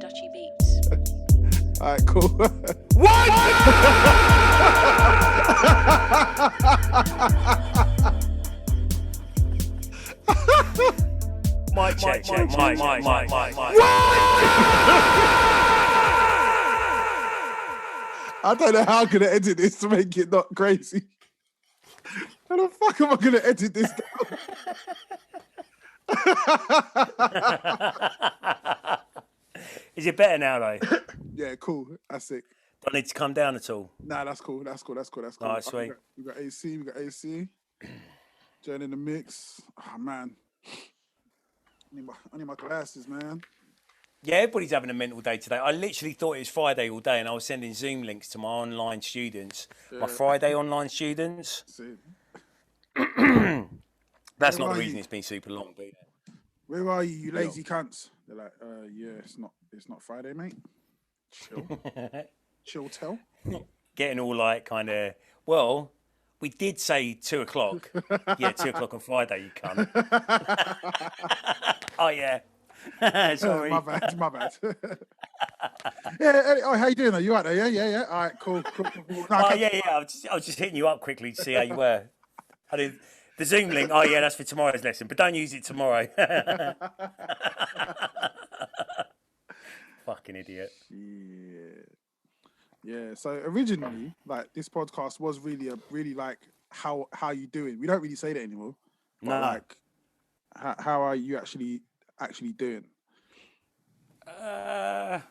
Dutchy Beats. All right, cool. What? Mic check. I don't know how I'm going to edit this to make it not crazy. How the fuck am I going to edit this down? Is it better now, though? Yeah, cool. That's sick. Don't need to come down at all. Nah, that's cool. All right, sweet. We got AC. Join in the mix. Oh, man. I need my glasses, man. Yeah, everybody's having a mental day today. I literally thought it was Friday all day, and I was sending Zoom links to my online students, my Friday online students. See. That's not the reason it's been super long, but yeah. Where are you, you lazy cunts? They're like, yeah, it's not Friday, mate. Chill tell. Getting all like kind of, well, we did say 2 o'clock. Yeah, 2 o'clock on Friday, you cunt. Oh, yeah. Sorry. My bad. Yeah, oh, how you doing? Are you right there? Yeah. All right, cool. No, Yeah. I was just hitting you up quickly to see how you were. The Zoom link. Oh, yeah, that's for tomorrow's lesson, but don't use it tomorrow. Fucking idiot. Yeah. So originally, like, this podcast was really like how you doing. We don't really say that anymore. But like, how are you actually doing? That's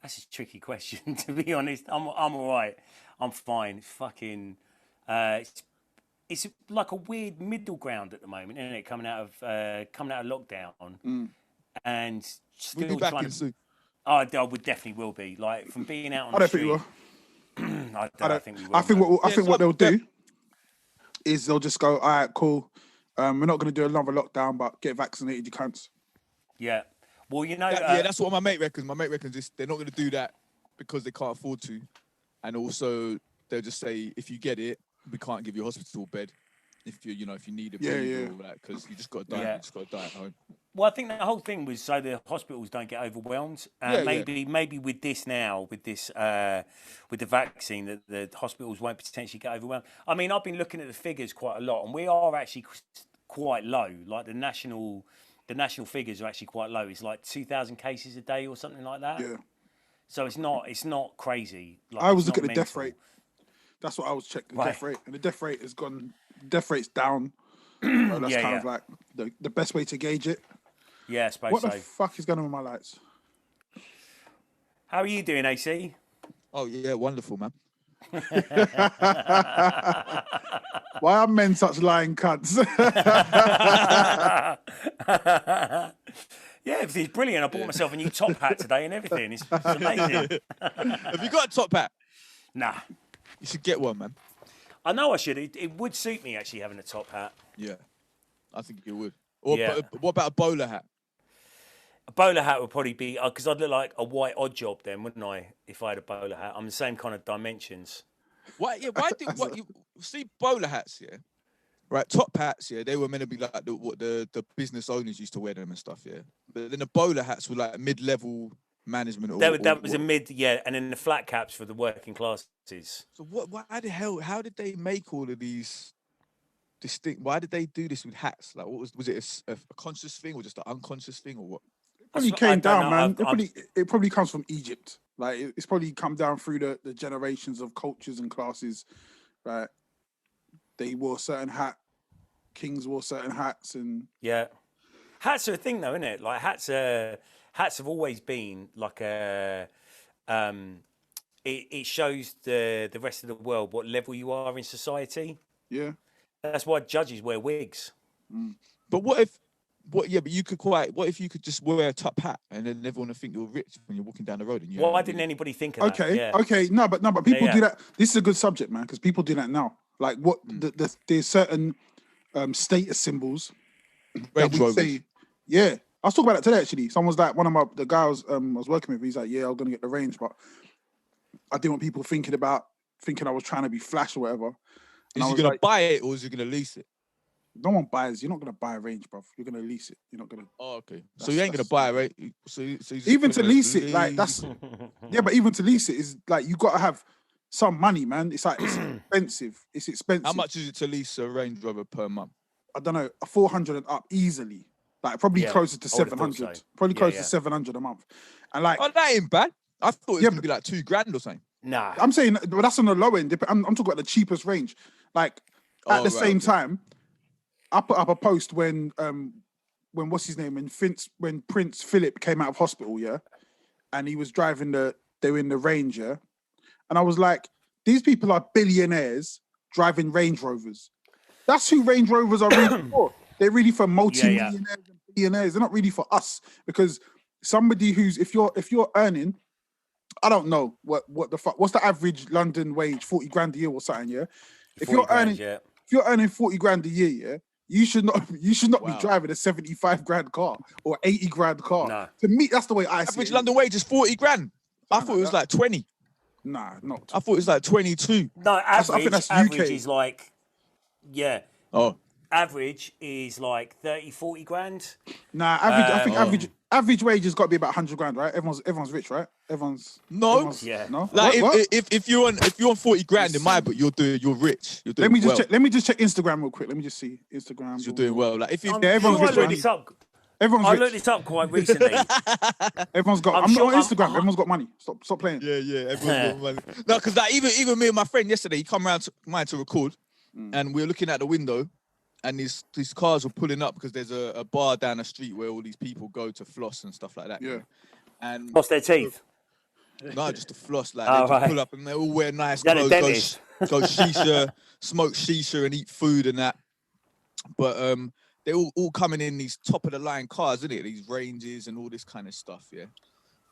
a tricky question, to be honest. I'm all right. I'm fine. Fucking, it's like a weird middle ground at the moment, isn't it? Coming out of lockdown, and still we'll be back trying in soon. I would definitely will be, like, from being out on I the don't think street. we will. I don't think we will. I think what they'll do is they'll just go, all right, cool. We're not going to do another lockdown, but get vaccinated, you cunts. Yeah. Well, you know... that's what my mate reckons. My mate reckons they're not going to do that because they can't afford to. And also, they'll just say, if you get it, we can't give you a hospital bed. If you need a breather or all that, because you just got to die. You just got to die at home. Well, I think the whole thing was so the hospitals don't get overwhelmed. Maybe with this now, with the vaccine, that the hospitals won't potentially get overwhelmed. I mean, I've been looking at the figures quite a lot, and we are actually quite low. Like the national figures are actually quite low. It's like 2,000 cases a day or something like that. Yeah. So it's not crazy. Like, I was looking at the death rate. That's what I was checking. The Right. death rate, and the death rate has gone. Death rate's down. So that's kind of like the best way to gauge it. Yeah, I suppose What so. the fuck is going on with my lights? How are you doing, AC? Oh, yeah, wonderful, man. Why are men such lying cunts? Yeah, everything's brilliant. I bought myself a new top hat today and everything. It's amazing. Have you got a top hat? Nah. You should get one, man. I know I should. It would suit me, actually, having a top hat. Yeah, I think it would. Or what about a bowler hat? A bowler hat would probably be... Because I'd look like a white odd job then, wouldn't I, if I had a bowler hat? I'm the same kind of dimensions. Why you see bowler hats, yeah? Right, top hats, yeah, they were meant to be like the business owners used to wear them and stuff, yeah. But then the bowler hats were like mid-level management. That was a mid, and then the flat caps for the working classes. So how did they make all of these distinct? Why did they do this with hats? Like, what was it a conscious thing or just an unconscious thing or what? It probably came down, man. It probably comes from Egypt. Like, it's probably come down through the generations of cultures and classes. Right, they wore certain hat. Kings wore certain hats, and hats are a thing, though, isn't it? Like hats have always been like a. It shows the rest of the world what level you are in society. Yeah, that's why judges wear wigs. But what if you could just wear a top hat and then everyone will think you're rich when you're walking down the road? And why didn't anybody think of that? Okay, no, but people do that. This is a good subject, man, because people do that now. Like, what there's certain status symbols that we say. Yeah, I was talking about that today. Actually, someone's like, the guys I was working with. He's like, yeah, I'm gonna get the range, but I didn't want people thinking I was trying to be flash or whatever. Is he gonna buy it or is he gonna lease it? No one buys. You're not gonna buy a Range, bro. You're gonna lease it. You're not gonna. Oh, okay. So you ain't gonna buy it, right? So even to lease it, like that's yeah. But even to lease it is like you gotta have some money, man. It's like it's expensive. It's expensive. How much is it to lease a Range Rover per month? I don't know, 400 and up easily. Like probably closer to 700. So. Probably close to 700 a month. And like, oh, that ain't bad. I thought it was gonna be like $2,000 or something. Nah, I'm saying, but that's on the low end. I'm talking about the cheapest range. Like at the same time, I put up a post when what's his name, when Prince Philip came out of hospital, yeah, and he was driving they were in the Range, yeah, and I was like, these people are billionaires driving Range Rovers. That's who Range Rovers are really for. They're really for multi-millionaires and billionaires. They're not really for us, because somebody who's if you're earning, I don't know what the fuck, what's the average London wage, 40 grand a year or something, yeah? If you're earning 40 grand a year, yeah, you should not be driving a 75 grand car or 80 grand car. No. To me, that's the way I see it. Average London wage is 40 grand. I thought it was like 20. Nah, not. I thought it was like 22. No, average. I think that's average UK. Is like, Oh. Average is like 30, 40 grand. Nah, average. I think average wage has got to be about 100 grand, right? Everyone's rich, right? No. No. Like if you're on 40 grand in my book, you're rich. You're doing Let me just check Instagram real quick. Let me just see Instagram. You're doing well. Like if you, everyone's rich. I looked this up quite recently. Everyone's got. I'm on Instagram. Everyone's got money. Stop playing. Yeah. Everyone's got money. No, because like even me and my friend yesterday, he come around to mine to record, and we were looking out the window, and these cars were pulling up because there's a bar down the street where all these people go to floss and stuff like that. Yeah. And floss their teeth. No, just to floss. Like they just pull up and they all wear nice clothes, go shisha, smoke shisha, and eat food and that. But they're all coming in these top of the line cars, isn't it? These Ranges and all this kind of stuff, yeah.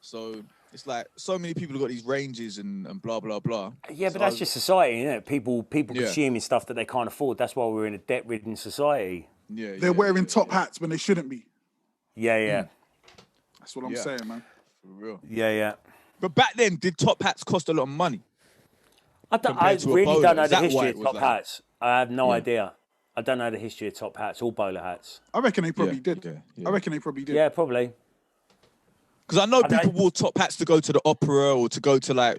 So it's like so many people have got these Ranges and blah blah blah. Yeah, but that's just society, isn't it? People consuming stuff that they can't afford. That's why we're in a debt-ridden society. Yeah, they're wearing top hats when they shouldn't be. Yeah. That's what I'm saying, man. For real. Yeah. But back then, did top hats cost a lot of money? I really don't know the history of top hats. I have no idea. I don't know the history of top hats or bowler hats. I reckon they probably did. Yeah. I reckon they probably did. Yeah, probably. Because I know people wore top hats to go to the opera or to go to like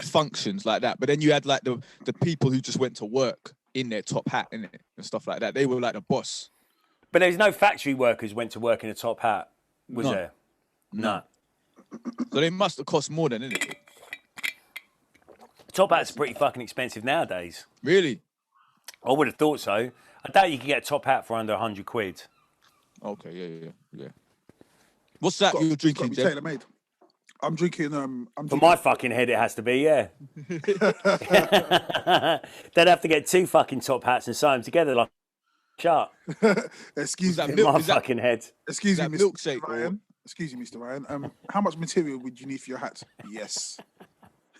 functions like that. But then you had like the people who just went to work in their top hat, innit, and stuff like that. They were like the boss. But there's no factory workers went to work in a top hat, was there? No. So they must have cost more than, innit? Top hats are pretty fucking expensive nowadays. Really? I would have thought so. I doubt you could get a top hat for under 100 quid. Okay, yeah. What's that you're drinking, Jay? Tailor-made. I'm drinking. For my fucking head, it has to be, yeah. They'd have to get two fucking top hats and sew them together like a chart. Excuse me. My fucking head. Excuse me, Mr. Ryan. Excuse me, Mr. Ryan. How much material would you need for your hat? Yes.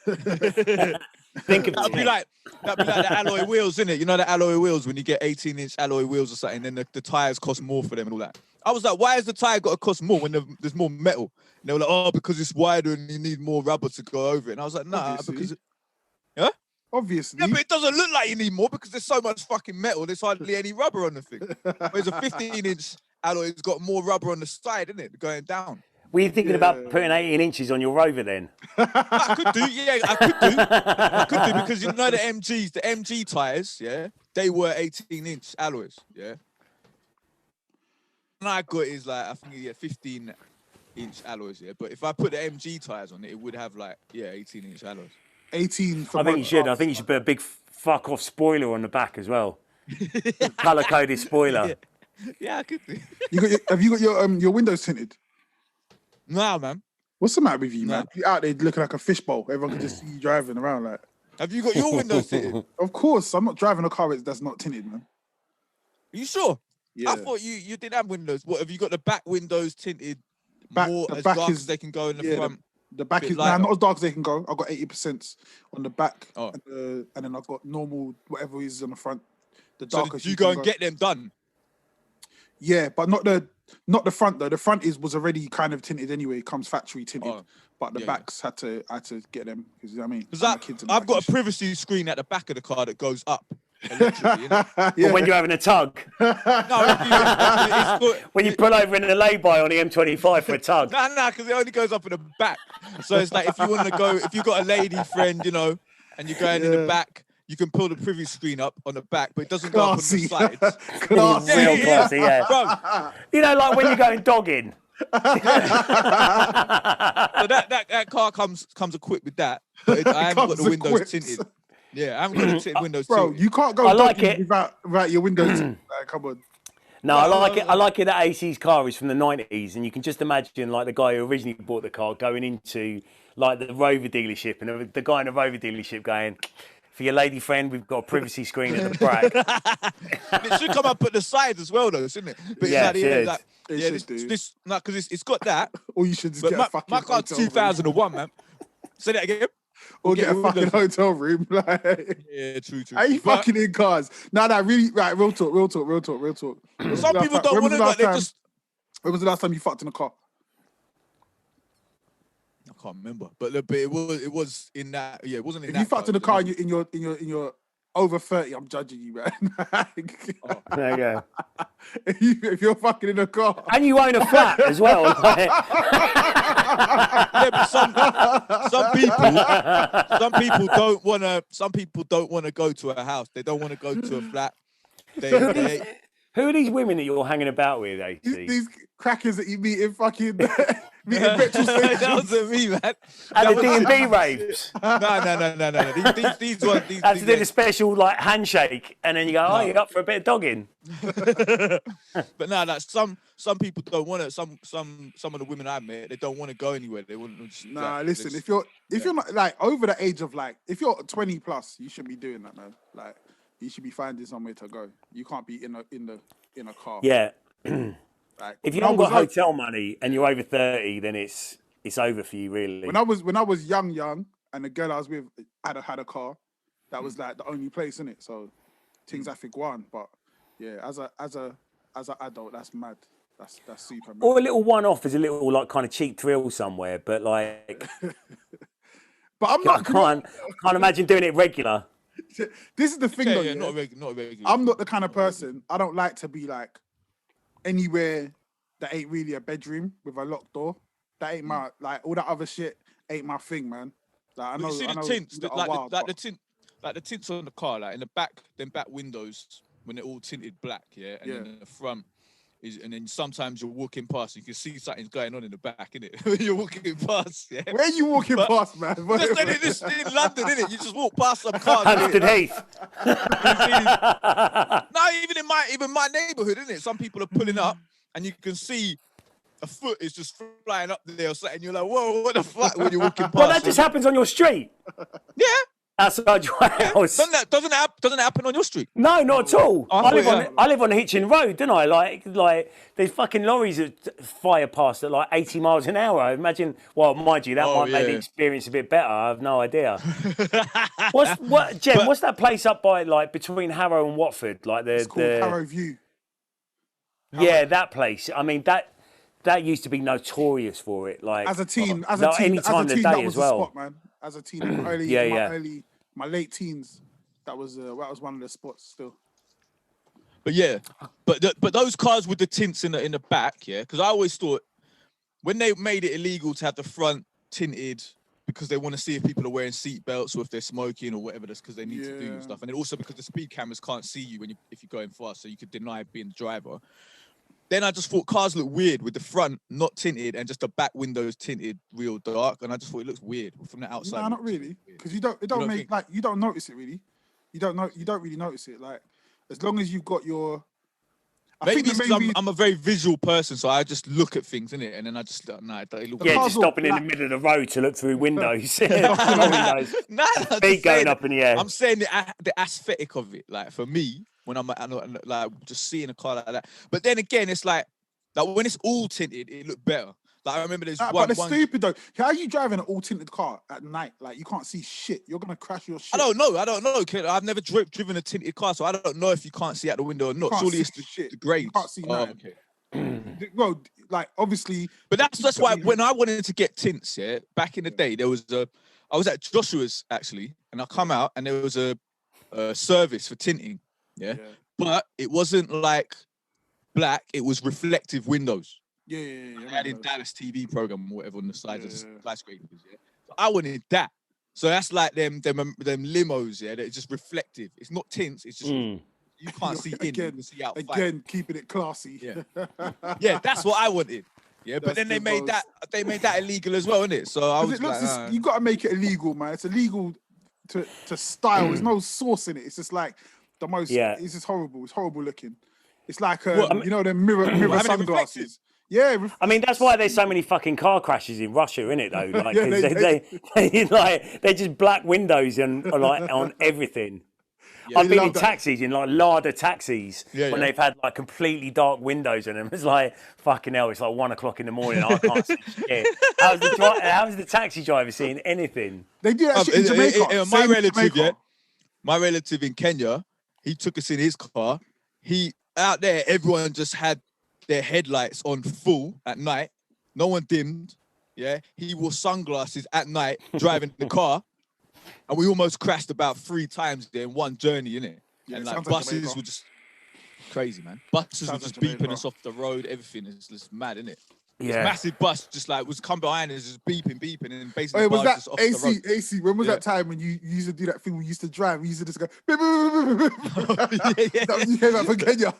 Think of that'd be like the alloy wheels, innit? You know the alloy wheels when you get 18-inch alloy wheels or something, then the tires cost more for them and all that. I was like, why has the tire got to cost more when there's more metal? And they were like, oh, because it's wider and you need more rubber to go over it. And I was like, nah, because obviously. Yeah, but it doesn't look like you need more because there's so much fucking metal. There's hardly any rubber on the thing. Whereas a 15-inch alloy has got more rubber on the side, isn't it, going down? Were you thinking about putting 18 inches on your Rover then? I could do, yeah, I could do because you know the MG tyres, yeah, they were 18-inch alloys, yeah. And I got is like, I think 15-inch alloys, yeah. But if I put the MG tyres on it, it would have like, 18-inch alloys. 18. I think you should. I think you should put a big fuck off spoiler on the back as well. Color coded spoiler. Yeah, I could do. Have you got your windows tinted? Nah, man. What's the matter with you, man? You out there looking like a fishbowl. Everyone can just see you driving around like. Have you got your windows tinted? Of course. I'm not driving a car that's not tinted, man. Are you sure? Yeah. I thought you didn't have windows. What, have you got the back windows tinted more the as back dark is, as they can go in the front? The back is not as dark as they can go. I've got 80% on the back. Oh. And then I've got normal, whatever is on the front. The So darkest. did you go and get them done? Yeah, but not the front though. The front was already kind of tinted anyway. It comes factory tinted, but the backs had to get them because you know what I mean. Because I've got a privacy screen at the back of the car that goes up. electrically, innit? Yeah. Or when you're having a tug. No, When you pull over in a lay-by on the M25 for a tug. no, because it only goes up in the back. So it's like if you want to go, if you've got a lady friend, you know, and you're going in the back, you can pull the privy screen up on the back, but it doesn't go up on the sides. Classy. Real classy, yeah. Bro. You know, like when you're going dogging. So that car comes equipped with that, but I haven't got the windows tinted. Yeah, I haven't got the tinted windows tinted. You can't go dogging without your windows tinted. Come on. No, I like it. I like it that AC's car is from the 90s, and you can just imagine like the guy who originally bought the car going into like the Rover dealership, and the guy in the Rover dealership going, "For your lady friend, we've got a privacy screen at the back." It should come up at the sides as well, though, shouldn't it? But Yeah, this no, because it's got that. Or you should just get a fucking my car's 2001, man. Say that again. Or get a fucking hotel room. Like, yeah, true. Are you fucking in cars? No, really, right, real talk. Some people don't want to go. When was the last time you fucked in a car? I can't remember, but it was in that. Yeah, it wasn't in if that. If you fucked in a car in your over 30, I'm judging you, man. There you go. If you're fucking in a car. And you own a flat as well. Like. Yeah, but some people don't want to. Some people don't want to go to a house. They don't want to go to a flat. Who are these women that you're hanging about with, AC? These crackers that you meet in fucking petrol stations. That wasn't me, man. And the D&B raves. No. These ones. Had to do the special like handshake, and then you go, you're up for a bit of dogging. But no, like some people don't want to. Some of the women I met, they don't want to go anywhere. They want to. Nah, listen. If you're not like over the age of like, if you're 20 plus, you should be doing that, man. Like, you should be finding somewhere to go. You can't be in a car. Yeah. Like, if you haven't got hotel money and you're over 30, then it's over for you, really. When I was young, and the girl I was with had a car, that was like the only place in it. So things I think one, but yeah, as an adult, that's mad. That's super mad. Or a little one-off is a little like kind of cheap thrill somewhere, but like. But I'm not. I can't imagine doing it regular. This is the thing, though. Yeah, not regular. I'm not the kind of person. I don't like to be like anywhere that ain't really a bedroom with a locked door. That ain't my like all that other shit ain't my thing, man. Like I know. You see the tints, the tints on the car, like in the back, them back windows when they're all tinted black, yeah, and then in the front. And then sometimes you're walking past, you can see something's going on in the back, innit? When you're walking past, yeah. Where are you walking past, man? Just in London, innit? You just walk past some cars. Hampstead Heath. No, even my neighbourhood, innit? Some people are pulling up, and you can see a foot is just flying up there or something. You're like, whoa, what the fuck? When you're walking past. Well, that just happens on your street. Yeah. Outside your house. Doesn't it happen on your street? No, not at all. I live on Hitchin Road, don't I? Like there's fucking lorries that fire past at like 80 miles an hour. Imagine, well, mind you, that might make the experience a bit better. I have no idea. Jem, what's that place up by like between Harrow and Watford? Like it's called Harrow View. Yeah, that place. I mean that used to be notorious for it. Like as a teen, any time of the day that was as well. The spot, man. As a teen, my late teens, that was one of the spots still. But yeah, but those cars with the tints in the back, yeah, because I always thought when they made it illegal to have the front tinted because they want to see if people are wearing seat belts or if they're smoking or whatever, that's because they need to do stuff, and then also because the speed cameras can't see you if you're going fast, so you could deny being the driver. Then I just thought cars look weird with the front not tinted and just the back windows tinted real dark, and I just thought it looks weird from the outside. No, not really, because you don't make like you don't notice it really. You don't really notice it. Like as long as you've got your. Maybe I'm a very visual person, so I just look at things, innit? And then I just just stopping in the middle of the road to look through windows. Feet going up in the air. I'm saying the aesthetic of it, like for me. When I'm like just seeing a car like that, but then again, it's like when it's all tinted, it looked better. Like I remember there's one. But it's stupid though. How are you driving an all tinted car at night? Like you can't see shit. You're gonna crash your shit. I don't know, kid. I've never driven a tinted car, so I don't know if you can't see out the window or not. Surely it's the grades. You can't see nothing. Okay. Well, like obviously, but that's why when I wanted to get tints, back in the day, I was at Joshua's actually, and I come out and there was a service for tinting. Yeah, but it wasn't like black. It was reflective windows. Yeah. I had in Dallas TV program or whatever on the sides of the skyscrapers. Yeah, so I wanted that. So that's like them limos. Yeah, that it's just reflective. It's not tints. It's just you can't see in. You can see out. Again, keeping it classy. Yeah, that's what I wanted. Yeah, but then they made that illegal as well, isn't it? So I was like, you got to make it illegal, man. It's illegal to style. There's no sauce in it. It's just like the most. Yeah. It's just horrible. It's horrible looking. It's like you know, the mirror sunglasses. Yeah, I mean that's why there's so many fucking car crashes in Russia, isn't it? Though, like, they're just black windows and like on everything. Yeah, I've been in taxis, in like Lada taxis, when they've had like completely dark windows in them. It's like fucking hell. It's like 1 o'clock in the morning. I can't see shit. How's the taxi driver seeing anything? They do that shit in Jamaica. My relative in Kenya, he took us in his car. Out there, everyone just had their headlights on full at night. No one dimmed. Yeah, he wore sunglasses at night driving the car, and we almost crashed about 3 times there in one journey, innit? Yeah, and like buses were just crazy, man. Buses were just beeping us off the road. Everything is just mad, innit? Yeah, this massive bus just like was come behind us, just beeping, and basically was that just off the road. AC? When was that time when you used to do that thing? We used to drive. We used to just go. That was you came out from Kenya.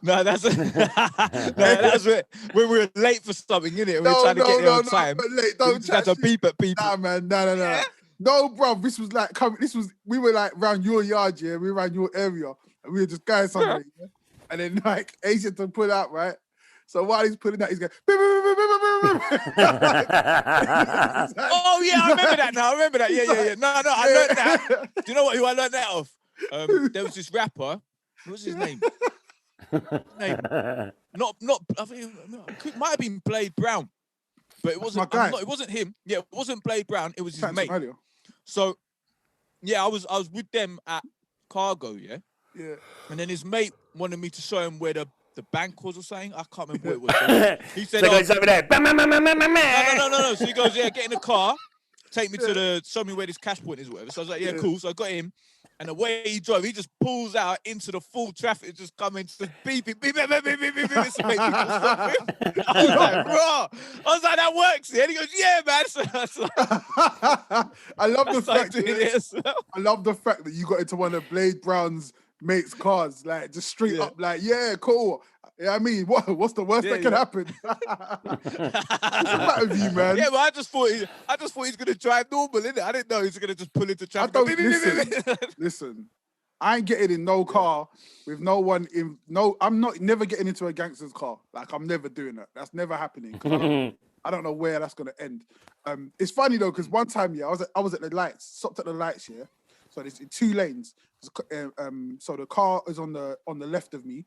No, that's when we were late for something, innit? We were trying to get there on time. Don't we just had to beep at people. Nah, man, no. No, bro. This was like we were like around your yard, yeah. We were around your area, and we were just going somewhere, yeah? And then like AC had to pull out, right? So while he's putting that, he's going. Oh yeah, I remember that now. I remember that. Yeah. No, I learned that. Do you know who I learned that off? There was this rapper. What was his name? Not. I think it might have been Blade Brown, but it wasn't. It wasn't him. Yeah, it wasn't Blade Brown. It was his mate. So yeah, I was with them at Cargo. Yeah. And then his mate wanted me to show him where the bank was or something. I can't remember what it was. He said, so goes over there. No. So he goes, yeah, get in the car, take me to show me where this cash point is, or whatever. So I was like, yeah, cool. So I got him, and the way he drove, he just pulls out into the full traffic, just coming, just beeping, beep. I was like, bro. I was like, that works. And he goes, yeah, man. So I love the fact. I love the fact that you got into one of Blade Brown's mates' cars, like just straight up, like, yeah, cool. Yeah, I mean, what's the worst that can happen? What's the matter with you, man? Yeah, but I just thought he's gonna drive normal, innit? I didn't know he was gonna just pull into traffic. Listen, I ain't getting in no car with no one in. No, I'm never getting into a gangster's car. Like, I'm never doing that. That's never happening. I don't know where that's gonna end. It's funny though, because one time, I was at the lights, stopped at the lights, yeah. So there's 2 lanes. So the car is on the left of me,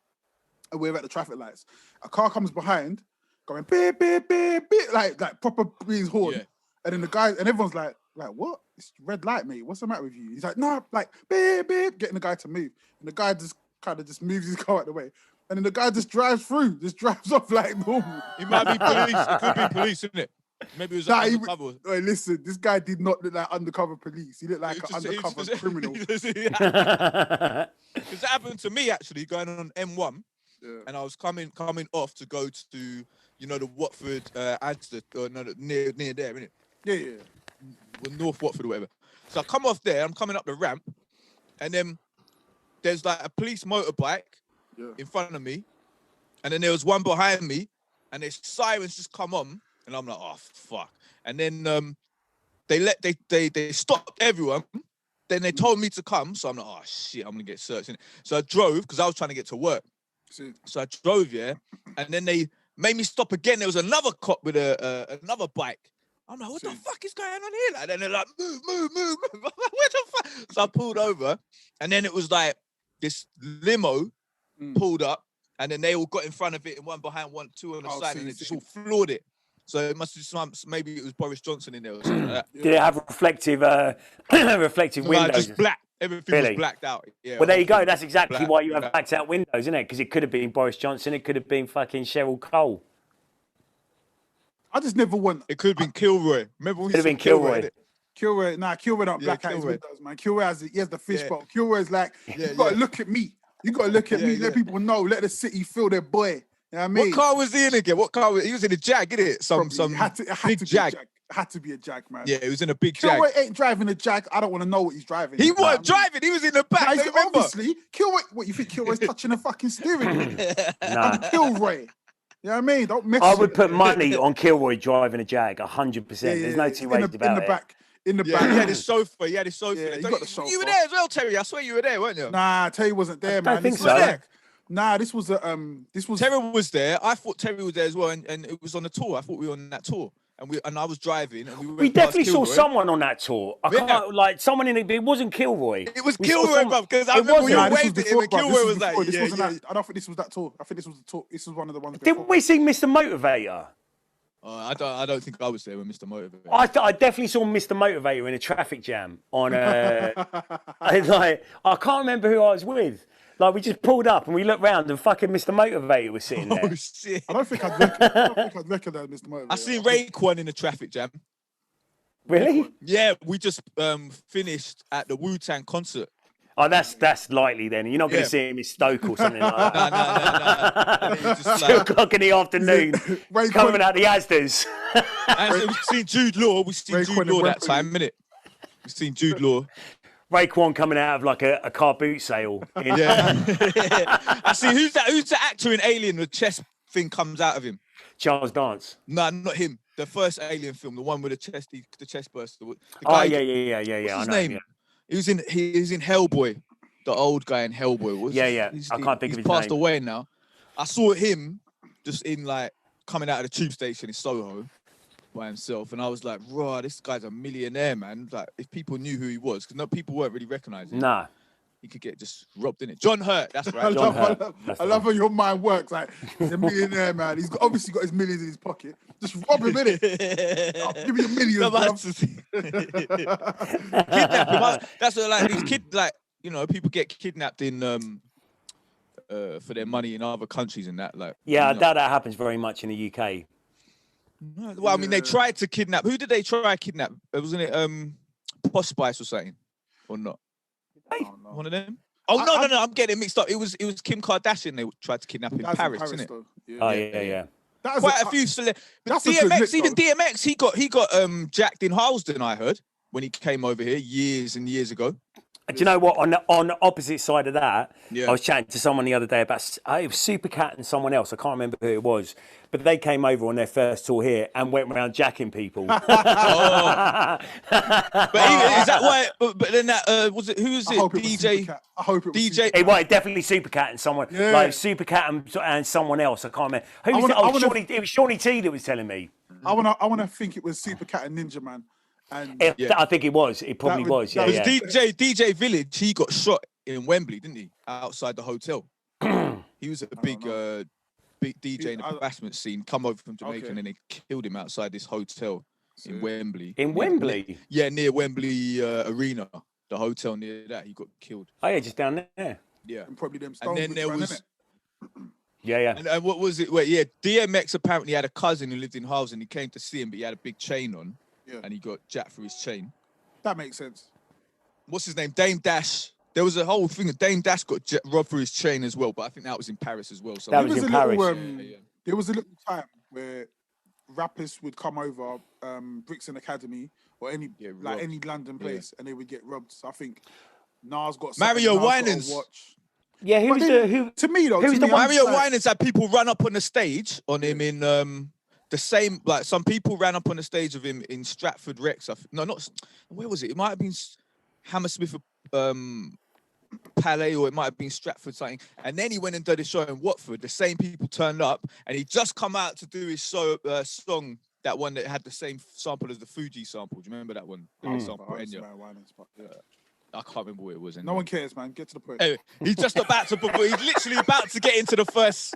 and we're at the traffic lights. A car comes behind, going beep beep beep beep, like proper his horn, and then the guy and everyone's like what? It's red light, mate. What's the matter with you? He's like, no, like beep beep, getting the guy to move, and the guy just kind of just moves his car out the way, and then the guy just drives off like normal. It might be police. It could be police, isn't it? Maybe it was undercover. Wait, listen, this guy did not look like undercover police. He looked like an undercover criminal. Because that happened to me, actually, going on M1. Yeah. And I was coming off to go to, the Watford Asda, or no, near there, innit? Yeah. Well, North Watford or whatever. So I come off there, I'm coming up the ramp, and then there's like a police motorbike in front of me, and then there was one behind me, and there's sirens just come on. And I'm like, oh fuck! And then they stopped everyone. Then they told me to come, so I'm like, oh shit, I'm gonna get searched. So I drove because I was trying to get to work. So I drove, and then they made me stop again. There was another cop with another bike. I'm like, what the fuck is going on here? And then they're like, move. Where the fuck? So I pulled over, and then it was like this limo pulled up, and then they all got in front of it, and one behind, two on the side, and it just all floored it. So it must be maybe it was Boris Johnson in there or something like that. Did it have reflective windows? Just black. Everything was blacked out. Yeah. Well, there you go. That's exactly why you have blacked out windows, isn't it? Because it could have been Boris Johnson. It could have been fucking Cheryl Cole. I just never want. It could have been Kilroy. Remember we could have been Kilroy. Kilroy don't black out his windows, man. Kilroy has the fishbowl. Kilroy's like, you gotta look at me. You gotta look at me. Let people know. Let the city feel their boy. You know what I mean? What car was he in again? He was in a Jag, innit? Some big Jag. Had to be a Jag, man. Yeah, he was in a big Jag. Kilroy ain't driving a Jag. I don't want to know what he's driving. He wasn't driving. He was in the back. Obviously, Kilroy. What you think? Kilroy's touching the fucking steering wheel? I'm Kilroy. You know what I mean? Don't mess. I would put money on Kilroy driving a Jag, 100%. There's no two ways about it. In the back. He had his sofa. Yeah, you got the sofa. You were there as well, Terry. I swear you were there, weren't you? Nah, Terry wasn't there, man. I think so. Nah, this was Terry was there. I thought Terry was there as well, and it was on the tour. I thought we were on that tour. And I was driving, and we definitely saw someone on that tour. I can't like someone in it. It wasn't Kilroy. It was Kilroy, bro. Because I remember we all waved at him, and Kilroy was like, I don't think this was that tour. I think this was the tour. This was one of the ones. Didn't we see Mr. Motivator? I don't think I was there with Mr. Motivator. I definitely saw Mr. Motivator in a traffic jam on I can't remember who I was with. Like, we just pulled up and we looked round and fucking Mr. Motivator was sitting there. Oh, shit. I don't think I'd recognize Mr. Motivator. I seen Raekwon in a traffic jam. Really? Yeah, we just finished at the Wu-Tang concert. Oh, that's likely then. You're not going to see him in Stoke or something like that. No. 2 o'clock in the afternoon, coming out the Asdas. And we've seen Jude Law. We've seen Jude Law that time, innit? We've seen Jude Law. Raekwon coming out of like a car boot sale. Yeah. I see. Who's the actor in Alien? The chest thing comes out of him. Charles Dance. No, not him. The first Alien film, the one with the chest burst. The guy, yeah. What's his name? Yeah. He was in Hellboy, the old guy in Hellboy. I can't think of his name. He's passed away now. I saw him just in like coming out of the tube station in Soho by himself, and I was like, "Raw, this guy's a millionaire, man!" Like, if people knew who he was, because people weren't really recognizing him. Nah. He could get just robbed in it. John Hurt, that's right. I love how your mind works. Like, he's a millionaire, man. He's obviously got his millions in his pocket. Just rob him, innit? I'll give me a million, Kidnap him. That's what, like, these kids, like, you know, people get kidnapped in for their money in other countries and that. Like, yeah, I doubt that happens very much in the UK. Well, I mean, they tried to kidnap. Who did they try to kidnap? Wasn't it Posh Spice or something, or not? One of them? Oh, no, I'm getting it mixed up. It was Kim Kardashian they tried to kidnap in Paris, isn't it? Yeah. Quite a few but DMX, he got jacked in Harlesden, I heard, when he came over here years and years ago. Do you know what? On the opposite side of that, I was chatting to someone the other day about it was Supercat and someone else. I can't remember who it was, but they came over on their first tour here and went around jacking people. But is that why? But then that was it? Who was it? DJ. I hope it was DJ. It was definitely Supercat and someone like Supercat and someone else. I can't remember. Who was it? It was Shawnee T that was telling me. I wanna think it was Supercat and Ninja Man. And I think it was. It probably was. Yeah. DJ Village, he got shot in Wembley, didn't he? Outside the hotel. He was a big DJ in the bashment scene. Come over from Jamaica, and then they killed him outside this hotel in Wembley. In Wembley? Yeah, near Wembley Arena, the hotel near that. He got killed. Oh yeah, just down there. Yeah, and probably them stones. And then there was. Yeah. And what was it? Wait, yeah. DMX apparently had a cousin who lived in Harlesden. He came to see him, but he had a big chain on. Yeah. And he got jacked through his chain. That makes sense. What's his name? Dame Dash. There was a whole thing. Dame Dash got robbed through his chain as well, but I think that was in Paris as well. So that was in Paris. There was a little time where rappers would come over Brixton Academy or any London place and they would get robbed. So I think Nas got Mario Winans. Yeah, to me though. Mario Winans had people run up on the stage on him in the same, like some people ran up on the stage of him in Stratford Rex. Where was it? It might have been Hammersmith Palais, or it might have been Stratford something. And then he went and did a show in Watford. The same people turned up, and he just come out to do his song, that one that had the same sample as the Fuji sample. Do you remember that one? I can't remember what it was. Anyway. No one cares, man. Get to the point. Anyway, he's literally about to get into the first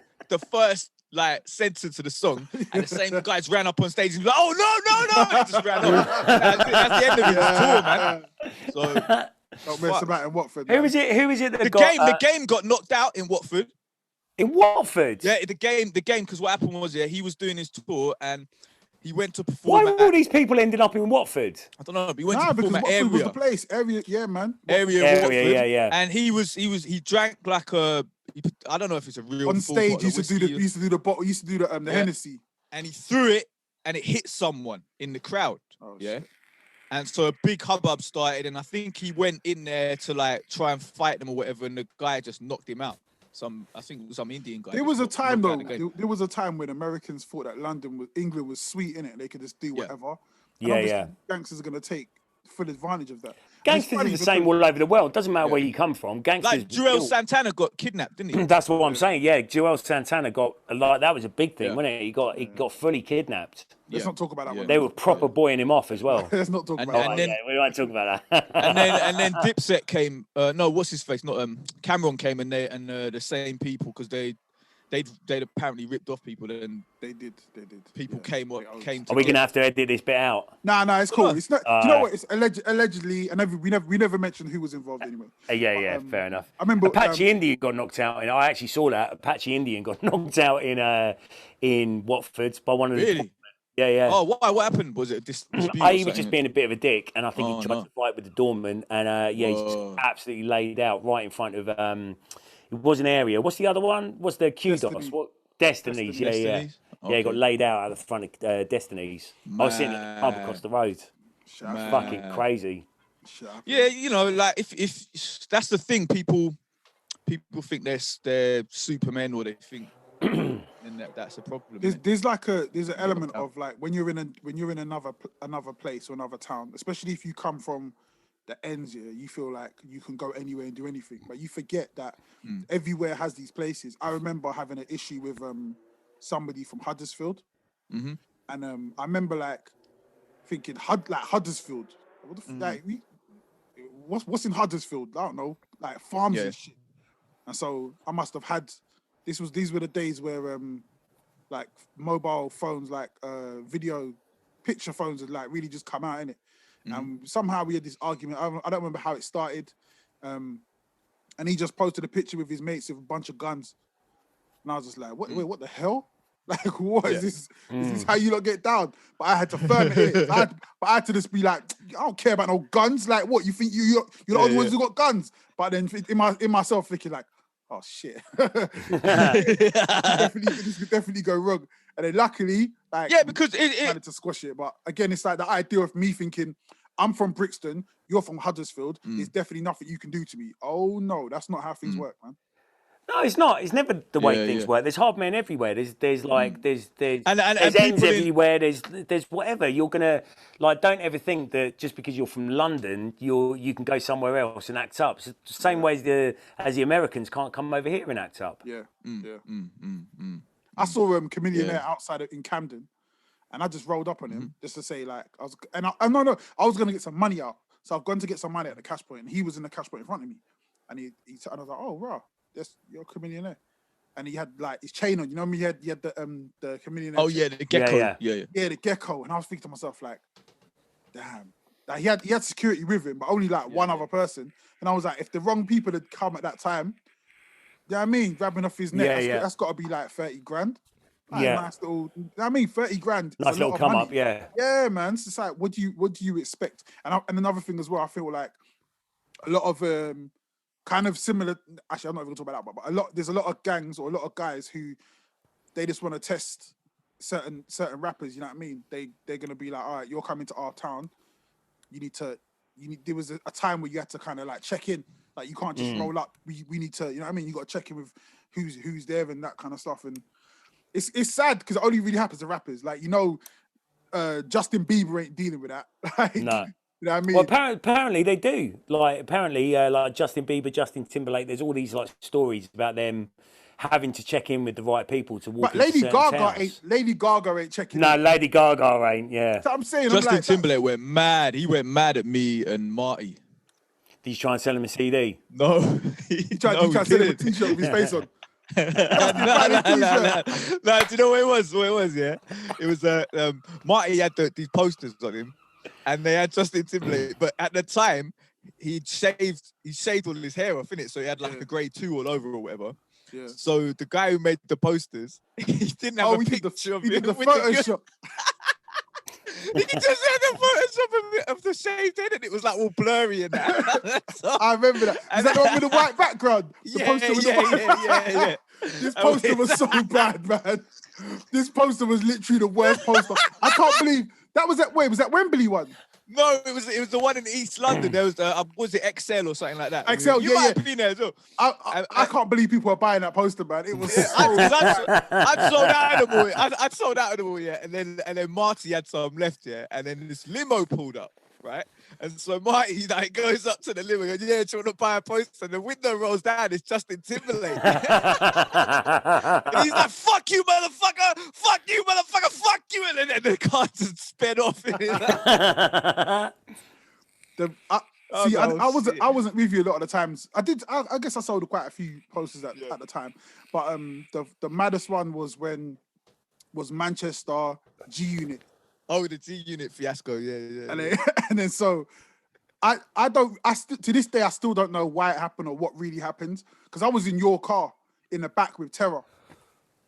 like sentence of the song, and the same guys ran up on stage and was like, "Oh no!" and he just ran off. That's the end of his tour, man. So don't mess about in Watford. Who is it? The game got knocked out in Watford. In Watford? Yeah, the game. Because what happened was, he was doing his tour, and He went to Why perform were all these people ending up in Watford? I don't know, but he went to Nah, because perform at Watford was Area. the place. Area, yeah, man. Area in Watford. Yeah. And he drank like I don't know if it's a real on full stage. bottle of whiskey. Used to do the bottle. Used to do the Hennessy. And he threw it, and it hit someone in the crowd. Oh, yeah. shit. And so a big hubbub started, and I think he went in there to like try and fight them or whatever, and the guy just knocked him out. I think it was some Indian guy. There was a time though. There was a time when Americans thought that England was sweet in it. They could just do whatever. Yeah. Gangsters are gonna take full advantage of that. Gangsters are the same all over the world. Doesn't matter where you come from. Gangsters. Like Joel Santana got kidnapped, didn't he? That's what I'm saying. Yeah, Joel Santana got that was a big thing, wasn't it? He got fully kidnapped. Let's not talk about that one. They were proper boying him off as well. Let's not talk about that. We won't talk about that. and then Dipset came. No, what's his face? Not Cameron came, and the same people, because they'd apparently ripped off people, and they did. People came. Are we gonna have to edit this bit out? Nah, it's cool. It's not. Do you know what? It's allegedly, and we never mentioned who was involved anyway. Yeah, fair enough. I remember Apache Indian got knocked out, and I actually saw that Apache Indian got knocked out in Watford by one of the. Really? Yeah. Oh, why? What happened? Was it dispute? He was just being a bit of a dick, and I think he tried to fight with the doorman, and he's just absolutely laid out right in front of. It was an Area. What's the other one? What's the Kudos? What Destinies? Yeah. Okay. Yeah, he got laid out at the front of Destinies. I was sitting at the pub across the road. Fucking crazy. Yeah, like if that's the thing, people think they're Supermen, or they think. And that's a problem. There's an element of like when you're in another place or another town, especially if you come from the ends here, you feel like you can go anywhere and do anything, but you forget that everywhere has these places. I remember having an issue with somebody from Huddersfield, and I remember like thinking Huddersfield. What the what's in Huddersfield? I don't know, like farms and shit. And so I must have had. These were the days where like mobile phones, like video picture phones had like really just come out, innit? And somehow we had this argument. I don't remember how it started. And he just posted a picture with his mates with a bunch of guns. And I was just like, wait, what the hell? Like, what is this? Is this how you lot get down? But I had to firm it. I had to just be like, I don't care about no guns. Like, what? You think you're the only ones who got guns? But then in myself thinking like, oh shit. This could definitely go wrong. And then luckily, like, because it managed to squash it. But again, it's like the idea of me thinking, I'm from Brixton, you're from Huddersfield, there's definitely nothing you can do to me. Oh no, that's not how things work, man. No, it's not. It's never the way things work. There's hard men everywhere. There's ends everywhere. There's whatever. You're gonna don't ever think that just because you're from London, you can go somewhere else and act up. It's the same way as the Americans can't come over here and act up. I saw Chameleonaire outside in Camden, and I just rolled up on him just to say like I was gonna get some money out. So I've gone to get some money at the cash point, and he was in the cash point in front of me, and and I was like, oh rah. You're a Chameleonaire, and he had like his chain on. You know what I mean? He had the Chameleonaire. Oh yeah, the gecko. Yeah, the gecko. And I was thinking to myself like, damn. Like he had security with him, but only like one other person. And I was like, if the wrong people had come at that time, you know what I mean, grabbing off his neck, that's got to be like 30 grand. Like, nice little. You know what I mean, 30 grand. Nice little come up, Yeah, man. It's just like, what do you expect? And another thing as well, I feel like a lot of kind of similar. Actually, I'm not even gonna talk about that, but there's a lot of gangs or a lot of guys who they just want to test certain rappers. You know what I mean? They're gonna be like, all right, you're coming to our town. There was a time where you had to kind of like check in. Like you can't just roll up. We need to. You know what I mean? You got to check in with who's there and that kind of stuff. And it's sad because it only really happens to rappers. Like Justin Bieber ain't dealing with that. Like, no. You know what I mean? Well, apparently they do. Like Justin Bieber, Justin Timberlake. There's all these like stories about them having to check in with the right people to walk. But Lady Gaga ain't checking. No, Lady Gaga ain't. Yeah. So I'm saying Justin Timberlake went mad. He went mad at me and Marty. Did you try and sell him a CD? No, he tried to sell him a T-shirt with his face on. No, do you know what it was? Yeah, it was Marty had these posters on him. And they had Justin Timberlake, but at the time he shaved all his hair off, innit? So he had like a grade 2 all over or whatever. Yeah. So the guy who made the posters, he didn't have a picture of him. He did the Photoshop. You can just see the Photoshop of the shaved head, and it was like all blurry and that. I remember that. Is that the one with the white background? The poster with the white yeah. This poster was so bad, man. This poster was literally the worst poster. I can't believe that was at was that Wembley one? No, it was the one in East London. There was it XL or something like that? XL, you might have been there as well. I can't believe people are buying that poster, man. It was I'd sold out of them all. I'd sold out of them all, yeah. And then Marty had some left, yeah. And then this limo pulled up, right? And so Marty like goes up to the limo and goes, yeah, do you want to buy a poster? And the window rolls down. It's Justin Timberlake. And he's like, fuck you, motherfucker! Fuck you, motherfucker! Fuck you! And then the car just sped off. I wasn't with you a lot of the times. I guess I sold quite a few posters at the time. But the maddest one was Manchester G Unit. Oh, the G Unit fiasco, yeah. And then so to this day I still don't know why it happened or what really happened, because I was in your car in the back with Terror.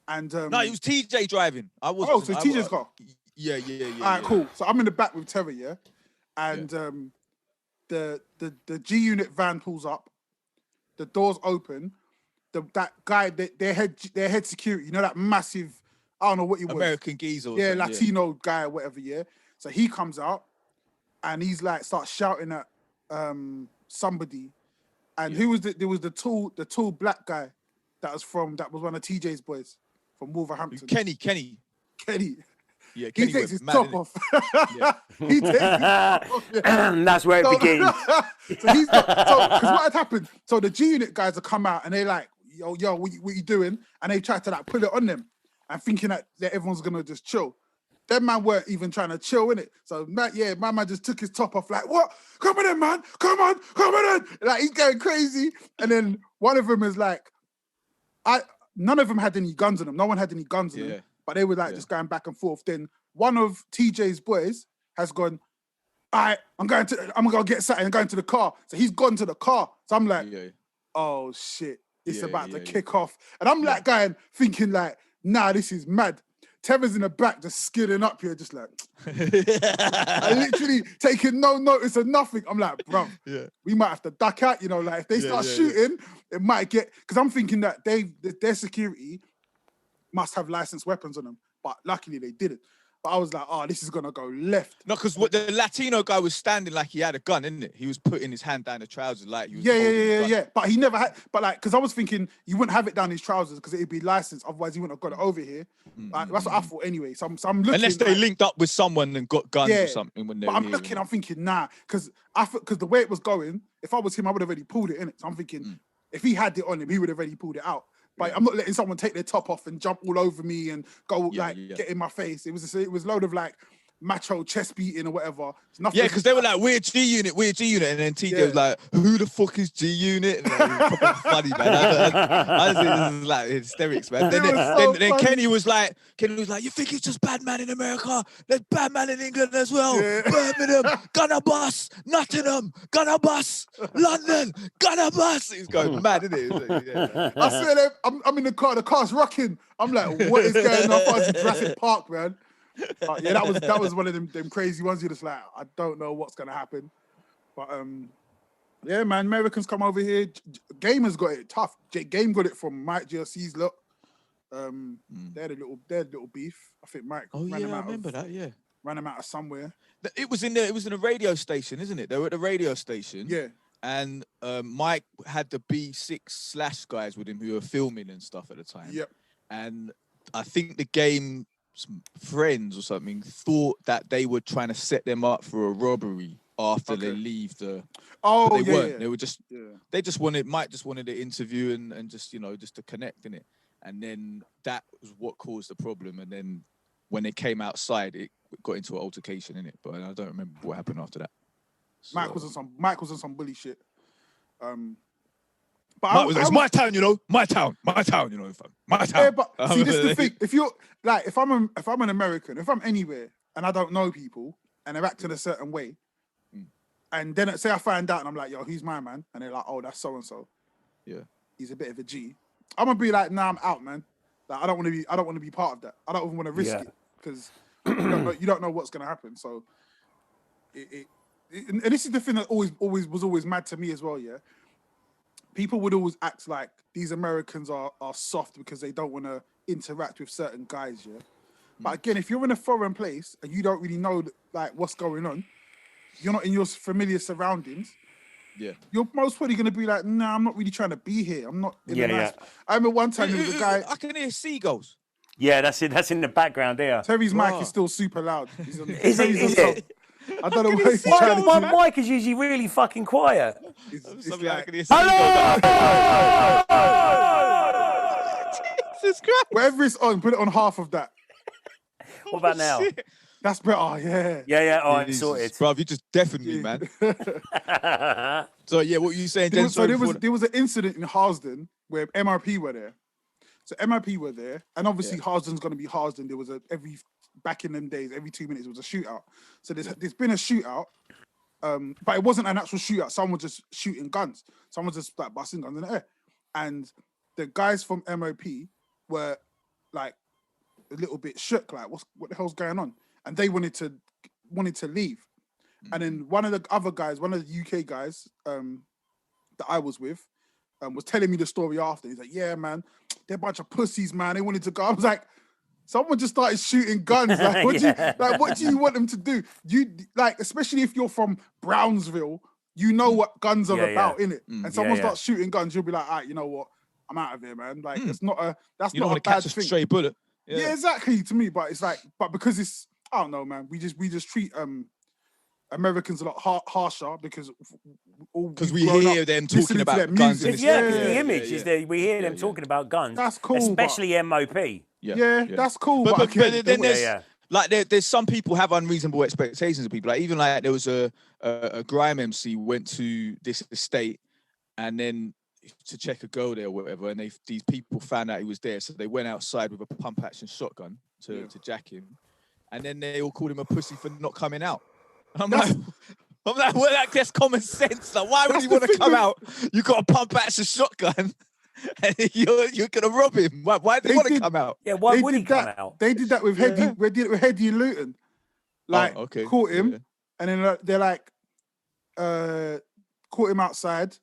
And no, it was TJ driving. I was. Oh, so TJ's car. Yeah. All right, cool. So I'm in the back with Terror, yeah, and the G Unit van pulls up, the doors open, that guy, their head security, you know, that massive, I don't know what he was, American geezer, Latino guy or whatever, yeah. So he comes out and he's like starts shouting at somebody, and there was the tall black guy that was one of TJ's boys from Wolverhampton. Kenny. Yeah, he takes his top off. He takes his top off. Yeah. That's where it begins. Because what had happened? So the G Unit guys have come out and they're like, yo, what you doing? And they tried to like put it on them and thinking that everyone's gonna just chill. Them man weren't even trying to chill, innit? So my man just took his top off, like, what? Come on in, man. Come on in. Like, he's going crazy. And then one of them is like, none of them had any guns on them. No one had any guns on them. But they were like just going back and forth. Then one of TJ's boys has gone, all right, I'm gonna get something. I'm going to the car. So he's gone to the car. So I'm like, oh shit, it's about to kick off. And I'm like thinking like, nah, this is mad. Teva's in the back just skidding up here, just like, I literally taking no notice of nothing. I'm like, bro, we might have to duck out, you know, like if they start shooting, it might get, because I'm thinking that their security must have licensed weapons on them, but luckily they didn't. But I was like, oh, this is gonna go left. No, because the Latino guy was standing like he had a gun, isn't it? He was putting his hand down the trousers like he was yeah. But he never had, but like, because I was thinking you wouldn't have it down his trousers because it'd be licensed, otherwise he wouldn't have got it over here. Like, that's what I thought anyway. So I'm looking. Unless they linked up with someone and got guns or something when they were I'm looking, I'm thinking, nah, because the way it was going, if I was him, I would have already pulled it in it. So I'm thinking, if he had it on him, he would have already pulled it out. But I'm not letting someone take their top off and jump all over me and go get in my face. It was a load of like macho chest beating or whatever. Yeah, because they were like, we're G Unit, and then TJ was like, who the fuck is G Unit? And it was funny, man. Honestly, this is like hysterics, man. Then Kenny was like, you think it's just bad man in America? There's bad man in England as well. Birmingham, gonna bus, Nottingham, gonna bus, London, gonna bus. He's going mad, isn't it? Like, I swear, I'm in the car, the car's rocking. I'm like, what is going on? I thought it was Jurassic Park, man. But yeah, that was one of them crazy ones. You're just like, I don't know what's gonna happen. But yeah, man, Americans come over here. Gamers got it tough. Game got it from Mike GLC's look. They had a little beef. I think Mike. Oh yeah, I remember that. Yeah, ran them out of somewhere. It was in a radio station, isn't it? They were at the radio station. Yeah. And Mike had the B6 / guys with him who were filming and stuff at the time. Yep. And I think the game friends or something thought that they were trying to set them up for a robbery after they leave the. Oh, but they weren't. Yeah. They were just. Yeah. They just wanted. Mike just wanted to interview and just just to connect in it, and then that was what caused the problem. And then when they came outside, it got into an altercation in it. But I don't remember what happened after that. So, Mike was on some bully shit. But it's my town, my town, my town. Yeah, but see, this is the thing. If you're like, if I'm an American, if I'm anywhere and I don't know people and they're acting a certain way, and then say I find out and I'm like, yo, he's my man, and they're like, oh, that's so and so. Yeah, he's a bit of a G. I'm gonna be like, nah, I'm out, man. Like, I don't want to be part of that. I don't even want to risk it because you don't know what's gonna happen. So, and this is the thing that always mad to me as well. Yeah, people would always act like these Americans are soft because they don't want to interact with certain guys. Yeah, but again, if you're in a foreign place and you don't really know like what's going on, you're not in your familiar surroundings. Yeah, you're most probably going to be like, nah, I'm not really trying to be here. I'm not in a nice... Yeah. I remember one time there was a guy... I can hear seagulls. Yeah, that's it. That's in the background there. Terry's mic is still super loud. Is it? I don't know what he's trying to do. My mic is usually really fucking quiet. It's like... Hello! Jesus Christ. Wherever it's on, put it on half of that. What about now? Shit. That's better, yeah. Yeah. All right, sorted. Bruv, you just deafened me, man. So, yeah, what were you saying, Jen? There was an incident in Harsden where MRP were there. So MRP were there, and obviously Harsden's going to be Harsden. There was back in them days, every 2 minutes, it was a shootout. So there's been a shootout, but it wasn't an actual shootout. Someone was just shooting guns. Someone was just like busting guns in the air. And the guys from MOP were like a little bit shook, like, what the hell's going on? And they wanted to leave. And then one of the other guys, one of the UK guys that I was with, was telling me the story after. He's like, yeah, man, they're a bunch of pussies, man. They wanted to go. I was like, someone just started shooting guns. Like, what do you want them to do? You like, especially if you're from Brownsville, you know what guns are about, innit? And someone starts shooting guns, you'll be like, all right, you know what? I'm out of here, man. Like, it's not a that's you not don't a want to bad catch thing. a stray bullet. Yeah, exactly. To me, but it's like, but because it's, I don't know, man. We just treat Americans a lot harsher because we hear them talking about guns. The image is that we hear them talking about guns. That's cool, especially MOP. Yeah, that's cool. But then there's some people have unreasonable expectations of people. Like even like there was a grime MC went to this estate and then to check a girl there or whatever, and these people found out he was there, so they went outside with a pump action shotgun to jack him, and then they all called him a pussy for not coming out. I'm like, well, that's common sense. Like, why would you want to come out? You got a pump action shotgun, and you're gonna rob him. Why do you want to come out? Yeah, why would he come out? They did that with Heady. We did it with Heady in Luton. Like, caught him, and then they're like, caught him outside.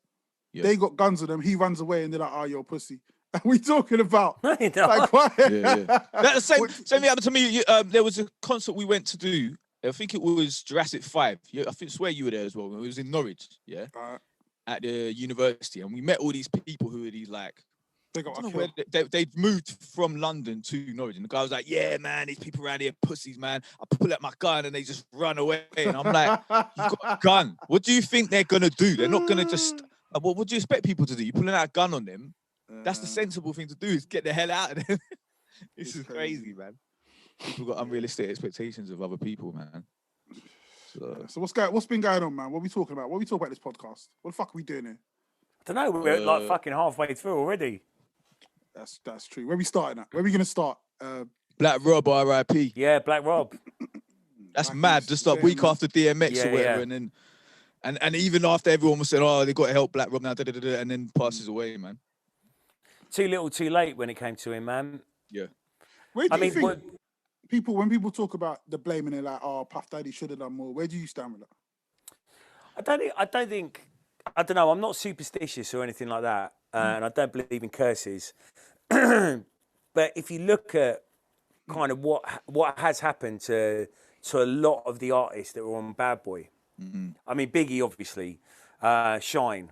Yeah. They got guns on them. He runs away, and they're like, "Oh, you're a pussy." And we talking about like, why? That's the same thing happened to me. There was a concert we went to do. I think it was Jurassic 5. I swear you were there as well. It was in Norwich, at the university, and we met all these people who are these like. They'd moved from London to Norwich, and the guy was like, "Yeah, man, these people around here pussies, man. I pull out my gun and they just run away." And I'm like, "You've got a gun. What do you think they're gonna do? They're not gonna just." What do you expect people to do? You're pulling out a gun on them. That's the sensible thing to do, is get the hell out of them. This is crazy, man. People got unrealistic expectations of other people, man. So what's been going on, man? What are we talking about? What are we talking about this podcast? What the fuck are we doing here? I don't know. We're like fucking halfway through already. That's true. Where are we starting at? Where are we going to start? Black Rob, R.I.P. Yeah, Black Rob. That's mad. Just like week after DMX or whatever, and then... And even after everyone was saying, "Oh, they got to help Black Rob now," and then passes away, man. Too little, too late when it came to him, man. Yeah. Where do you think when people talk about the blame and they're like, "Oh, Puff Daddy should have done more," where do you stand with that? I don't know. I'm not superstitious or anything like that, and I don't believe in curses. But if you look at kind of what has happened to a lot of the artists that were on Bad Boy. Mm-hmm. I mean, Biggie, obviously, Shine,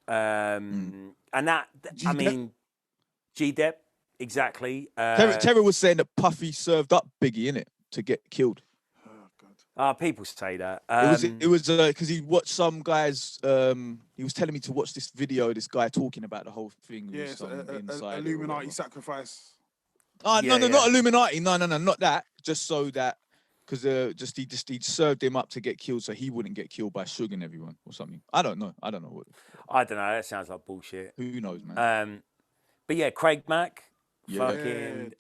and that. I mean, G-Dep, exactly. Terry was saying that Puffy served up Biggie, innit, to get killed. Oh God. People say that. It was because he watched some guys. He was telling me to watch this video. This guy talking about the whole thing. Yeah, it's Illuminati sacrifice. No, not Illuminati. No, not that. Just so that. Because he served him up to get killed so he wouldn't get killed by Suge and everyone or something. I don't know. I don't know. That sounds like bullshit. Who knows, man? But yeah, Craig Mack. Yeah. Fucking.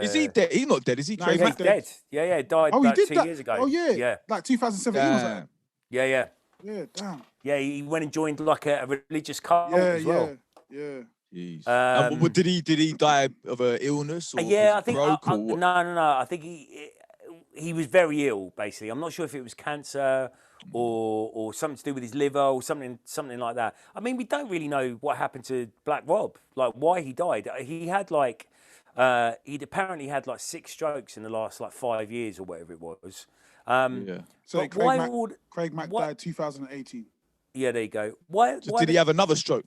Is he dead? He's not dead. Is he? No, Craig Mack dead. Yeah, died he like did 2 that? years ago. Oh yeah. Like 2017 was that? Yeah. Yeah, damn. Yeah, he went and joined like a religious cult as well. Yeah. Did he die of an illness or I think broke no. I think he was very ill. Basically, I'm not sure if it was cancer or something to do with his liver or something like that. I mean, we don't really know what happened to Black Rob, like why he died. He had like he'd apparently had like 6 strokes in the last like 5 years or whatever it was. So Craig Mack died 2018. Yeah, there you go. Why did he have another stroke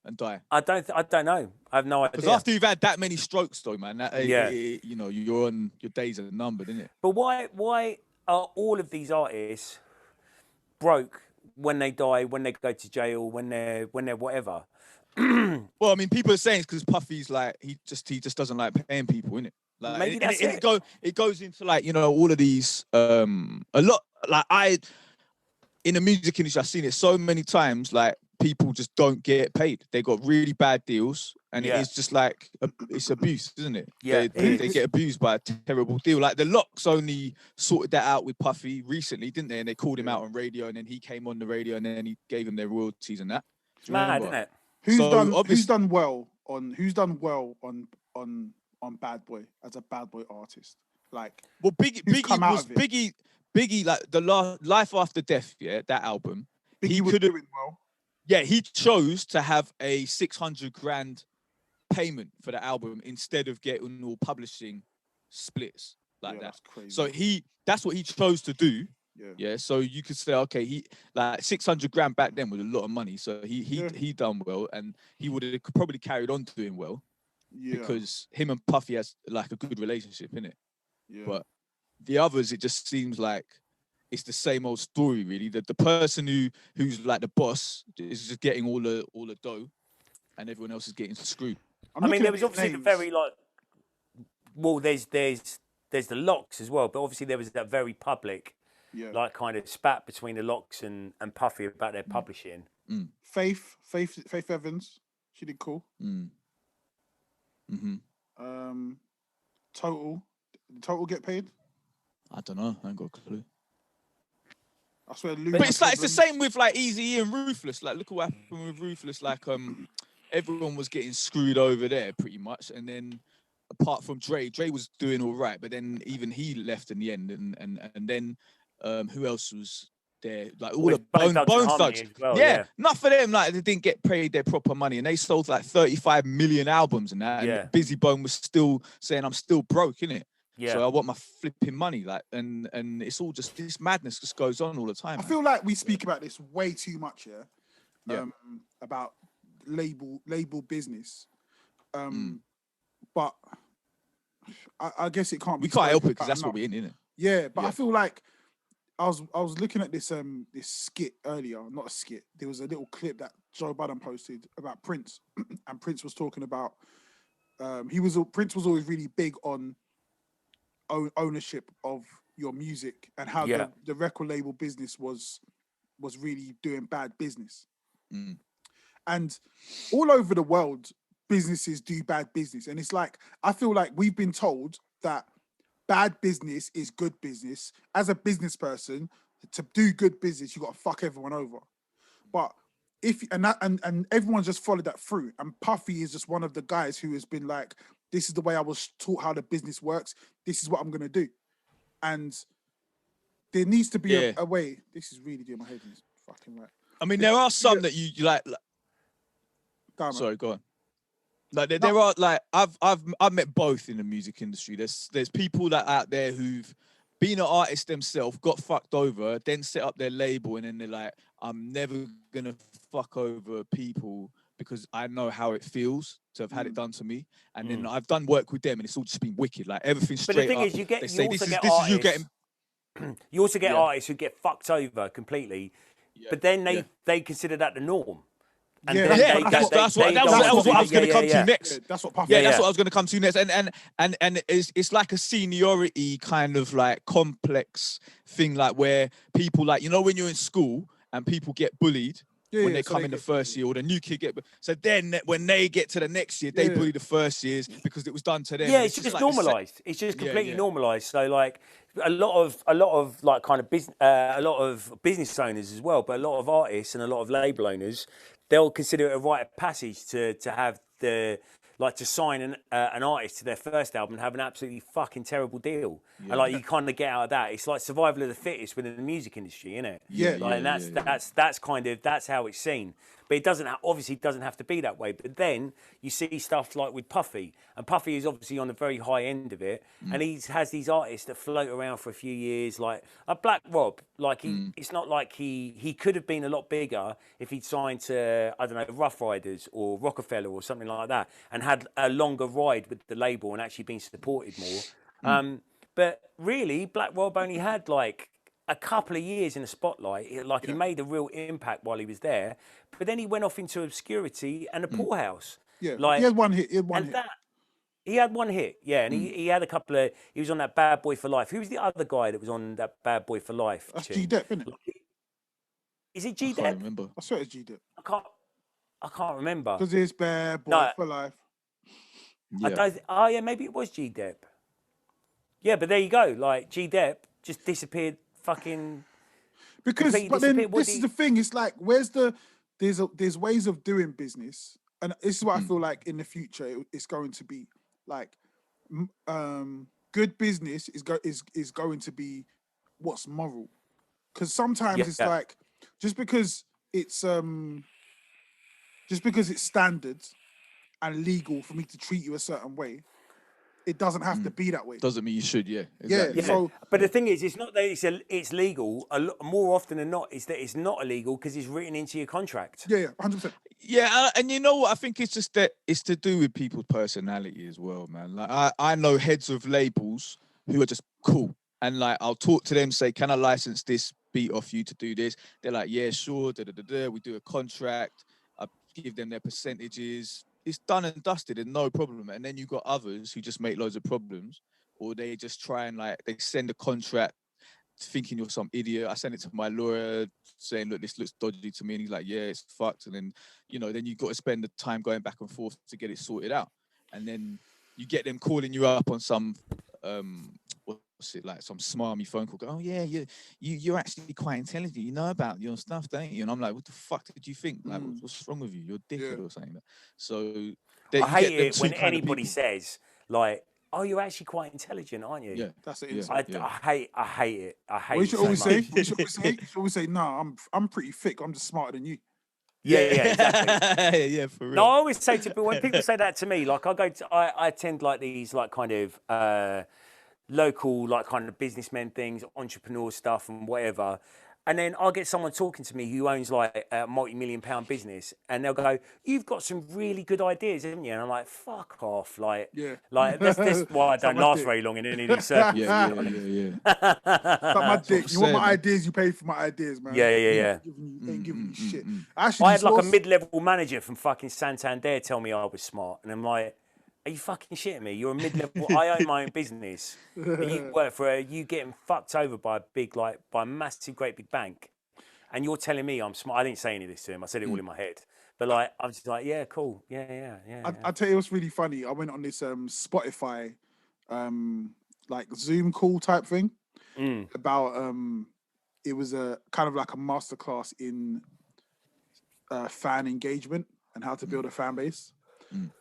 and die? I don't know. I have no idea. Because after you've had that many strokes, though, man, you know, you're on your days are numbered, isn't it? But why are all of these artists broke when they die, when they go to jail, when they're whatever? Well, I mean, people are saying it's because Puffy's like he just doesn't like paying people, innit? Like, maybe that's it. It goes into like, you know, all of these a lot, like in the music industry, I've seen it so many times. Like, people just don't get paid. They got really bad deals, and it is just like it's abuse, isn't it? Yeah, they get abused by a terrible deal. Like the Locks only sorted that out with Puffy recently, didn't they? And they called him out on radio, and then he came on the radio, and then he gave them their royalties and that. It's mad, isn't it? Who's done well on Bad Boy as a Bad Boy artist? Like, well, Biggie, like the Life After Death, that album. Biggie was doing well. Yeah, he chose to have a 600 grand payment for the album instead of getting all publishing splits like that. That's crazy. So that's what he chose to do. Yeah. So you could say, okay, he like 600 grand back then was a lot of money. So he done well, and he would have probably carried on doing well. Yeah. Because him and Puffy has like a good relationship, innit? Yeah. But the others, it just seems like it's the same old story, really. The person who's like the boss is just getting all the dough, and everyone else is getting screwed. I mean, there was obviously the very like, well, there's the Locks as well, but obviously there was that very public, like kind of spat between the Locks and Puffy about their publishing. Faith Evans, she did cool. Total get paid? I don't know. I ain't got a clue. I swear, but it's the same with like Eazy-E and Ruthless. Like, look at what happened with Ruthless. Like, everyone was getting screwed over there pretty much, and then apart from Dre was doing all right, but then even he left in the end, and then who else was there? Like all the Bone Thugs. Well, enough of them. Like, they didn't get paid their proper money, and they sold like 35 million albums and that. And Busy Bone was still saying, "I'm still broke," innit? Yeah. So I want my flipping money, like, and it's all just this madness just goes on all the time. I feel like we speak about this way too much, about label business, but I guess it can't. We can't help it because that's what we're in, isn't it? Yeah, but I feel like I was looking at this this skit earlier, not a skit. There was a little clip that Joe Budden posted about Prince, and Prince was talking about Prince was always really big on ownership of your music and how the record label business was really doing bad business. And all over the world, businesses do bad business. And it's like, I feel like we've been told that bad business is good business. As a business person, to do good business, you got to fuck everyone over. But and everyone just followed that through. And Puffy is just one of the guys who has been like, this is the way I was taught how the business works. This is what I'm going to do. And there needs to be a way. This is really doing my head in. It's fucking right. I mean, there are some that you like. Sorry, go on. Like there are like I've met both in the music industry. There's people that out there who've been an artist themselves, got fucked over, then set up their label, and then they're like, I'm never gonna fuck over people because I know how it feels to have had it done to me. And then I've done work with them, and it's all just been wicked. Like, everything's straight up. But the thing is, you also get artists who get fucked over completely, but then they consider that the norm. And that's what I was going to come to next. That's what Puffy. That's what I was going to come to next. And it's like a seniority kind of like complex thing, like where people, like, you know, when you're in school and people get bullied when they come in the first year, or the new kid so then when they get to the next year, they bully the first years because it was done to them. Yeah, it's just like normalised. It's just completely normalised. So like a lot of like kind of business, a lot of business owners as well, but a lot of artists and a lot of label owners, they'll consider it a rite of passage to have the like to sign an artist to their first album and have an absolutely fucking terrible deal. And like you kind of get out of that. It's like survival of the fittest within the music industry, isn't it? And that's kind of that's how it's seen. But it obviously doesn't have to be that way. But then you see stuff like with Puffy, and Puffy is obviously on the very high end of it, and he has these artists that float around for a few years, like a Black Rob. Like it's not like he could have been a lot bigger if he'd signed to, I don't know, Rough Riders or Rockefeller or something like that, and had a longer ride with the label and actually been supported more. But really, Black Rob only had like a couple of years in the spotlight. Like he made a real impact while he was there, but then he went off into obscurity and the poorhouse. Yeah, like, he had one hit. He had one hit, and he had a couple of. He was on that Bad Boy for Life. Who was the other guy that was on that Bad Boy for Life? That's G Dep, isn't it? Is it G Dep? I can't remember. I swear it's G Dep. I can't remember. Because it's Bad Boy for Life. Yeah. Maybe it was G Dep. Yeah, but there you go. Like G Dep just disappeared. Fucking. Because, but then this is the thing. It's like, there's ways of doing business, and this is what I feel like in the future it's going to be like. Good business is going to be what's moral, because sometimes it's like just because it's standard and legal for me to treat you a certain way, it doesn't have to be that way. Doesn't mean you should, exactly. Yeah. So, but the thing is, it's not that it's legal. More often than not, is that it's not illegal because it's written into your contract. Yeah, 100%. Yeah, and you know what? I think it's just that it's to do with people's personality as well, man. Like I know heads of labels who are just cool, and like I'll talk to them, say, "Can I license this beat off you to do this?" They're like, "Yeah, sure." We do a contract. I give them their percentages. It's done and dusted and no problem. And then you got others who just make loads of problems, or they just try and they send a contract thinking you're some idiot. I send it to my lawyer saying, look, this looks dodgy to me. And he's like, yeah, it's fucked. And then, then you got to spend the time going back and forth to get it sorted out. And then you get them calling you up on some, some smarmy phone call. Go, oh yeah, you're actually quite intelligent. You know about your stuff, don't you? And I'm like, what the fuck did you think? Like, what's wrong with you? You're a dickhead or something. So I hate it when anybody says like, oh, you're actually quite intelligent, aren't you? Yeah, that's it. I hate it. I hate we should always say, no, I'm pretty thick. I'm just smarter than you. Yeah, exactly. Yeah, for real. No, I always say to when people say that to me, like I attend like these like kind of local like kind of businessmen things, entrepreneur stuff and whatever. And then I'll get someone talking to me who owns like a multi-million-pound business, and they'll go, "You've got some really good ideas, haven't you?" And I'm like, "Fuck off!" Like that's why I don't last very long in any of these circles. Yeah. Like my dick. You want my ideas? You pay for my ideas, man. Yeah. Ain't giving you shit. Actually, I had like a mid-level manager from fucking Santander tell me I was smart, and I'm like, are you fucking shitting me? You're a mid-level. I own my own business. You work for you getting fucked over by a massive, great big bank, and you're telling me I'm smart. I didn't say any of this to him. I said it all in my head. But like, I'm just like, yeah, cool, yeah. I tell you what's really funny. I went on this Spotify, like Zoom call type thing about it was a kind of like a masterclass in fan engagement and how to build a fan base.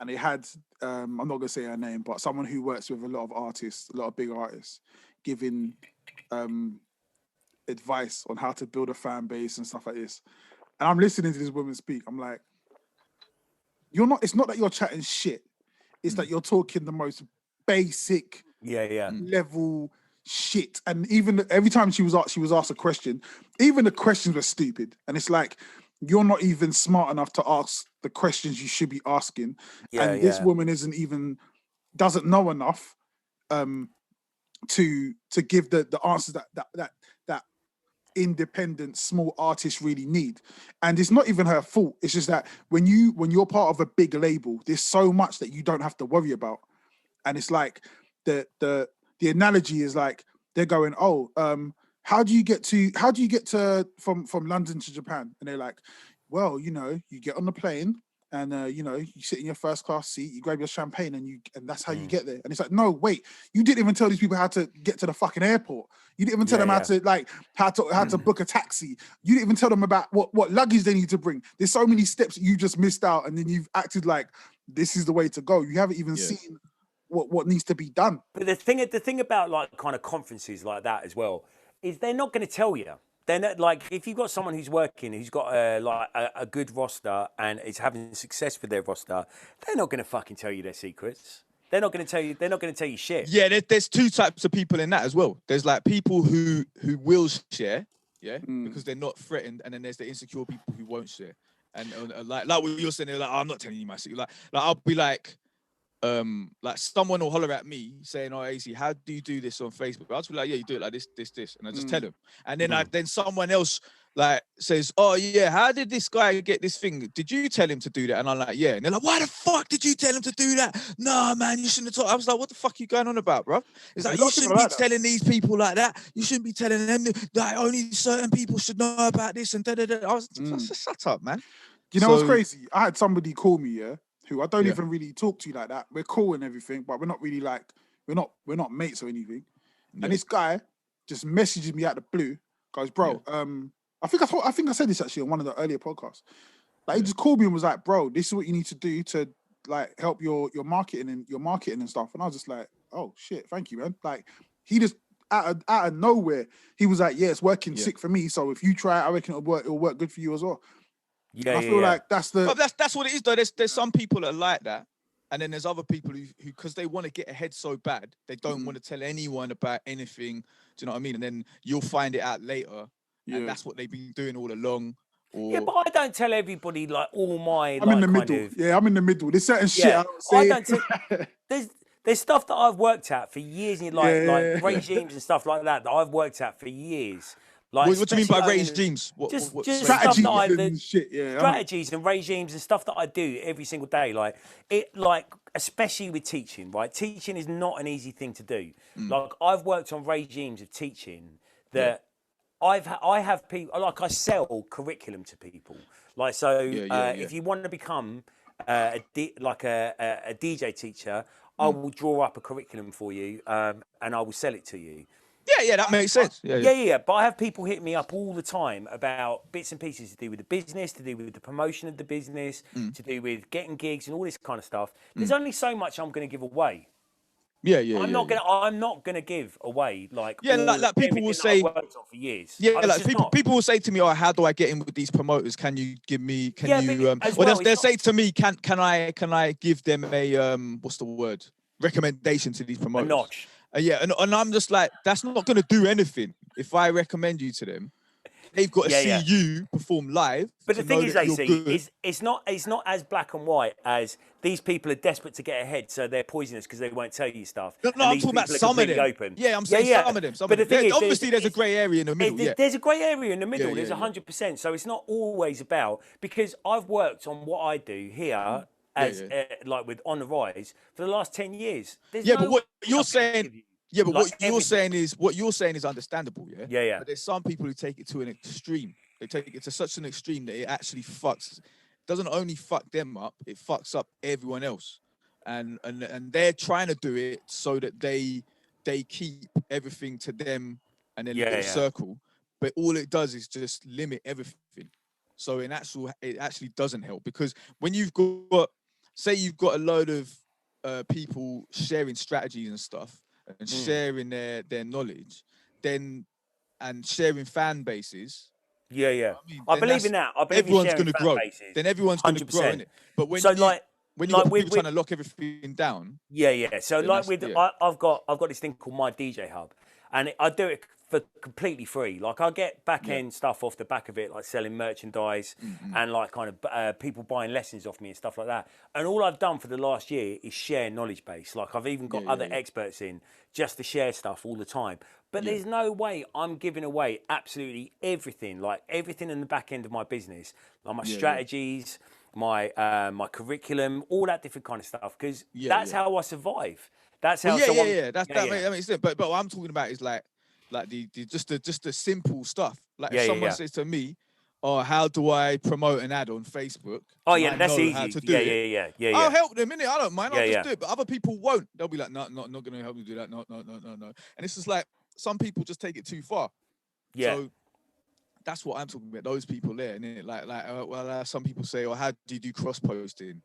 And they had, I'm not going to say her name, but someone who works with a lot of artists, a lot of big artists, giving advice on how to build a fan base and stuff like this. And I'm listening to this woman speak. I'm like, it's not that you're chatting shit. It's that you're talking the most basic level shit. And even every time she was asked a question, even the questions were stupid. And it's like, you're not even smart enough to ask the questions you should be asking. This woman doesn't know enough to give the answers that independent small artists really need. And it's not even her fault. It's just that when you're part of a big label, there's so much that you don't have to worry about. And it's like the analogy is like they're going, how do you get to from London to Japan? And they're like, well, you get on the plane and you sit in your first class seat, you grab your champagne and that's how you get there. And it's like, no, wait, you didn't even tell these people how to get to the fucking airport. You didn't even tell them how to book a taxi. You didn't even tell them about what luggage they need to bring. There's so many steps you just missed out, and then you've acted like this is the way to go. You haven't even seen what needs to be done. But the thing about like kind of conferences like that as well is they're not going to tell you. They're not, like, if you've got someone who's working, who's got a good roster and is having success with their roster, they're not going to fucking tell you their secrets. They're not going to tell you. They're not going to tell you shit. Yeah, there's two types of people in that as well. There's like people who will share, because they're not threatened, and then there's the insecure people who won't share. And like what you're saying, they're like, oh, I'm not telling you my secret. Like I'll be like someone will holler at me saying, "Oh, AC, how do you do this on Facebook?" I'll just be like, "Yeah, you do it like this, and I just tell them. And then then someone else like says, "Oh yeah, how did this guy get this thing? Did you tell him to do that?" And I'm like, "Yeah." And they're like, "Why the fuck did you tell him to do that?" "No, man, you shouldn't have told." I was like, "What the fuck are you going on about, bro?" It's like, you shouldn't be telling these people like that. You shouldn't be telling them that only certain people should know about this and da da da. I was just shut up, man. You know what's crazy? I had somebody call me, who I don't even really talk to like that. We're cool and everything, but we're not really like we're not mates or anything. Yeah. And this guy just messages me out the blue, goes, "Bro, I think I said this actually on one of the earlier podcasts. Like he just called me and was like, "Bro, this is what you need to do to like help your marketing and stuff." And I was just like, "Oh shit, thank you, man." Like he just out of nowhere, he was like, "Yeah, it's working sick for me. So if you try it, I reckon it'll work good for you as well." Yeah, I feel like that's the. But that's what it is though. There's some people that are like that, and then there's other people who because they want to get ahead so bad, they don't want to tell anyone about anything. Do you know what I mean? And then you'll find it out later, and that's what they've been doing all along. Yeah, but I don't tell everybody like all my. I'm in the middle. Yeah, I'm in the middle. There's certain shit I don't say. I don't tell. There's stuff that I've worked at for years, and like regimes and stuff like that I've worked at for years. Like, what do you mean by regimes? Just strategies and shit, strategies and regimes and stuff that I do every single day. Like especially with teaching, right? Teaching is not an easy thing to do. Like I've worked on regimes of teaching that I have people, like I sell curriculum to people. Like if you want to become a DJ teacher, I will draw up a curriculum for you and I will sell it to you. Yeah, that makes sense. Yeah. But I have people hit me up all the time about bits and pieces to do with the business, to do with the promotion of the business, to do with getting gigs and all this kind of stuff. There's only so much I'm going to give away. I'm not gonna give away like people will say I've worked on for years. Yeah, like people will say to me, "Oh, how do I get in with these promoters? Can you give me? They'll say to me, "Can I give them a what's the word? Recommendation to these promoters?" A notch. And I'm just like, that's not gonna do anything if I recommend you to them. They've got to see you perform live. But the thing is, AC, it's not as black and white as these people are desperate to get ahead, so they're poisonous because they won't tell you stuff. No, I'm talking about some of them. Open. Yeah, I'm saying some of them. But the thing is, obviously, there's a grey area in the middle. There's a grey area in the middle. There's 100%. So it's not always about, because I've worked on what I do here as like with On the Rise for the last 10 years. But what you're saying. Yeah, but what you're saying is understandable, yeah? Yeah. But there's some people who take it to an extreme. They take it to such an extreme that it actually doesn't only fuck them up, it fucks up everyone else. And they're trying to do it so that they keep everything to them and then a circle. But all it does is just limit everything. So it actually doesn't help, because when you've got a load of people sharing strategies and stuff, and sharing their knowledge, and sharing fan bases. Yeah. I believe in that. I believe everyone's going to grow. Bases. Then everyone's going to grow, innit? But when you've got people trying to lock everything down. Yeah. So like I've got this thing called My DJ Hub, and I do it for completely free. Like I get back end stuff off the back of it, like selling merchandise and like kind of people buying lessons off me and stuff like that. And all I've done for the last year is share knowledge base. Like I've even got other experts in just to share stuff all the time. But there's no way I'm giving away absolutely everything, like everything in the back end of my business, like my strategies, my curriculum, all that different kind of stuff. Because that's how I survive. That's how. That makes sense. But what I'm talking about is like the just the simple stuff. Like if someone says to me, "Oh, how do I promote an ad on Facebook?" Oh yeah, that's easy. How to do it. I'll help them, innit? I don't mind. I'll just do it. But other people won't. They'll be like, "No, not going to help you do that. No." And it's just like some people just take it too far. Yeah. So that's what I'm talking about. Those people there, and like some people say, "Oh, how do you do cross posting?"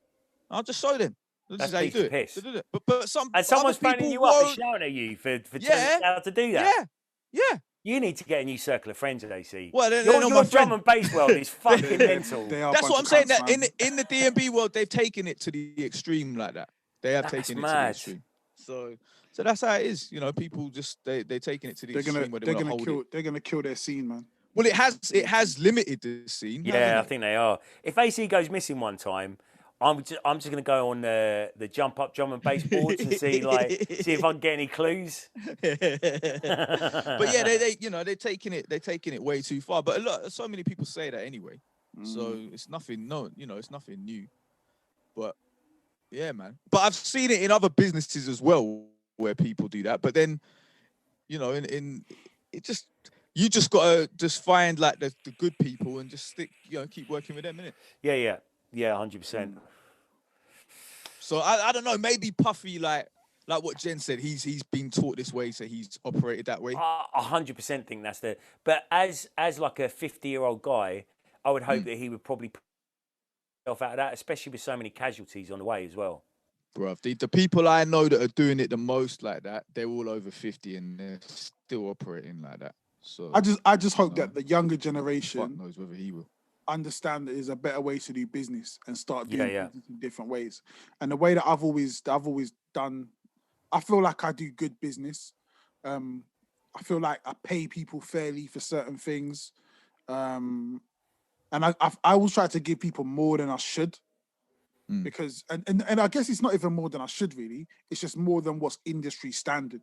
I'll just show them. This is how you do it. But some and someone's phoning you up and shouting at you for telling you how to do that. Yeah. You need to get a new circle of friends, AC. Well, your drum and bass world is fucking mental. That's what I'm saying. That in the D&B world, they've taken it to the extreme like that. They have taken it to the extreme. So that's how it is. You know, people just they're taking it to the extreme where they're gonna kill their scene, man. Well, it has limited the scene. Yeah, I think they are. If AC goes missing one time, I'm just going to go on the jump up drum and bass boards and see if I can get any clues. But yeah, they're taking it way too far. But so many people say that anyway. So it's nothing. No, it's nothing new. But yeah, man. But I've seen it in other businesses as well where people do that. But then, in it just. You just gotta find like the good people and just stick, keep working with them, innit? Yeah, 100%. So I don't know, maybe Puffy, like what Jen said, he's been taught this way, so he's operated that way. 100% think that's the. But as like a 50-year-old guy, I would hope that he would probably put himself out of that, especially with so many casualties on the way as well. Bruv, the people I know that are doing it the most like that, they're all over 50 and they're still operating like that. So I just hope that the younger generation fuck knows whether he will understand that there's a better way to do business and start doing business in different ways. And the way that I've always done, I feel like I do good business. I feel like I pay people fairly for certain things, and I always try to give people more than I should, because and I guess it's not even more than I should really. It's just more than what's industry standard.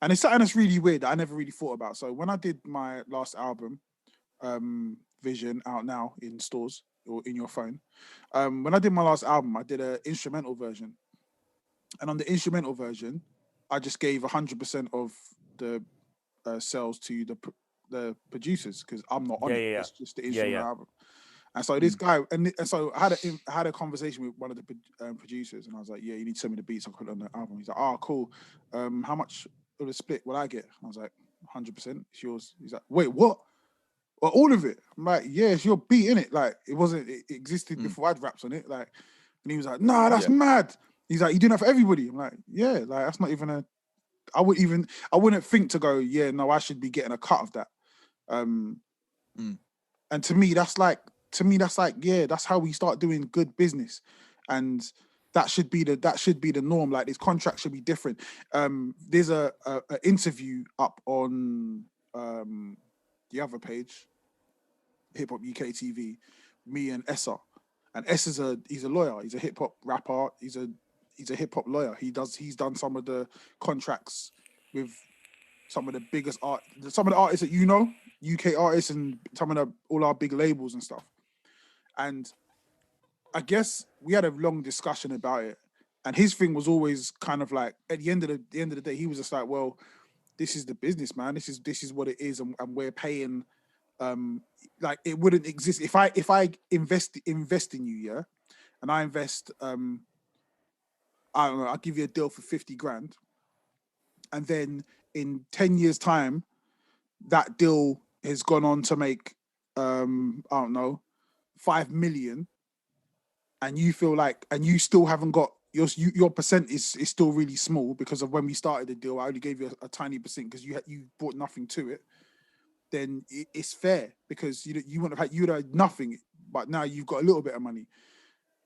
And it's something that's really weird that I never really thought about. So when I did my last album, Vision, out now in stores or in your phone, when I did my last album, I did an instrumental version. And on the instrumental version, I just gave 100% of the sales to the producers because I'm not on it. It's just the instrumental album. And so this guy, and so I had a conversation with one of the producers, and I was like, "Yeah, you need to send me the beats. I'll put it on the album." He's like, "Oh, cool. How much of the split will I get?" And I was like, 100%. It's yours. He's like, "Wait, what? Well, all of it?" I'm like, "Yeah, it's your beat, innit? Like, it existed before I had raps on it." Like, and he was like, "Nah, that's mad." He's like, "You doing that for everybody?" I'm like, "Yeah, like that's not even I wouldn't think to go, yeah, no, I should be getting a cut of that." And to me, that's like, yeah, that's how we start doing good business, and that should be the norm. Like, these contracts should be different. There's a interview up on the other page, Hip Hop UK TV, me and Essa, and Essa's he's a lawyer. He's a hip hop rapper. He's a hip hop lawyer. He's done some of the contracts with some of the biggest some of the artists that UK artists, and some of all our big labels and stuff. And I guess we had a long discussion about it, and his thing was always kind of like, at the end of the day, he was just like, "Well, this is the business, man. This is what it is, and we're paying. Like, it wouldn't exist if I invest in you, yeah, and I invest. I don't know. I'll give you a deal for 50 grand, and then in 10 years' time, that deal has gone on to make I don't know, 5 million, and you feel like, and you still haven't got your percent is still really small because of when we started the deal. I only gave you a tiny percent because you brought nothing to it. Then it's fair because you would have had nothing, but now you've got a little bit of money.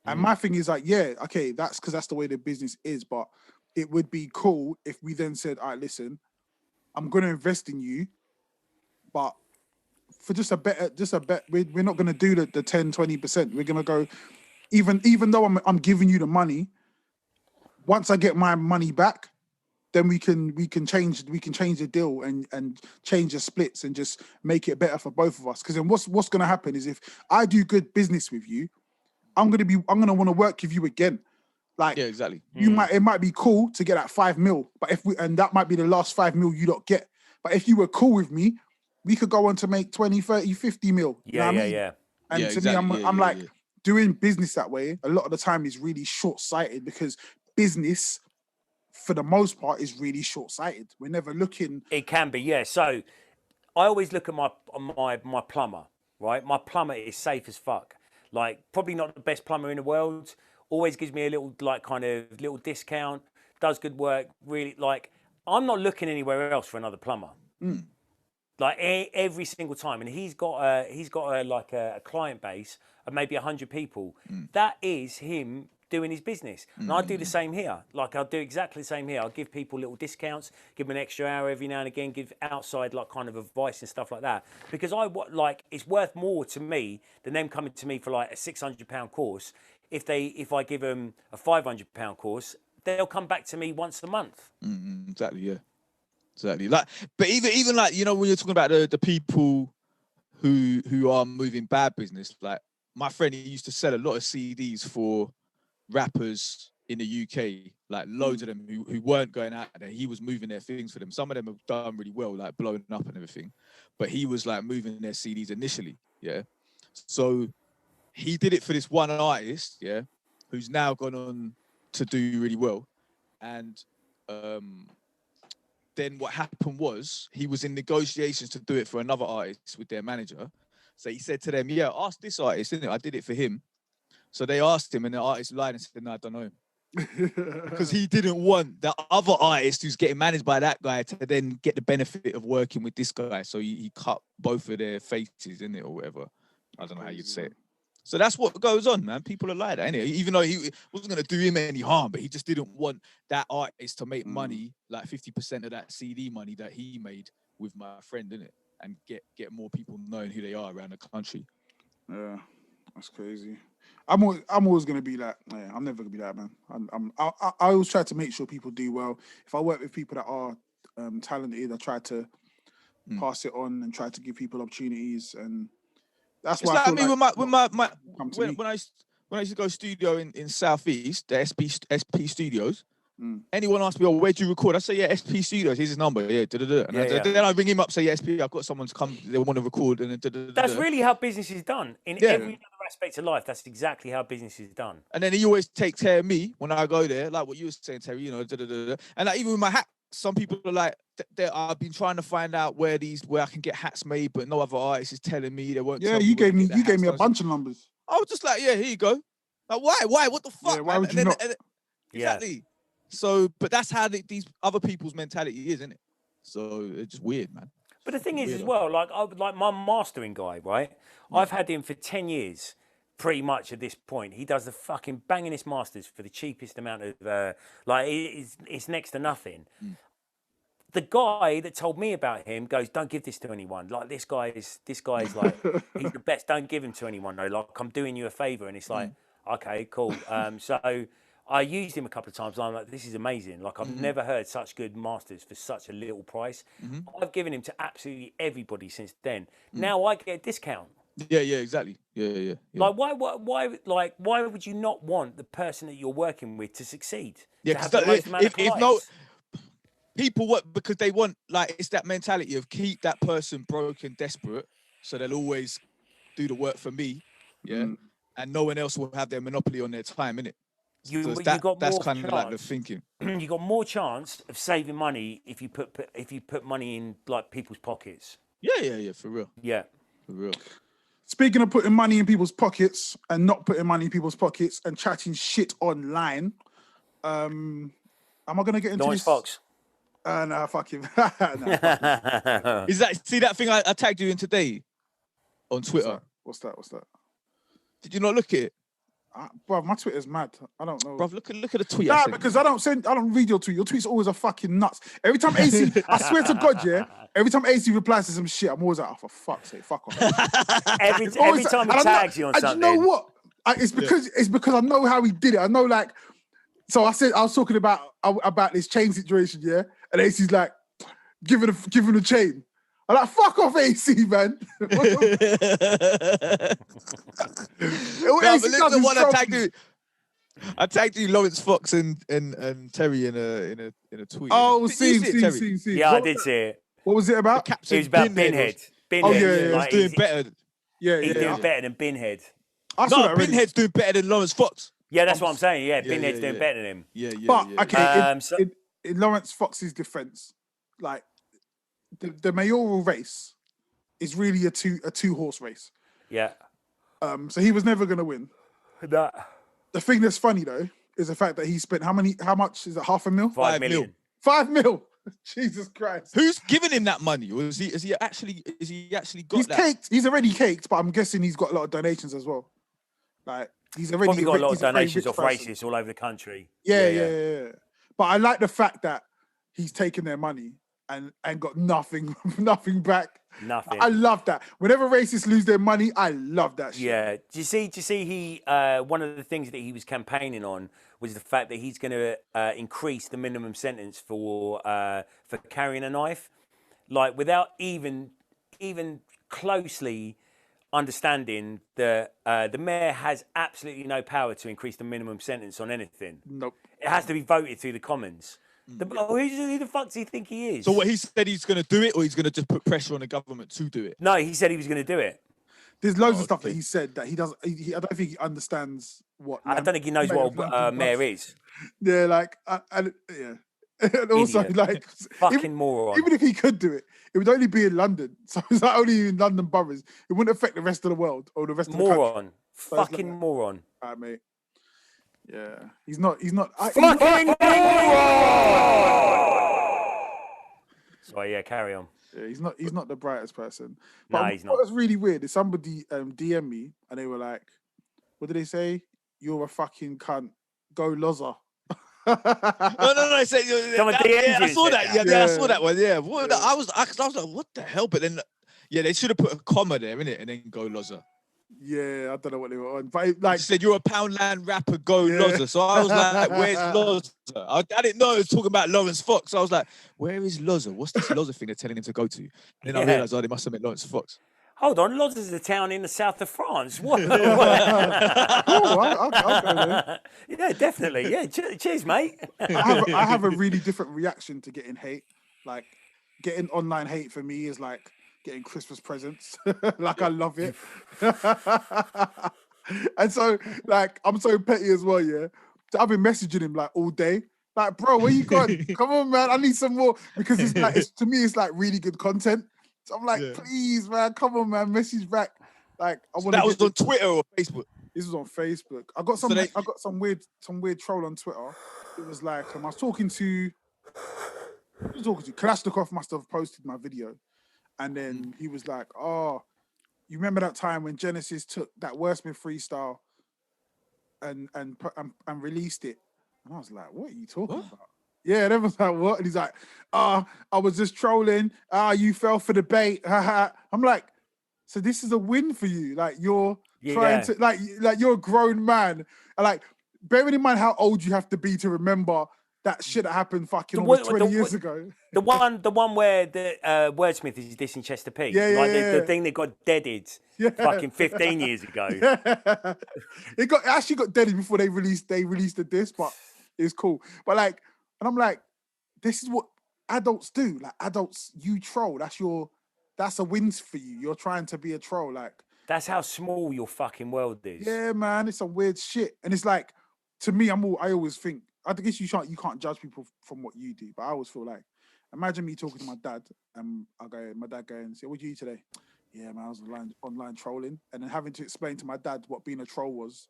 And my thing is like, yeah, okay, that's because that's the way the business is. But it would be cool if we then said, all right, listen, I'm going to invest in you, but for just a bet, we're not going to do the 10, 20%. We're going to go, even though I'm giving you the money, once I get my money back, then we can change the deal and change the splits and just make it better for both of us. Because then what's going to happen is, if I do good business with you, I'm gonna want to work with you again. Like, yeah, exactly. It might be cool to get that 5 mil, but and that might be the last 5 mil you don't get. But if you were cool with me, we could go on to make 20, 30, 50 mil. Yeah. And yeah, to me, I'm like, doing business that way, a lot of the time is really short-sighted, because business, for the most part, is really short-sighted. We're never looking. It can be, yeah. So I always look at my plumber, right? My plumber is safe as fuck. Like, probably not the best plumber in the world. Always gives me a little, like, kind of little discount. Does good work. Really, like, I'm not looking anywhere else for another plumber. Like every single time, and he's got a client base of maybe 100 people. That is him doing his business, and I do the same here. Like, I'll do exactly the same here. I'll give people little discounts, give them an extra hour every now and again, give outside like kind of advice and stuff like that, because it's worth more to me than them coming to me for like a £600 course. If I give them a £500 course, they'll come back to me once a month. Exactly, yeah. Exactly. Like, but even like, you know, when you're talking about the people who are moving bad business, like my friend, he used to sell a lot of CDs for rappers in the UK, like loads of them who weren't going out there. He was moving their things for them. Some of them have done really well, like blowing up and everything, but he was like moving their CDs initially. Yeah. So he did it for this one artist, yeah, who's now gone on to do really well. And then what happened was he was in negotiations to do it for another artist with their manager. So he said to them, yeah, ask this artist, didn't it? I did it for him. So they asked him, and the artist lied and said, no, I don't know him. Because he didn't want the other artist who's getting managed by that guy to then get the benefit of working with this guy. So he cut both of their faces, in it, or whatever. I don't know how you'd say it. So that's what goes on, man. People are like that, innit? Even though he wasn't going to do him any harm, but he just didn't want that artist to make money, like 50% of that CD money that he made with my friend, innit? And get more people knowing who they are around the country. Yeah, that's crazy. I'm always gonna be like, yeah, I'm never gonna be that, man. I always try to make sure people do well. If I work with people that are talented, I try to pass it on and try to give people opportunities, and that's why I feel like when I used to go studio in Southeast, the SP Studios. Anyone asks me, oh, where do you record? I say, yeah, SP Studios. Here's his number. Yeah, and then I ring him up, say, yeah, SP, I've got someone to come. They want to record. And that's really how business is done. In every other aspect of life, that's exactly how business is done. And then he always takes care of me when I go there, like what you were saying, Terry, you know, And like, even with my hat, some people are like, I've been trying to find out where I can get hats made, but no other artist is telling me. They won't. Yeah, you gave me a bunch of numbers. I was just like, yeah, here you go. Like, why? What the fuck? Yeah, why would you not? Exactly. So, but that's how these other people's mentality is, isn't it? So it's just weird, man. But the thing is, as well, like my mastering guy, right? Yeah. I've had him for 10 years, pretty much at this point. He does the fucking bangingest masters for the cheapest amount of, it's next to nothing. The guy that told me about him goes, don't give this to anyone. Like, this guy's like, he's the best. Don't give him to anyone, though. Like, I'm doing you a favor. And it's like, okay, cool. So I used him a couple of times. And I'm like, this is amazing. Like, I've never heard such good masters for such a little price. I've given him to absolutely everybody since then. Now I get a discount. Yeah, exactly. Yeah. Like, why would you not want the person that you're working with to succeed? Yeah, because people because they want, like, it's that mentality of keep that person broke and desperate, so they'll always do the work for me, and no one else will have their monopoly on their time, innit? That's kind of like the thinking. You got more chance of saving money if you put money in like people's pockets. Yeah, for real. Yeah, for real. Speaking of putting money in people's pockets and not putting money in people's pockets and chatting shit online, am I gonna get into Lawrence Fox? Nah, fuck him. Is that, see that thing I tagged you in today on Twitter? What's that? Did you not look at it? Bro, my Twitter's mad. I don't know. Bro, look at the tweet. Nah, because I don't read your tweet. Your tweets always are fucking nuts. Every time AC, I swear to God, yeah. Every time AC replies to some shit, I'm always like, oh, for fuck's sake, fuck off. every time he tags you on something. You know what? It's because I know how he did it. I know, like, so I was talking about this chain situation, yeah, and AC's like, give him the chain. I'm like, fuck off, AC, man. I tagged you, Lawrence Fox and Terry in a tweet. Oh, see. Yeah, I did see it. What was it about? It was about Binhead. Oh, yeah. He's doing better. He's doing better than Binhead. No, Binhead's doing better than Lawrence Fox. Yeah, that's what I'm saying. Yeah, Binhead's doing better than him. Yeah. But, okay, in Lawrence Fox's defense, like, the mayoral race is really a two-horse race. Yeah. So he was never gonna win. Nah. The thing that's funny though is the fact that he spent how much is it? $500,000? 5 million. 5 mil. Jesus Christ. Who's giving him that money? Or is he actually got He's that? caked. He's already caked, but I'm guessing he's got a lot of donations as well. Like he's already Probably got a lot of he's a very donations rich off person. racists all over the country. Yeah. But I like the fact that he's taken their money and got nothing back. Nothing. I love that. Whenever racists lose their money, I love that shit. Yeah. Do you see he one of the things that he was campaigning on was the fact that he's going to increase the minimum sentence for carrying a knife, like without even closely understanding that the mayor has absolutely no power to increase the minimum sentence on anything. Nope. It has to be voted through the Commons. Who the fuck do you think he is? So what he said he's going to do it, or he's going to just put pressure on the government to do it? No, he said he was going to do it. There's loads of stuff that he said that he doesn't. I don't think he understands what. I don't think he knows what mayor is. Yeah, like, and also Idiot. like, Fucking moron. Even if he could do it, it would only be in London. So it's like only in London boroughs. It wouldn't affect the rest of the world or the rest of the country. Moron. So Fucking moron. All right, mate. Yeah, he's not. Fucking moron. So yeah, carry on. Yeah, he's not the brightest person. But No, he's not. What was really weird is somebody DM me and they were like, "What did they say? You're a fucking cunt. Go Loza." No. I said, I saw that. Yeah, I saw that one. Yeah, I was like, what the hell? But then, they should have put a comma there, innit, and then go Loza. Yeah, I don't know what they were on, but like she said, "You're a Poundland rapper, go Loza." So I was like, "Where's Loza?" I didn't know it was talking about Lawrence Fox. So I was like, "Where is Loza? What's this Loza thing they're telling him to go to?" And then I realized, they must have meant Lawrence Fox. Hold on, Loz is a town in the south of France. What? Cool, I'll go there. Yeah, definitely. Yeah, cheers, mate. I have a really different reaction to getting hate. Like, getting online hate for me is like getting Christmas presents. Like, I love it. And so, like, I'm so petty as well, yeah? So I've been messaging him, like, all day. Like, bro, where you going? Come on, man, I need some more. Because it's like, to me, it's like really good content. So I'm like, please, man, come on, man, message back. Like, I want. That was on Twitter or Facebook. This was on Facebook. I got some weird troll on Twitter. It was like, I was talking to Kalashnikov must have posted my video, and then he was like, "Oh, you remember that time when Genesis took that Wordsmith freestyle and released it?" And I was like, "What are you talking about?" Yeah, and everyone's like, "What?" And he's like, I was just trolling. You fell for the bait." I'm like, so this is a win for you. Like, you're trying to, like you're a grown man. And like, bearing in mind how old you have to be to remember that shit that happened fucking almost 20 years ago. The one where the Wordsmith is dissing Chester P. The thing that got deaded fucking 15 years ago. Yeah. It actually got deaded before they released the disc, but it's cool. But like, and I'm like, this is what adults do. Like, adults, you troll. That's a win for you. You're trying to be a troll. Like, that's how small your fucking world is. Yeah, man, it's some weird shit. And it's like, to me, I always think, I guess you can't judge people from what you do, but I always feel like, imagine me talking to my dad, and my dad going, "What did you eat today?" "Yeah, man, I was online trolling," and then having to explain to my dad what being a troll was,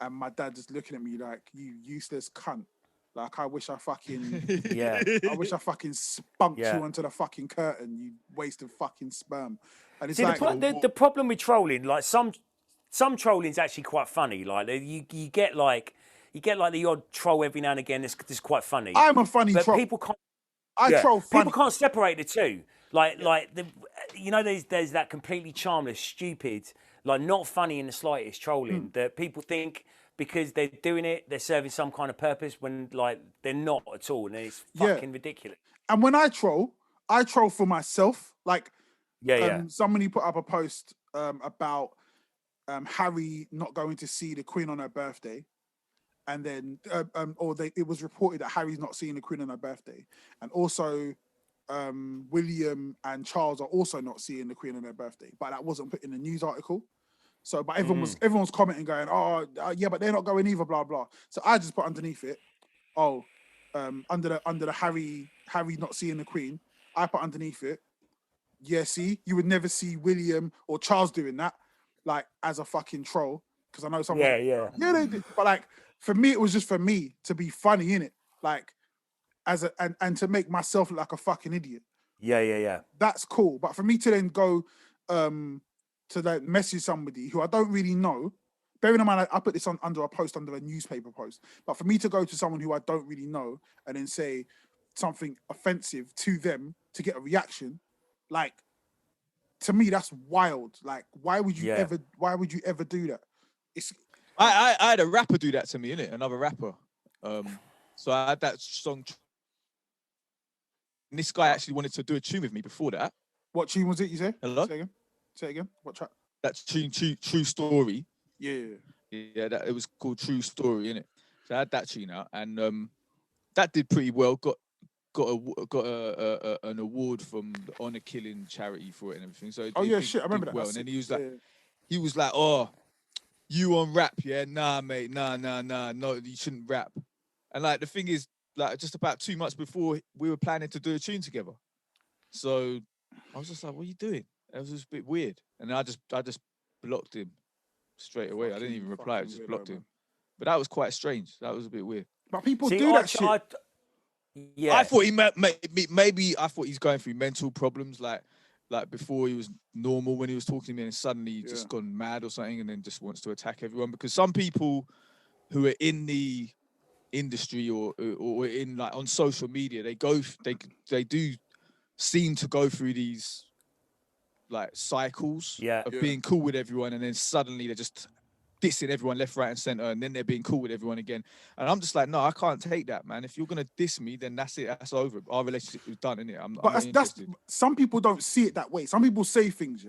and my dad just looking at me like, "You useless cunt." Like, I wish I fucking spunked you onto the fucking curtain, you wasted fucking sperm. And it's the problem with trolling, like some trolling's actually quite funny. Like you get like the odd troll every now and again. It's quite funny. I'm a funny troll. People can't. Troll funny. People can't separate the two. There's that completely charmless, stupid, like not funny in the slightest trolling that people think, because they're doing it, they're serving some kind of purpose when like they're not at all, and it's fucking ridiculous. And when I troll for myself. Like, somebody put up a post about Harry not going to see the Queen on her birthday, and then it was reported that Harry's not seeing the Queen on her birthday, and also William and Charles are also not seeing the Queen on their birthday, but that wasn't put in the news article. So, but everyone's commenting, going, "Yeah, but they're not going either." Blah blah. So I just put underneath it, under the Harry not seeing the Queen, I put underneath it, "Yeah, see, you would never see William or Charles doing that." like as a fucking troll because I know someone. Yeah. They did. But like for me, it was just for me to be funny in it, like as a and to make myself look like a fucking idiot. Yeah. That's cool. But for me to then go to like message somebody who I don't really know, bearing in mind I put this on under a post under a newspaper post, but for me to go to someone who I don't really know and then say something offensive to them to get a reaction, like to me that's wild. Like why would you ever do that? It's I had a rapper do that to me, innit? Another rapper. So I had that song. And this guy actually wanted to do a tune with me before that. What tune was it? You say? Hello? Say again. What track? That tune, True Story. Yeah. That it was called True Story, innit? So I had that tune out, and that did pretty well. Got an award from the Honor Killing charity for it and everything. So I remember that. Well, and then he was like, "Oh, you on rap? Yeah, nah, mate, nah, no, you shouldn't rap." And like the thing is, like just about 2 months before we were planning to do a tune together, so I was just like, "What are you doing?" It was just a bit weird, and I just blocked him straight away. I didn't even reply; I just blocked him. But that was quite strange. That was a bit weird. But people do that shit. Yeah, I thought maybe I thought he's going through mental problems, like before he was normal when he was talking to me, and suddenly he's just gone mad or something, and then just wants to attack everyone. Because some people who are in the industry or in like on social media, they do seem to go through these like cycles of being cool with everyone, and then suddenly they're just dissing everyone left, right, and center, and then they're being cool with everyone again. And I'm just like, no, I can't take that, man. If you're gonna diss me, then that's it. That's over. Our relationship is done, innit? But that's some people don't see it that way. Some people say things,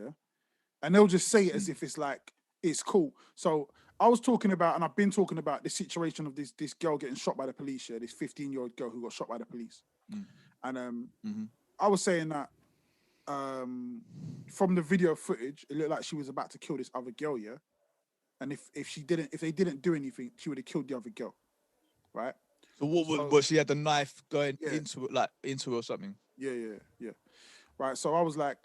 and they'll just say it as if it's like it's cool. So I was talking about, and I've been talking about the situation of this girl getting shot by the police. Yeah, this 15-year-old girl who got shot by the police. And I was saying that from the video footage, it looked like she was about to kill this other girl. Yeah. And if they didn't do anything, she would have killed the other girl, right? So what she had the knife going into her or something? Yeah. Right. So I was like,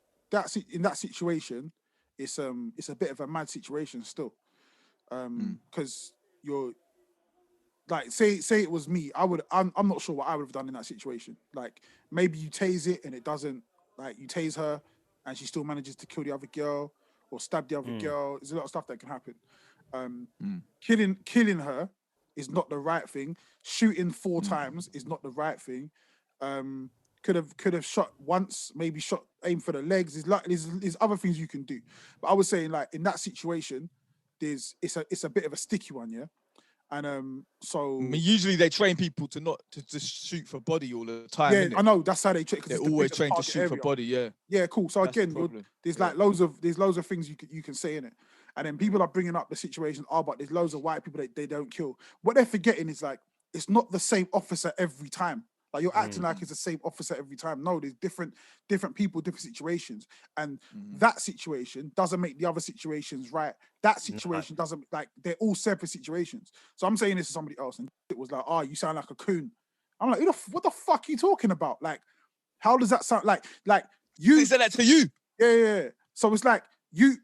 in that situation, it's a bit of a mad situation still, because you're like say it was me, I'm not sure what I would have done in that situation. Like maybe you tase it and it doesn't, like you tase her and she still manages to kill the other girl or stab the other girl. There's a lot of stuff that can happen. Killing her is not the right thing. Shooting 4 times is not the right thing. Could have shot once, maybe aim for the legs. There's other things you can do. But I was saying, like, in that situation, it's a bit of a sticky one, yeah. And so I mean, usually they train people to not to just shoot for body all the time. Yeah, I know that's how they train. They're always trained to shoot for body. Yeah, cool. So that's again, there's like loads of things you can say in it, and then people are bringing up the situation. But there's loads of white people that they don't kill. What they're forgetting is like it's not the same officer every time. Like you're acting like it's the same officer every time. No, there's different people, different situations, and that situation doesn't make the other situations right. That situation doesn't, like, they're all separate situations. So I'm saying this to somebody else, and it was like, "Oh, you sound like a coon." I'm like, "What the fuck are you talking about? Like, how does that sound? Like you?" They said that to you. Yeah. So it's like you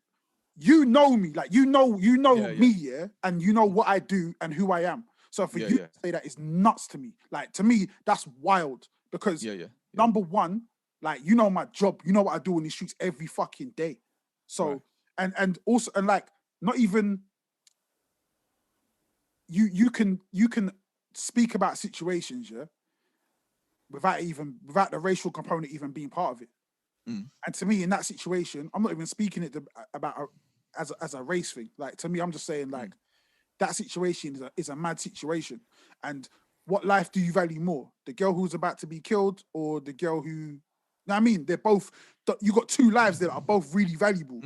know me, like you know me, yeah, and you know what I do and who I am. So for you to say that is nuts to me. Like, to me, that's wild because number one, like, you know my job, you know what I do in these streets every fucking day. So and also, and like, not even you can speak about situations, without the racial component even being part of it. And to me, in that situation, I'm not even speaking it about as a race thing. Like, to me, I'm just saying, like, that situation is a mad situation. And what life do you value more? The girl who's about to be killed or the girl who... You know what I mean? They're both... You got 2 lives that are both really valuable.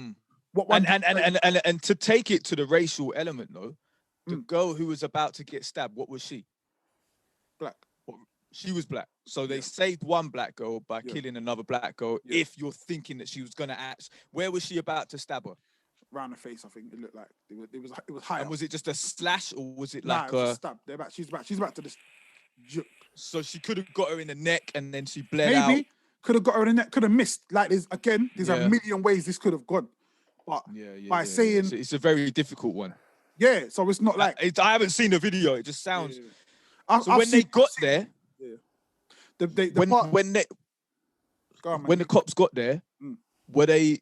What one and to take it to the racial element, though, the girl who was about to get stabbed, what was she? Black. She was black. So they saved one black girl by killing another black girl. If you're thinking that she was going to act... Where was she about to stab her? Round the face, I think it looked like it was high. And was it just a slash, or was it like it was a stab? She's about to just. So she could have got her in the neck, and then she bled out. Maybe could have got her in the neck. Could have missed. Like there's a million ways this could have gone. But by saying it's a very difficult one. Yeah, so it's not like I haven't seen the video. It just sounds. So I've when they seen, got there, when the cops got there, were they?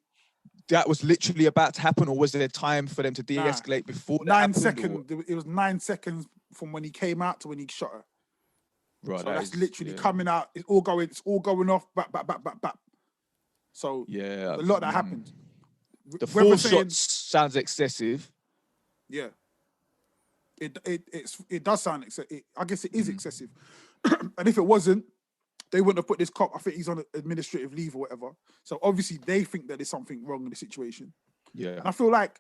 That was literally about to happen, or was there time for them to de-escalate before that 9 happened? seconds. It was 9 seconds from when he came out to when he shot her. Right, so that's literally coming out. It's all going off. Back. So a lot that happened. The 4 shots sounds excessive. Yeah. It does sound excessive. I guess it is excessive. And if it wasn't, they wouldn't have put this cop. I think he's on administrative leave or whatever. So obviously they think that there's something wrong in the situation. Yeah. And I feel like,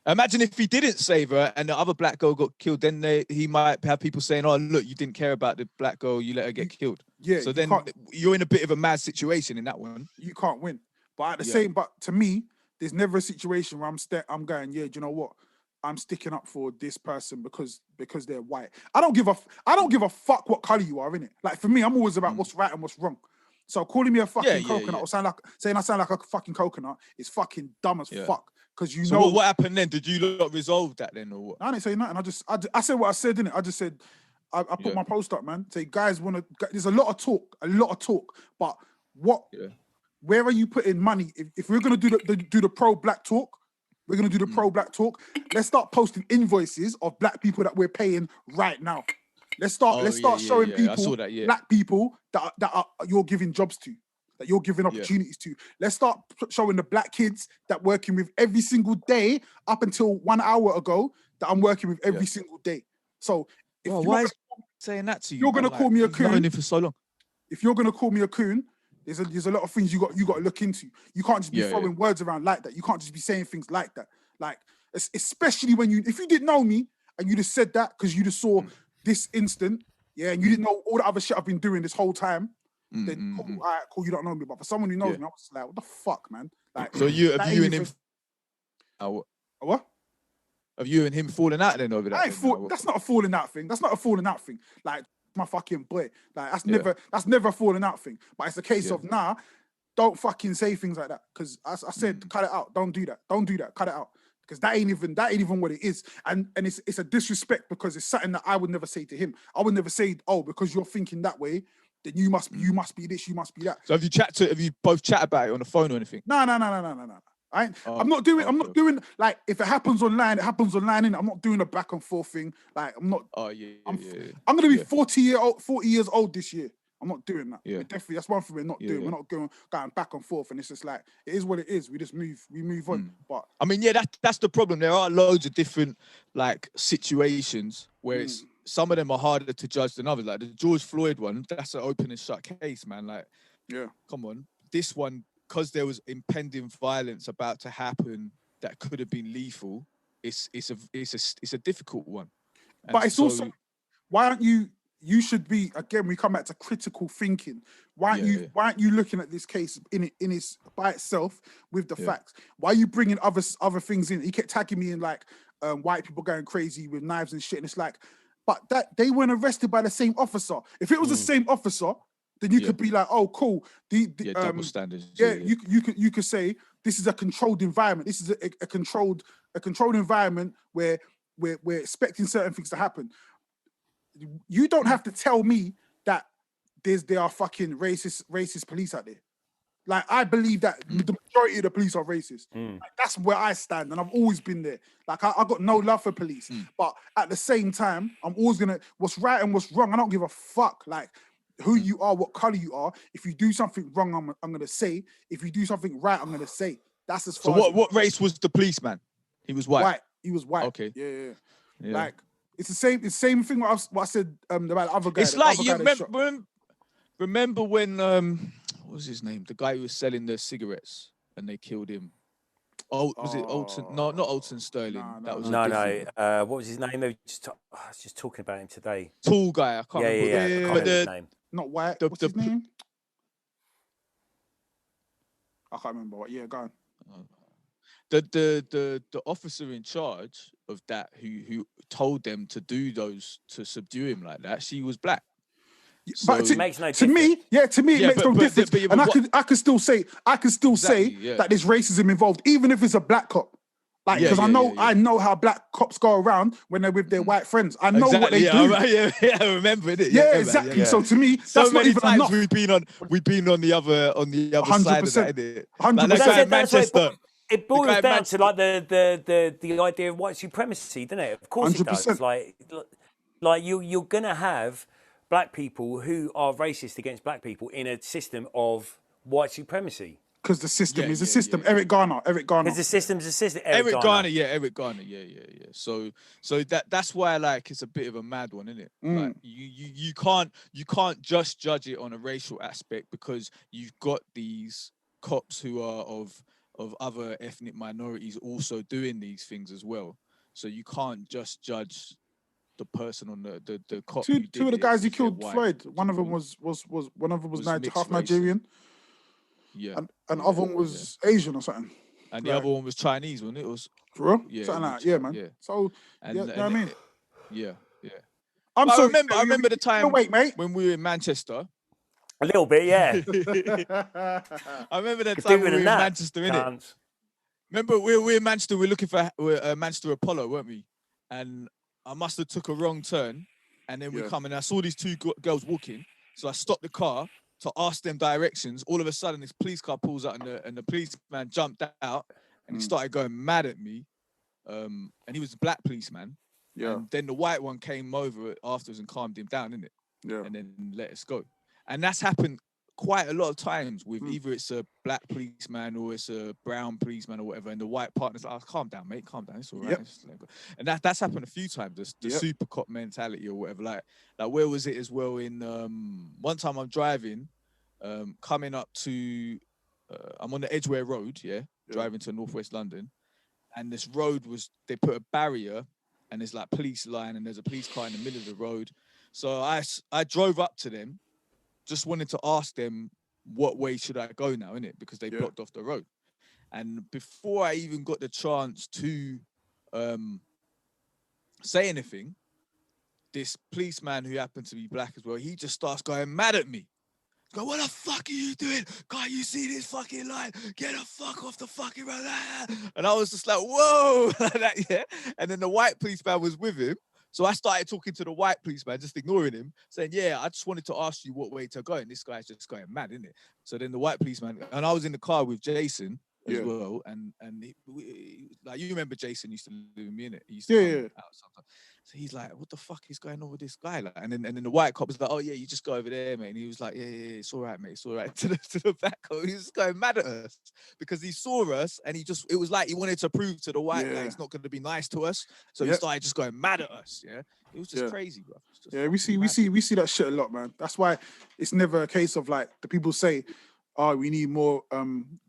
imagine if he didn't save her and the other black girl got killed, then he might have people saying, "Oh, look, you didn't care about the black girl, you let her get killed." Yeah. So then you're in a bit of a mad situation in that one. You can't win. But at the same, but to me, there's never a situation where I'm going, yeah, do you know what? I'm sticking up for this person because they're white. I don't give a fuck what color you are, innit? Like for me, I'm always about what's right and what's wrong. So calling me a fucking coconut or saying I sound like a fucking coconut is fucking dumb as fuck. Because you know what happened then? Did you not resolve that then, or what? I didn't say nothing. I said what I said, innit? I just said I put my post up, man. Say guys want to. There's a lot of talk, but what? Yeah. Where are you putting money? If we're gonna do the pro black talk, we're gonna do the pro black talk. Let's start posting invoices of black people that we're paying right now. Let's start showing people, black people that you're giving jobs to, that you're giving opportunities to. Let's start showing the black kids that working with every single day up until 1 hour ago that I'm working with every single day. So if why is saying that to you? You're gonna call me a coon. Known him for so long. If you're gonna call me a coon, there's a lot of things you got to look into. You can't just be throwing words around like that. You can't just be saying things like that. Like especially if you didn't know me and you just said that because you just saw this instant, and you didn't know all the other shit I've been doing this whole time, then cool, all right, cool, you don't know me. But for someone who knows me, I was like, what the fuck, man? Like, so you and him, what? Have you and him falling out then over that? That's not a falling out thing. That's not a falling out thing. Like my fucking boy. Like that's never a falling out thing. But it's a case of don't fucking say things like that. Because I said, cut it out. Don't do that. Don't do that. Cut it out. Because that ain't even what it is. And it's a disrespect because it's something that I would never say to him. I would never say, oh, because you're thinking that way, then you must be this, you must be that. So have you both chat about it on the phone or anything? No. I'm not doing like if it happens online, it happens online, and I'm not doing a back and forth thing. Like I'm not. I'm gonna be 40 years old this year. I'm not doing that. Yeah. Definitely, that's one thing we're not doing. We're not going back and forth, and it's just like it is what it is. We just move on. But I mean, that's the problem. There are loads of different like situations where it's some of them are harder to judge than others. Like the George Floyd one, that's an open and shut case, man. Like, come on, this one. Because there was impending violence about to happen that could have been lethal, it's a difficult one. And but it's also why aren't you? You should be again. We come back to critical thinking. Why aren't you looking at this case in its by itself with the facts? Why are you bringing other things in? He kept tagging me in like white people going crazy with knives and shit, and it's like, but that they weren't arrested by the same officer. If it was the same officer, then you could be like, oh, cool. Double standards. You could say this is a controlled environment. This is a controlled environment where we're expecting certain things to happen. You don't have to tell me that there are fucking racist police out there. Like I believe that the majority of the police are racist. Like, that's where I stand, and I've always been there. Like I got no love for police, but at the same time, I'm always gonna what's right and what's wrong. I don't give a fuck. Like. Who you are, what color you are. If you do something wrong, I'm gonna say. If you do something right, I'm gonna say. That's as far. So what race was the policeman? He was white. He was white. Okay. Yeah. Like it's the same thing. What I said about the other guy. It's like you remember when what was his name? The guy who was selling the cigarettes and they killed him. Oh, was it Alton? No, not Alton Sterling. What was his name? I was just talking about him today. Tall guy. I can't remember. I can't remember his name. Not white. What's his name? I can't remember. Yeah, go on. The officer in charge of that who told them to do those to subdue him like that, she was black. So But It makes no to me, difference. it makes no difference. but And what- I could still say that there's racism involved, even if it's a black cop. Like, because I know how black cops go around when they're with their white friends. I know what they do. I remember it. Yeah, exactly. Yeah. So to me, So that's not many even times enough. we've been on the other side of that, innit? 100%. Like that guy in That's what Manchester. it boils down to, like the idea of white supremacy, doesn't it? Of course it does. 100%. Like you're gonna have black people who are racist against black people in a system of white supremacy. Because the system is a system. Eric Garner. Because the system's a system. Eric Garner. Yeah. So that's why, like, it's a bit of a mad one, isn't it? Like you can't just judge it on a racial aspect, because you've got these cops who are of other ethnic minorities also doing these things as well. So you can't just judge the person on the cop. Two of the guys who if they're killed white. Floyd. One of them was mixed half race. Nigerian. Yeah. And other one was Asian or something. And the other one was Chinese, wasn't it? It was For real? Yeah, Something it like was that. Yeah, man. yeah. So, and, you know what I mean? Yeah. I remember the time wait, mate. when we were in Manchester. A little bit, yeah. I remember the time we were in Manchester, innit? Remember, we were in Manchester, we were looking for Manchester Apollo, weren't we? And I must have took a wrong turn, and then we come and I saw these two girls walking, so I stopped the car to ask them directions. All of a sudden, this police car pulls out, and the policeman jumped out, and he started going mad at me. And he was a black policeman. Yeah. And then the white one came over afterwards and calmed him down, innit? Yeah. And then let us go. And that's happened quite a lot of times with either it's a black policeman or it's a brown policeman or whatever, and the white partner's like, oh, calm down, mate, calm down, it's all right. And that's happened a few times, the super cop mentality or whatever. Like where was it as well in one time I'm driving, coming up to I'm on the Edgware Road, driving to Northwest London, and this road they put a barrier and there's like police line and there's a police car in the middle of the road. So I drove up to them, just wanted to ask them what way should I go now, innit? Because they blocked off the road. And before I even got the chance to say anything, this policeman who happened to be black as well, he just starts going mad at me. Go, what the fuck are you doing? Can't you see this fucking line? Get the fuck off the fucking road. And I was just like, whoa. And then the white policeman was with him. So I started talking to the white policeman, just ignoring him, saying, I just wanted to ask you what way to go. And this guy's just going mad, isn't it? So then the white policeman, and I was in the car with Jason as well. And like, you remember Jason used to live with me, innit? He used to come out sometimes. So he's like, what the fuck is going on with this guy? Like, and then the white cop was like, oh yeah, you just go over there, mate. And he was like, yeah, it's all right, mate. It's all right. To the back cop, he was just going mad at us because he saw us and it was like he wanted to prove to the white guy he's not going to be nice to us. So he started just going mad at us. Yeah. It was just crazy, bro. We see that shit a lot, man. That's why it's never a case of like the people say, oh, we need more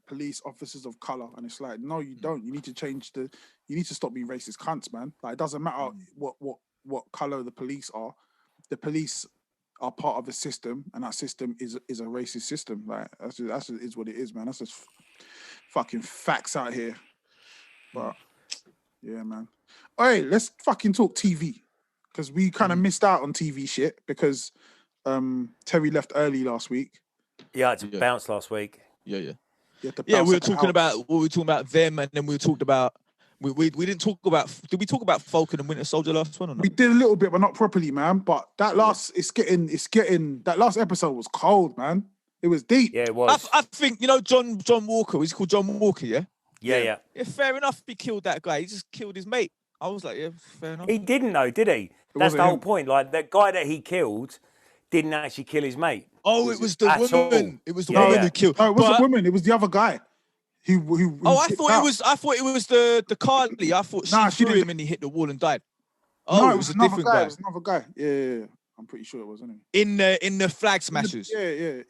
police officers of color, and it's like, no, you don't. You need to you need to stop being racist cunts, man. Like, it doesn't matter what color the police are. The police are part of a system, and that system is a racist system. Like, that's is what it is, man. That's just fucking facts out here. But yeah, man. All right, let's fucking talk TV, because we kind of missed out on TV shit because Terry left early last week. Yeah, I had to bounce last week. Yeah, we were talking about them, and then we talked about we didn't talk about. Did we talk about Falcon and Winter Soldier last one or not? We did a little bit, but not properly, man. But that last it's getting that last episode was cold, man. It was deep. Yeah, it was. I think John Walker. Was he called John Walker? Yeah. Yeah. Fair enough. He killed that guy. He just killed his mate. I was like, fair enough. He didn't know, did he? That's the whole point. Like, the guy that he killed didn't actually kill his mate. Oh, it was the woman. It was the woman who killed. No, it wasn't the woman. It was the other guy. I thought it was the Carly. I thought she threw him and he hit the wall and died. Oh, no, it was a different guy. It was another guy. Yeah. I'm pretty sure it was, wasn't it? In the flag smashers. Yeah.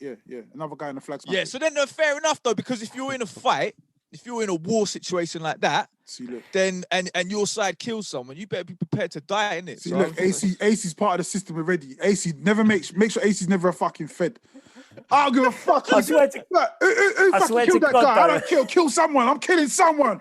Another guy in the flag smashers. Yeah. So then, fair enough though, because if you're in a fight, if you're in a war situation like that, then and your side kills someone, you better be prepared to die, innit? See, look, AC's part of the system already. AC never make sure AC's never a fucking fed. I don't give a fuck. I swear to God, killed that guy. I don't kill someone. I'm killing someone.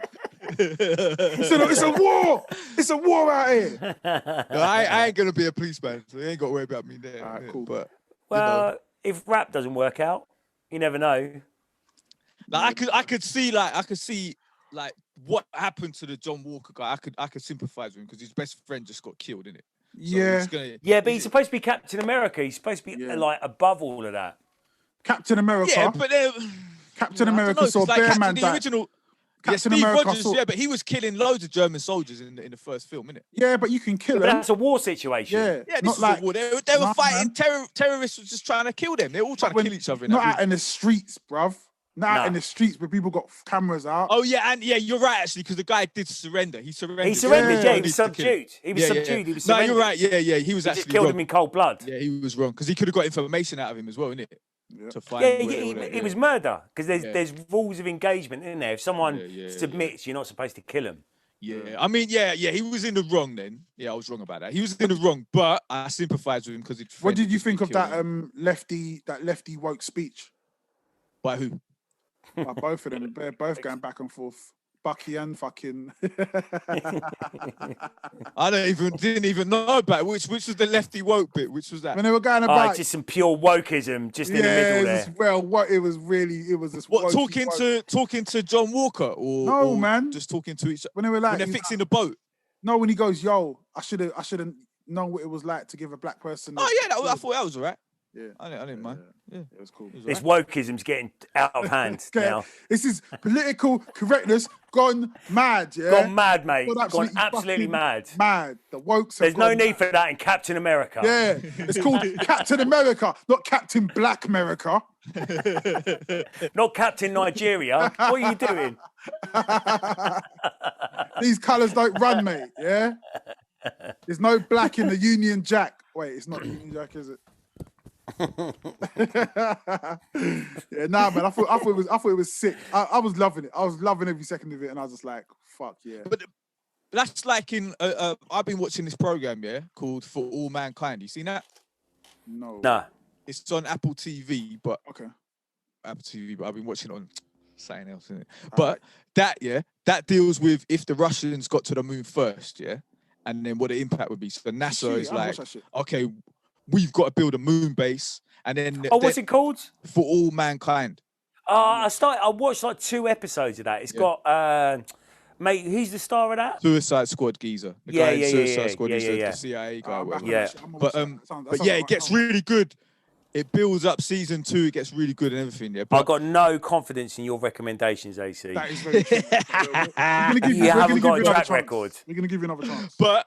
It's a war. It's a war out here. No, I ain't gonna be a policeman, so you ain't got to worry about me there. All right, cool. But Well, if rap doesn't work out, you never know. Like I could see like what happened to the John Walker guy. I could sympathize with him because his best friend just got killed, innit? Yeah. Yeah, but he's supposed to be Captain America. He's supposed to be like above all of that. Captain America. Yeah, but Captain America saw like Bear Man the die. original. Captain Steve America Rogers, but he was killing loads of German soldiers in the first film, innit? Yeah, but you can kill them. But that's a war situation. Yeah, this is a war. They were fighting terrorists were just trying to kill them. They're all trying to kill each other. Not out in the streets, bruv. Not out in the streets where people got cameras out. Oh yeah, and you're right actually because the guy did surrender. He surrendered. He surrendered. Yeah, he was subdued. He was subdued. He was surrendered. No, you're right. Yeah. He was actually just killed him in cold blood. Yeah, he was wrong because he could have got information out of him as well, innit? To find it was murder because there's rules of engagement in there. If someone submits, you're not supposed to kill him. Yeah, I mean, he was in the wrong then. Yeah, I was wrong about that. He was in the wrong, but I sympathise with him because it. What did you think of that lefty woke speech? By who? By both of them. They're both going back and forth. Bucky and fucking. I didn't even know about it. Which was the lefty woke bit. Which was that? When they were going about just some pure wokeism, just in the middle there. It was this. What talking to John Walker or man, just talking to each. When they were like, when they're fixing the boat. No, when he goes, yo, I shouldn't know what it was like to give a black person. Oh yeah, I thought that was alright. Yeah, I didn't mind. Yeah, it was cool. This wokeism's getting out of hand now. This is political correctness gone mad. Yeah, gone mad, mate. Gone absolutely mad. Mad. The wokes. There's no need for that in Captain America. Yeah, it's called Captain America, not Captain Black America. Not Captain Nigeria. What are you doing? These colours don't run, mate. Yeah. There's no black in the Union Jack. Wait, it's not Union Jack, is it? Yeah, nah, man. I thought it was sick. I was loving it. I was loving every second of it, and I was just like, "Fuck yeah!" But that's like in. I've been watching this program, called For All Mankind. You seen that? No. Nah. It's on Apple TV, but okay. Apple TV, but I've been watching it on something else, innit? But that deals with if the Russians got to the moon first, and then what the impact would be. So NASA is like, okay, we've got to build a moon base, and then what's it called? For All Mankind. I watched like 2 episodes of that. It's got mate, who's the star of that? Suicide Squad geezer. The guy in Suicide Squad, the CIA guy. But it gets really good. It builds up season 2. It gets really good and everything. Yeah, I've got no confidence in your recommendations, AC. That is very true. You haven't got a track record. We're gonna give you another chance. But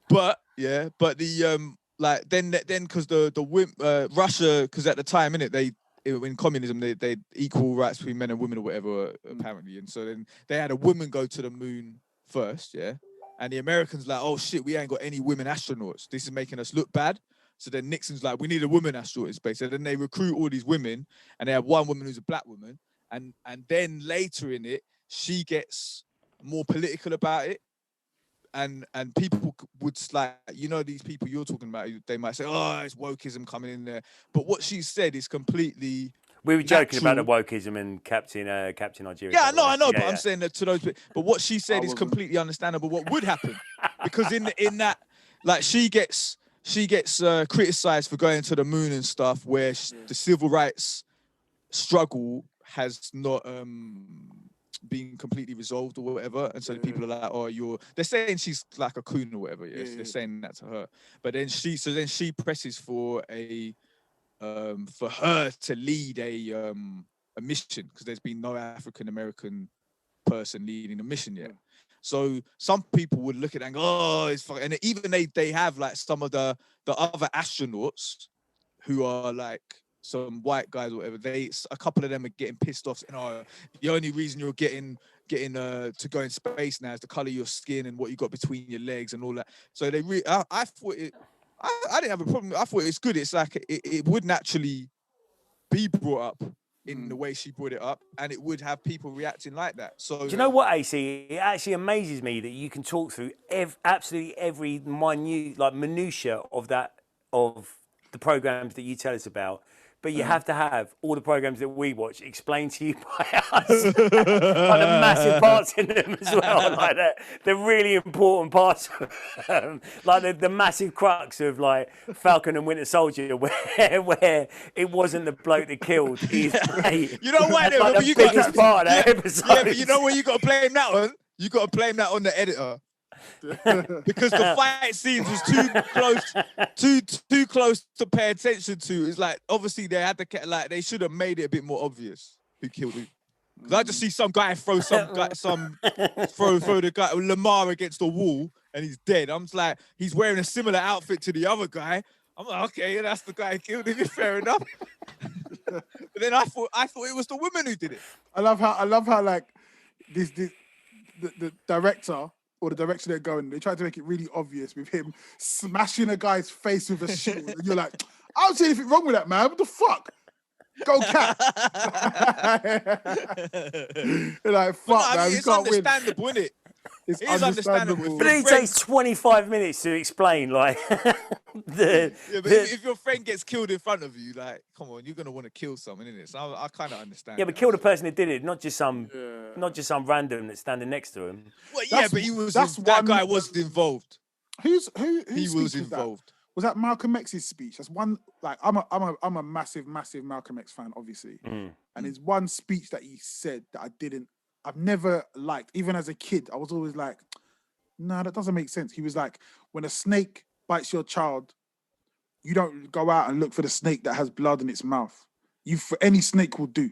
the like then because the Russia, because at the time in communism they equal rights between men and women or whatever apparently, and so then they had a woman go to the moon first, and the Americans like, oh shit, we ain't got any women astronauts. This is making us look bad. So then Nixon's like, we need a woman astronaut in space. So then they recruit all these women, and they have one woman who's a black woman, and then later in it, she gets more political about it, and people would like, these people you're talking about, they might say, oh, it's wokeism coming in there, but what she said is completely. We were joking about the wokeism and Captain Nigeria. Yeah, I know, but I'm saying that to those people. But what she said is completely understandable. What would happen? Because in that, like, she gets criticized for going to the moon and stuff, where the civil rights struggle has not been completely resolved or whatever, and so the people are like, oh, they're saying she's like a coon or whatever. They're saying that to her, but then she presses for for her to lead a mission, because there's been no African American person leading a mission yet. So some people would look at it and go, oh, it's fucking, and even they have like some of the other astronauts who are like some white guys or whatever. A couple of them are getting pissed off, saying, the only reason you're getting to go in space now is the color of your skin and what you got between your legs and all that. So I thought it. I didn't have a problem. I thought it's good. It's like it would naturally be brought up in the way she brought it up, and it would have people reacting like that. So, do you know what, AC? It actually amazes me that you can talk through absolutely every minute, like minutia of the programs that you tell us about, but you have to have all the programs that we watch explained to you by us. Like the massive parts in them as well, like the really important parts, like the massive crux of like Falcon and Winter Soldier, where it wasn't the bloke that killed his mate. You know why? Like the biggest part of that episode. Yeah, but you know where you got to blame that on? You got to blame that on the editor. Because the fight scenes was too close to pay attention to. It's like obviously they had to they should have made it a bit more obvious who killed who. Because I just see some guy throw the guy Lamar against the wall and he's dead. I'm just like, he's wearing a similar outfit to the other guy. I'm like, okay, that's the guy who killed him. Fair enough. But then I thought it was the woman who did it. I love how like the director or the direction they're going, they try to make it really obvious with him smashing a guy's face with a shield. And you're like, I don't see anything wrong with that, man. What the fuck? Go cat. You're like, fuck, man. It's understandable, isn't it? It is understandable. But it takes 25 minutes to explain, like, if your friend gets killed in front of you, like, come on, you're gonna want to kill someone, innit? So I kind of understand. Yeah, but kill the person that did it, not just some random that's standing next to him. Well, yeah, but that guy wasn't involved. He was involved. Was that Malcolm X's speech? That's one. Like, I'm a massive Malcolm X fan, obviously, and there's one speech that he said that I've never liked. Even as a kid, I was always like, no, that doesn't make sense. He was like, when a snake bites your child, you don't go out and look for the snake that has blood in its mouth. Any snake will do,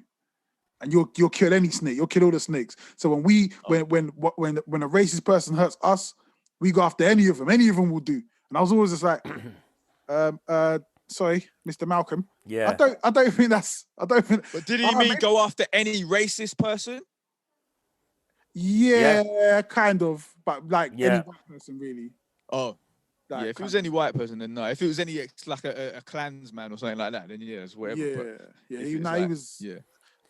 and you'll kill any snake. You'll kill all the snakes. So when a racist person hurts us, we go after any of them. Any of them will do. And I was always just like, sorry, Mr. Malcolm. Yeah. I don't think. But did he mean go after any racist person? Yeah, kind of. But like any white person, really. Oh. Like, if it was any white person, then no. If it was any like a Klansman or something like that, then yeah, it's whatever. Yeah, he was. Yeah.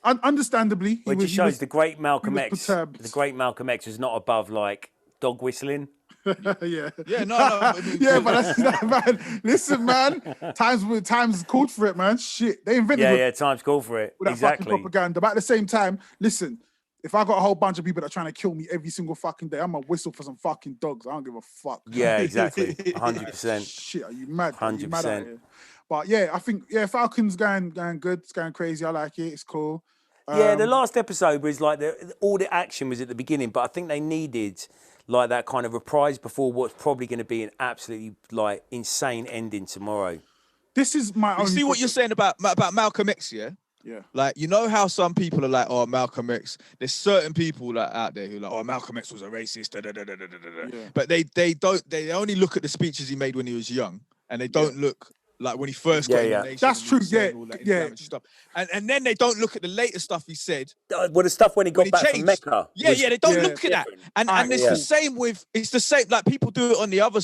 Understandably, which just shows the great Malcolm X. The great Malcolm X was not above like dog whistling. Yeah, no. Yeah, but that's that, man. Listen, man. Times called for it, man. Shit, they invented. Yeah, times called for it. With that fucking propaganda. But at the same time, listen. If I got a whole bunch of people that are trying to kill me every single fucking day, I'm gonna whistle for some fucking dogs. I don't give a fuck. Yeah, exactly. 100%. Shit, are you mad? 100%. But yeah, I think Falcon's going good. It's going crazy. I like it. It's cool. Yeah, the last episode was like all the action was at the beginning, but I think they needed like that kind of reprise before what's probably going to be an absolutely like insane ending tomorrow. This is my own. See what you're saying about Malcolm X, yeah? Yeah. Like, you know how some people are like, oh, Malcolm X. There's certain people like out there who are like, oh, Malcolm X was a racist. Yeah. But they only look at the speeches he made when he was young, and they don't look like when he first got in the nation. That's true. Yeah. Stuff. And then they don't look at the later stuff he said. Well, the stuff when he got back from Mecca. Yeah, they don't look at that. And it's the same like people do it on the other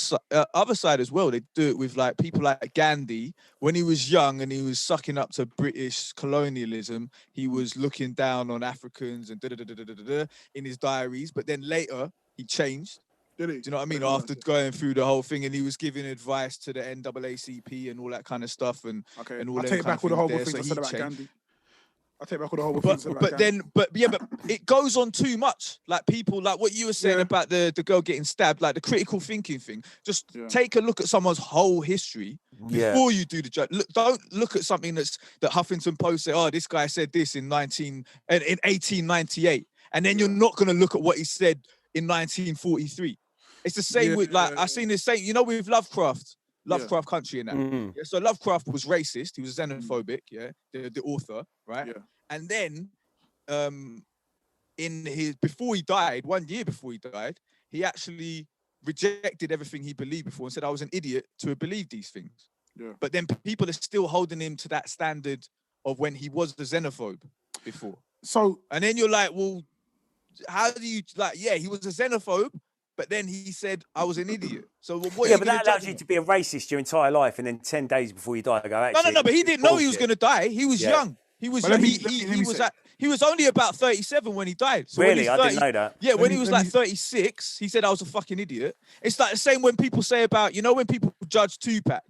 side as well. They do it with like people like Gandhi. When he was young and he was sucking up to British colonialism, he was looking down on Africans and in his diaries. But then later he changed. Did he? Do you know what I mean? After going through the whole thing, and he was giving advice to the NAACP and all that kind of stuff, and all. I'll take back all the horrible things I said about Gandhi. I'll take back all the horrible things about Gandhi. But it goes on too much. Like people, like what you were saying about the girl getting stabbed, like the critical thinking thing. Just take a look at someone's whole history before you do the judge. Don't look at something that Huffington Post said. Oh, this guy said this in 1898, and then you're not going to look at what he said in 1943. It's the same with I've seen the same, with Lovecraft Country and that. Mm-hmm. Yeah, so Lovecraft was racist. He was xenophobic. Yeah, the author, right? Yeah. And then, before he died, 1 year before he died, he actually rejected everything he believed before and said, "I was an idiot to have believed these things." Yeah. But then people are still holding him to that standard of when he was the xenophobe before. So, and then you're like, well, how do you he was a xenophobe, but then he said I was an idiot. So what? Yeah, but that allows you to be a racist your entire life, and then 10 days before you die, go actually. No. But he didn't know he was going to die. He was young. He was. He was only about 37 when he died. So really, I didn't know that. Yeah, when he was like 36, he said I was a fucking idiot. It's like the same when people say about when people judge Tupac,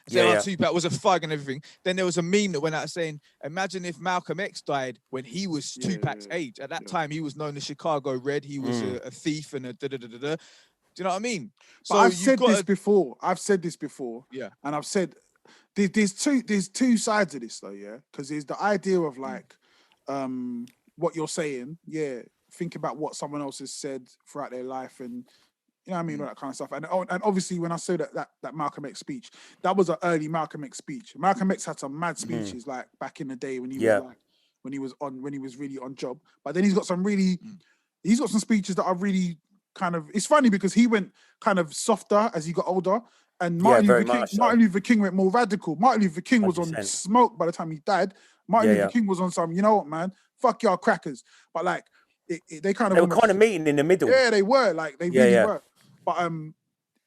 saying Tupac was a thug and everything. Then there was a meme that went out saying, imagine if Malcolm X died when he was Tupac's age. At that time, he was known as Chicago Red. He was a thief and a da-da-da-da-da. Do you know what I mean? So I've said this before. Yeah. And I've said there's two sides of this though, yeah. Because there's the idea of like what you're saying, yeah. Think about what someone else has said throughout their life, and you know what I mean, all that kind of stuff. And obviously, when I say that Malcolm X speech, that was an early Malcolm X speech. Malcolm X had some mad speeches like back in the day when he was really on job. But then he's got some speeches that are really kind of, it's funny because he went kind of softer as he got older, and Martin Luther King went more radical. Martin Luther King was 100%. On smoke by the time he died. Martin Luther King was on some, you know what, man, fuck y'all crackers. But like they were kind of meeting in the middle. Yeah, they were, like they really were. But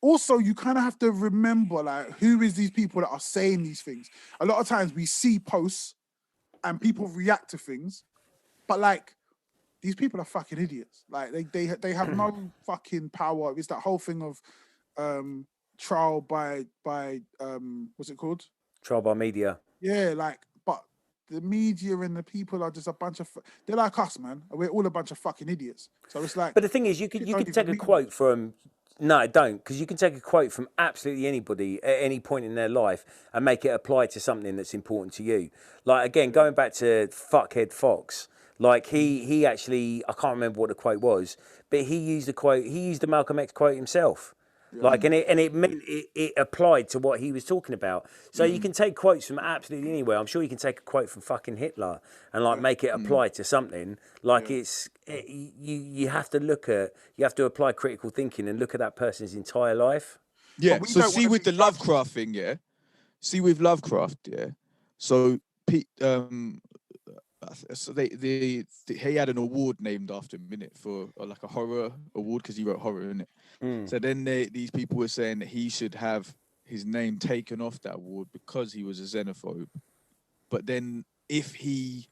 also you kind of have to remember like who is these people that are saying these things. A lot of times we see posts and people react to things, but like these people are fucking idiots. Like they have no fucking power. It's that whole thing of trial by what's it called? Trial by media. Yeah, like, but the media and the people are just a bunch of they're like us, man. We're all a bunch of fucking idiots. So it's like, but the thing is, you can take a quote from. No, I don't, because you can take a quote from absolutely anybody at any point in their life and make it apply to something that's important to you. Like, again, going back to Fuckhead Fox, like he actually, I can't remember what the quote was, but he used the Malcolm X quote himself. Like, and it meant it applied to what he was talking about. So you can take quotes from absolutely anywhere. I'm sure you can take a quote from fucking Hitler and like make it apply to something. Like you have to apply critical thinking and look at that person's entire life. Yeah. So see with the Lovecraft thing, yeah. See with Lovecraft, yeah. So so he had an award named after him, innit, for like a horror award because he wrote horror, innit. So then these people were saying that he should have his name taken off that award because he was a xenophobe. But then because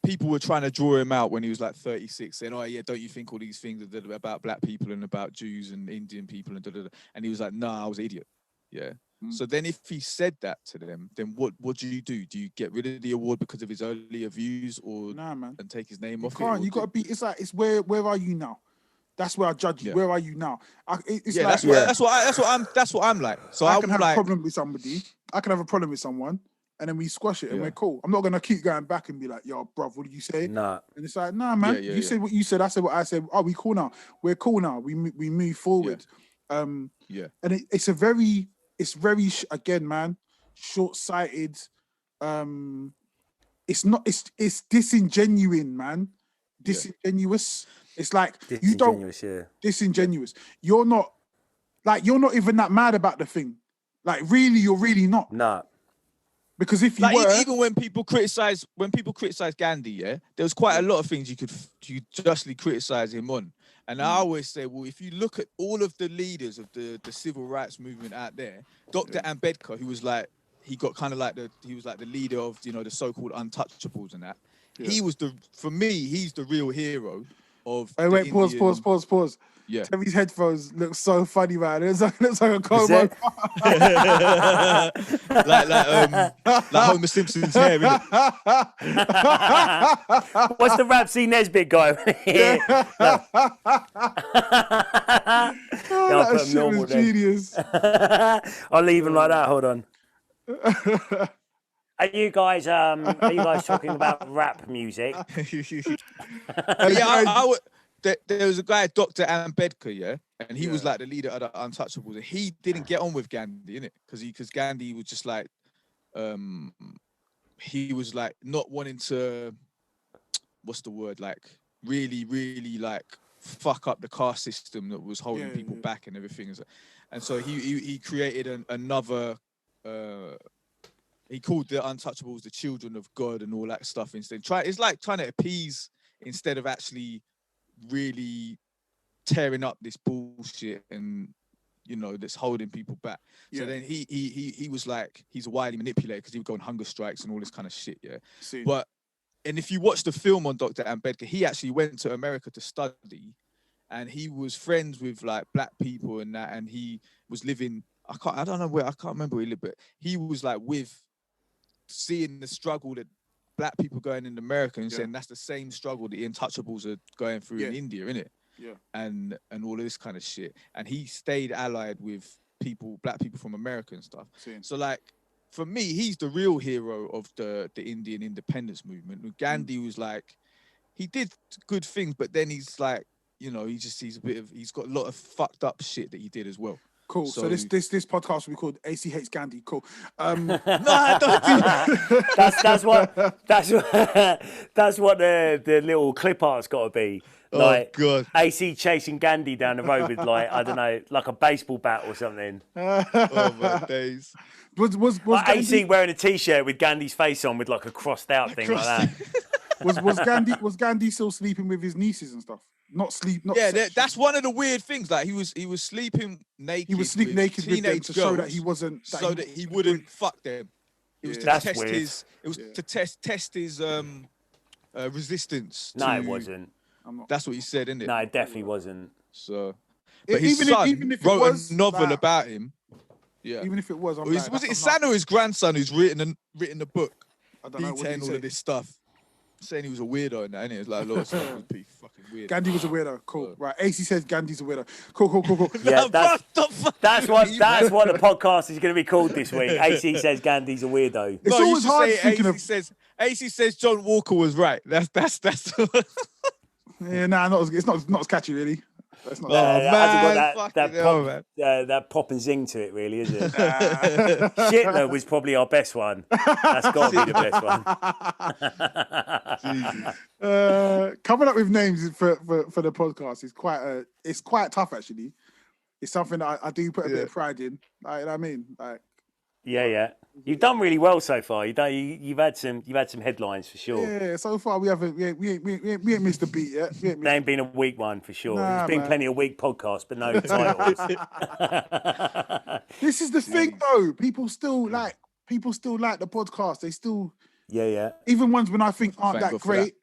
people were trying to draw him out when he was like 36, saying, "Oh yeah, don't you think all these things are about black people and about Jews and Indian people and da-da-da?" And he was like, "Nah, I was an idiot." Yeah. So then if he said that to them, then what do you do? Do you get rid of the award because of his earlier views, or nah, man, and take his name off? You gotta be. It's like, it's where are you now? That's where I judge you. Where are you now? That's what I'm like. So I can have a problem with somebody. I can have a problem with someone, and then we squash it and we're cool. I'm not gonna keep going back and be like, "Yo, bruv, what did you say?" Nah. And it's like, nah, man. You said what you said. I said what I said. Oh, we cool now. We're cool now. We move forward. And it's very again, man, short-sighted. It's disingenuous, man. Disingenuous. It's like disingenuous. You're not even that mad about the thing. Like, really, you're really not. Nah. Because if you were, even when people criticize Gandhi, yeah, there was quite a lot of things you could justly criticize him on. And I always say, well, if you look at all of the leaders of the civil rights movement out there, Dr. Ambedkar, who was like, he was like the leader of, you know, the so-called untouchables and that. Yeah. For me, he's the real hero of. Wait, pause. Yeah. Terry's headphones look so funny, man. It looks like a Como. like Homer Simpson's hair, innit? What's the Rap C Nesbitt guy? That shit was genius. I'll leave him like that. Hold on. Are you guys talking about rap music? There was a guy, Dr. Ambedkar, yeah, and he was like the leader of the Untouchables, and he didn't get on with Gandhi, innit? Because Gandhi was just like, he was like not wanting to, what's the word, like really, really like fuck up the caste system that was holding people back and everything, and so he created another. He called the Untouchables the children of God and all that stuff instead. It's like trying to appease instead of actually really tearing up this bullshit and, you know, that's holding people back. So then he was like, he's a wily manipulator because he would go on hunger strikes and all this kind of shit, and if you watch the film on Dr. Ambedkar, he actually went to America to study, and he was friends with like black people and that, and he was living, I don't know where, I can't remember where he lived, but he was like with seeing the struggle that black people going in America and saying that's the same struggle the Intouchables are going through in India, innit? Yeah. And all of this kind of shit. And he stayed allied with black people from America and stuff. So like, for me, he's the real hero of the Indian independence movement. Gandhi was like, he did good things, but then he's like, you know, he's got a lot of fucked up shit that he did as well. Cool. So this podcast will be called AC Hates Gandhi. Cool. No, I don't do that. That's what the little clip art's got to be. Like, God. AC chasing Gandhi down the road with, like, I don't know, like a baseball bat or something. Oh my days. Was like Gandhi... AC wearing a t-shirt with Gandhi's face on with like a crossed out thing like that. Was Gandhi still sleeping with his nieces and stuff? Not that's one of the weird things. Like he was sleeping naked. He was sleeping naked with them to show that he wasn't. That he wouldn't fuck them. It was to test his. It was to test his resistance. No, it wasn't. That's what he said, isn't it? No, it definitely wasn't. So, but his son wrote a novel about him. Yeah. Even if it was, was it his son or his grandson who's written the book? I don't know. Detailing all of this stuff. Saying he was a weirdo and that, innit? It's like a lot of stuff would be fucking weird. Gandhi was a weirdo. Cool. Right. AC says Gandhi's a weirdo. Cool. Yeah, that's what the podcast is going to be called this week. AC says Gandhi's a weirdo. It's always hard thinking of... AC says John Walker was right. That's Yeah, nah, it's not as catchy, really. That's not that pop and zing to it, really, is it? Hitler was probably our best one. That's got to be the best one. Coming up with names for the podcast is quite tough, actually. It's something that I do put a bit of pride in. Like, you know what I mean? Like, yeah. You've done really well so far. You've had some headlines for sure. Yeah, so far we ain't missed a beat yet. They ain't been a weak one for sure. There's been plenty of weak podcasts, but no titles. This is the thing, though. People still like the podcast. They still even ones when I think aren't that great.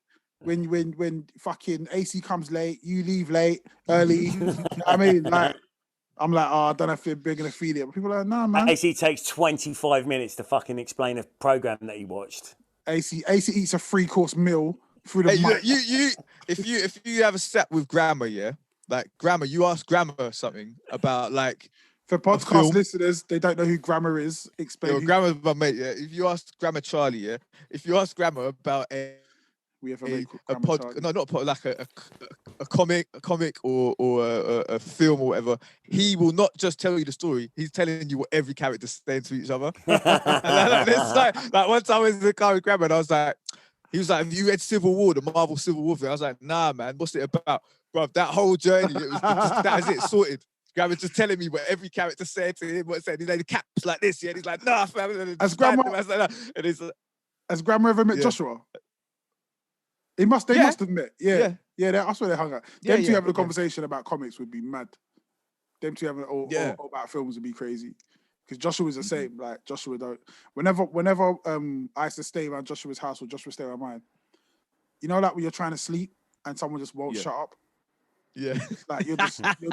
When fucking AC comes late, you leave late, early. You know what I mean, like. I'm like, I don't know if they're going to feed it. But people are like, nah, man. AC takes 25 minutes to fucking explain a program that he watched. AC eats a 3-course meal through the mic. If you have a set with Grammar, like Grammar, you ask Grammar something about like. For podcast listeners, they don't know who Grammar is. Explain. Grammar's my mate. Yeah, if you ask Grammar Charlie, if you ask Grammar about we have a comic or a film or whatever, he will not just tell you the story. He's telling you what every character's saying to each other. like one time I was in the car with Grammar and he was like, have you read Civil War, the Marvel Civil War thing? I was like, nah, man, what's it about? Bro, that whole journey, that is it, sorted. Grammar's just telling me what every character said to him, what it said. He's like, the caps like this, and he's like, nah, fam. Has Grammar ever met Joshua? They must have met. Yeah. I swear they hung out. Them two having a conversation about comics would be mad. Them two having or about films would be crazy. Because Joshua was the same. Like Joshua don't. Whenever I used to stay around Joshua's house or Joshua stay around mine, you know, like when you're trying to sleep and someone just won't shut up. Yeah. Like you're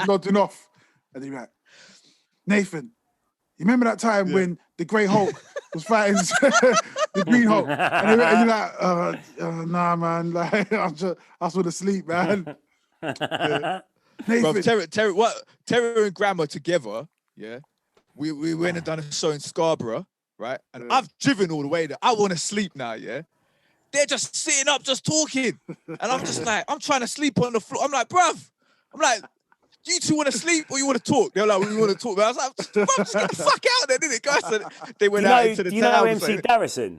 nodding off, and then you're like, Nathan, you remember that time when the Grey Hulk was fighting the Green Hulk, and you're like, nah, man, like I just want to sleep, man. Nathan. Bro, Terror and Grammar together, we went and done a show in Scarborough, right? And I've driven all the way there. I want to sleep now, They're just sitting up, just talking, and I'm just like, I'm trying to sleep on the floor. I'm like, bruv, you two want to sleep or you want to talk? They're like, we want to talk. But I was like, just get the fuck out there, didn't it, guys? So they went out into the town. You know MC Darrison?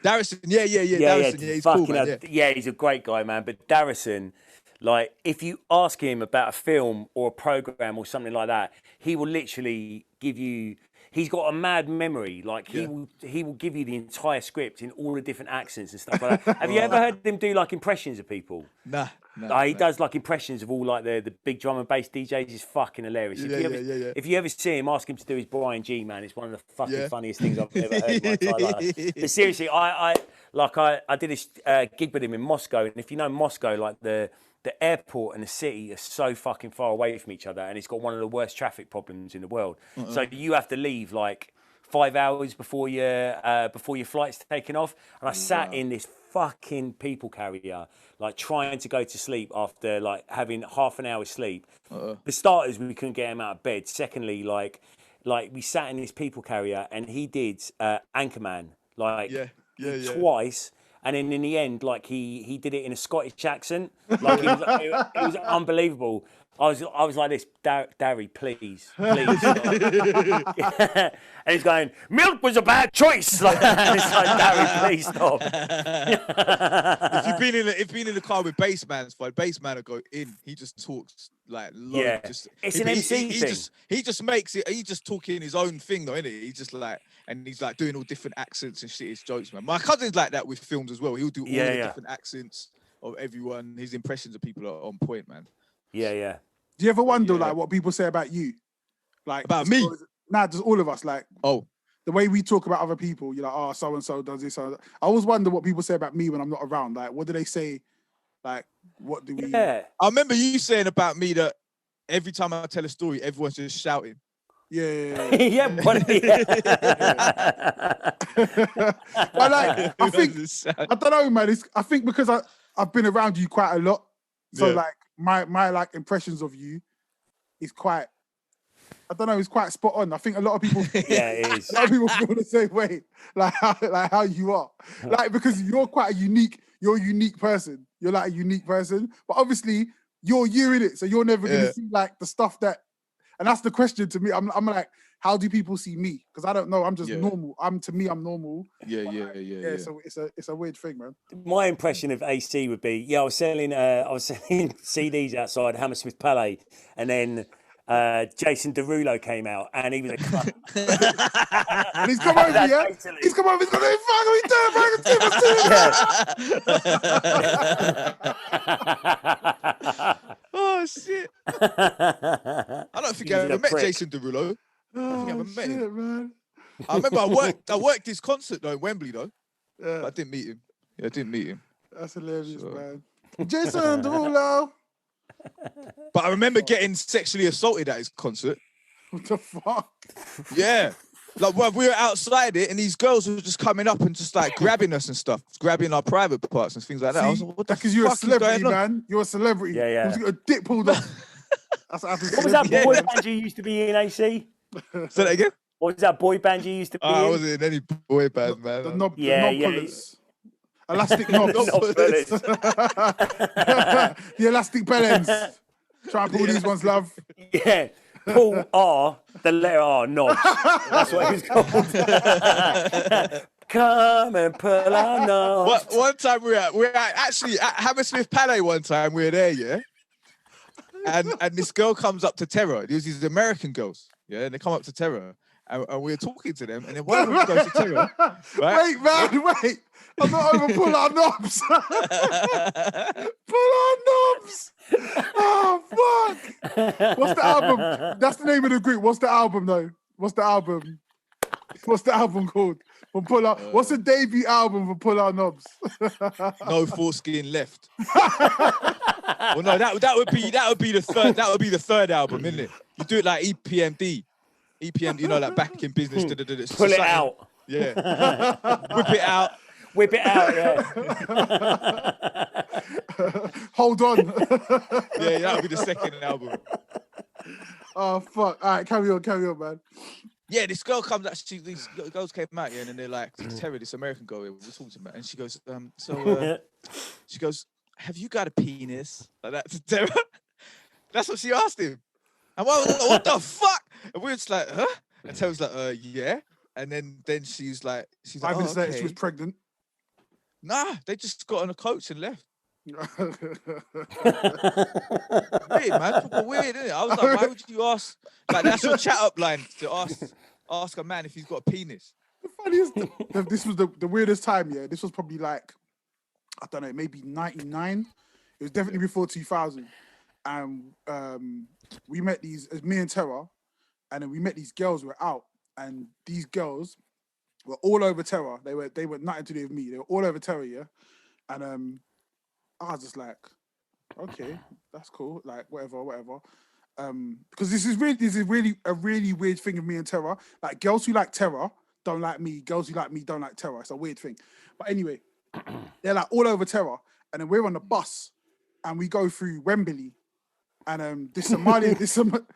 Darrison, yeah. Darrison, he's cool, man. Yeah, he's a great guy, man. But Darrison, like, if you ask him about a film or a program or something like that, he will literally give you. He's got a mad memory. Like he will give you the entire script in all the different accents and stuff like that. Have you ever heard him do like impressions of people? Nah. He does like impressions of all like the big drum and bass DJs. Is fucking hilarious. If you ever see him, ask him to do his Brian G, man. It's one of the fucking funniest things I've ever heard in my entire life. But seriously, I like I did this gig with him in Moscow, and if you know Moscow, like the airport and the city are so fucking far away from each other, and it's got one of the worst traffic problems in the world. So you have to leave like 5 hours before your flight's taken off. And I sat in this fucking people carrier, like trying to go to sleep after like having half an hour's sleep. For starters, we couldn't get him out of bed. Secondly, like we sat in this people carrier, and he did Anchorman twice. And then in the end, like he did it in a Scottish accent. Like it was unbelievable. I was like this, Darry, please. And he's going, milk was a bad choice. Like, and it's like, Darry, please stop. If you've been in the car with Bassman's fine, Bassman will go in. He just talks like low. Yeah. It's an MC thing. He just makes it. He's just talking his own thing, though, isn't it? He's just like, and he's like doing all different accents and shit. His jokes, man. My cousin's like that with films as well. He'll do all the different accents of everyone. His impressions of people are on point, man. Yeah. Do you ever wonder like what people say about you? Like about me? Nah, just all of us. Like the way we talk about other people, you're like, oh, so and so does this. I always wonder what people say about me when I'm not around. Like, what do they say? Like, what do we? Yeah. I remember you saying about me that every time I tell a story, everyone's just shouting. Yeah. But like, I don't know, man. I think because I've been around you quite a lot, so like my like impressions of you is quite. I don't know. It's quite spot on. I think a lot of people. It is. A lot of people feel the same way, like how you are, like because you're quite a unique. You're a unique person. You're like a unique person, but obviously you're you in it, so you're never gonna see like the stuff that. And that's the question to me. I'm like, how do people see me? Because I don't know. I'm just normal. I'm normal. Yeah. So it's a weird thing, man. My impression of AC would be, I was selling CDs outside Hammersmith Palais, and then Jason Derulo came out, and he was a cunt. And he's come over, yeah? He's come over, he's gone, hey, fuck, what we doing? Oh, shit. I don't think I ever met Jason Derulo. I don't think I ever met him. Man. I remember I worked his concert, though, in Wembley, though. Yeah. But I didn't meet him. Yeah, I didn't meet him. That's hilarious, man. Jason Derulo. But I remember getting sexually assaulted at his concert. What the fuck? Yeah. Like, well, we were outside it, and these girls were just coming up and just, like, grabbing us and stuff. Grabbing our private parts and things like that. See, I was like, what the fuck? Because you're a celebrity, man. You're a celebrity. Yeah. You got a dick pulled off. That's what was that boy band you used to be in, AC? Say that again? What was that boy band you used to be in? I wasn't in any boy band, man. The knob pullers. Elastic knobs. The elastic bellends. Try and pull these ones, love. Yeah. Pull R, the letter R, knobs. That's what it was called. Come and pull our knobs. One time we were actually at Hammersmith Palais one time. We were there, yeah? And this girl comes up to Terror. There's these American girls, yeah? And they come up to Terror. And we were talking to them. And then one of them goes to Terror. Right? Wait, man, wait. I'm not over pull our knobs. Pull our knobs. Oh, fuck. What's the album? That's the name of the group. What's the album, though? What's the album called? What's the debut album for Pull Our Knobs? No Foreskin Left. Well, no, that would be the third album, isn't it? You do it like EPMD, you know, like Back in Business. Pull it out. Yeah. Whip it out. Whip it out, yeah. Hold on. Yeah, that'll be the second album. Oh, fuck. All right, carry on, man. Yeah, this girl comes out. These girls came out, yeah, and then they're like, Terry, this American girl, we're talking about, and she goes, she goes, have you got a penis? Like that to Terry. That's what she asked him. And I was like, what the fuck? And we were just like, huh? And Terry's like, yeah. And then she's like, 5 minutes later, she was pregnant. Nah, they just got on a coach and left. Weird, man. Proper weird, isn't it? I was like, why would you ask? Like, that's your chat up line to ask a man if he's got a penis. The funniest, this was the weirdest time, yeah. This was probably like, I don't know, maybe 99. It was definitely before 2000. And we met me and Terra, and then we met these girls who were out. And these girls, were all over terror. They were nothing to do with me. They were all over terror, yeah. And I was just like, okay, that's cool. Like whatever. Because this is really a really weird thing of me and terror. Like girls who like terror don't like me. Girls who like me don't like terror. It's a weird thing. But anyway, they're like all over terror. And then we're on the bus and we go through Wembley. And this Somalian,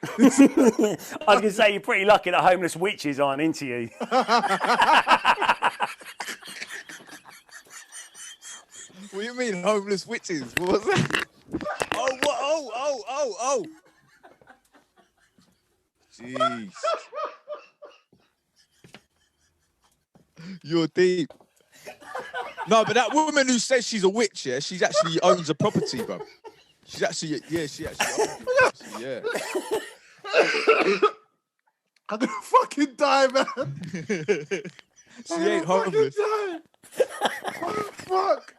I was going to say, you're pretty lucky that homeless witches aren't into you. What do you mean, homeless witches? What was that? Oh. Jeez. You're deep. No, but that woman who says she's a witch, yeah, she actually owns a property, bro. She actually owns a property, yeah. I'm gonna fucking die, man. She ain't homeless. Oh, fuck.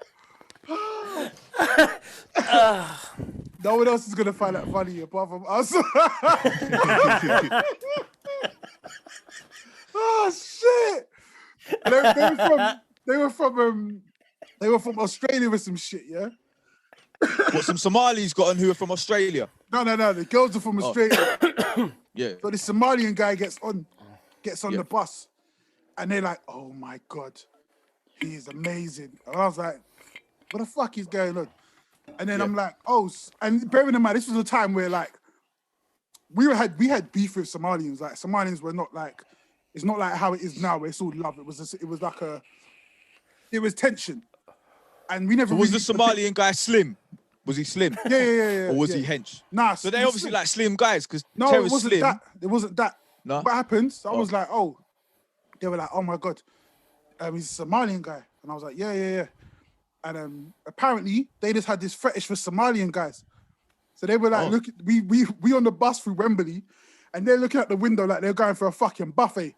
No one else is gonna find that funny apart from us. Oh shit! They were from Australia with some shit, yeah. What, some Somalis got on who are from Australia? No. The girls are from Australia. Yeah. So this Somalian guy gets on the bus, and they're like, "Oh my god, he is amazing." And I was like, "What the fuck is going on?" And then I'm like, "Oh," and bearing in mind, this was a time where like we had beef with Somalians. Like Somalians were not like, it's not like how it is now, where it's all love. It was tension, and we never. So was the Somalian guy slim? Was he slim? Yeah. Or was he hench? Nah. So they obviously like slim guys because no, it wasn't slim. that. It wasn't that. No. What happened? I was like, oh, they were like, oh my god, he's a Somalian guy, and I was like, yeah. And apparently they just had this fetish for Somalian guys. So they were like, look, we on the bus through Wembley, and they're looking out the window like they're going for a fucking buffet.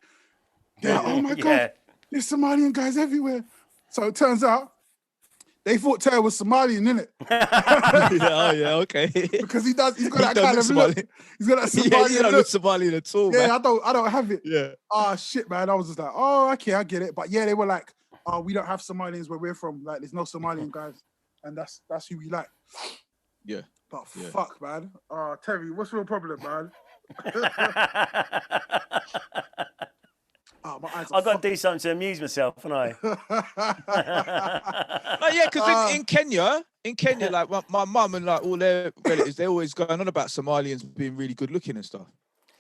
They're like, oh my god, there's Somalian guys everywhere. So it turns out they thought Terry was Somalian, innit? Yeah, okay. Because he's got that kind of look. He's got that Somalian look. Somalian at all, yeah, man. I don't have it. Yeah. Oh shit, man. I was just like, oh, okay, I get it. But yeah, they were like, oh, we don't have Somalians where we're from. Like, there's no Somalian guys, and that's who we like. Yeah. But fuck, man. Oh, Terry, what's your problem, man? Oh, my eyes are I've got to do something to amuse myself, haven't I? No, yeah, because in Kenya, like my mum and like all their relatives, they're always going on about Somalians being really good looking and stuff.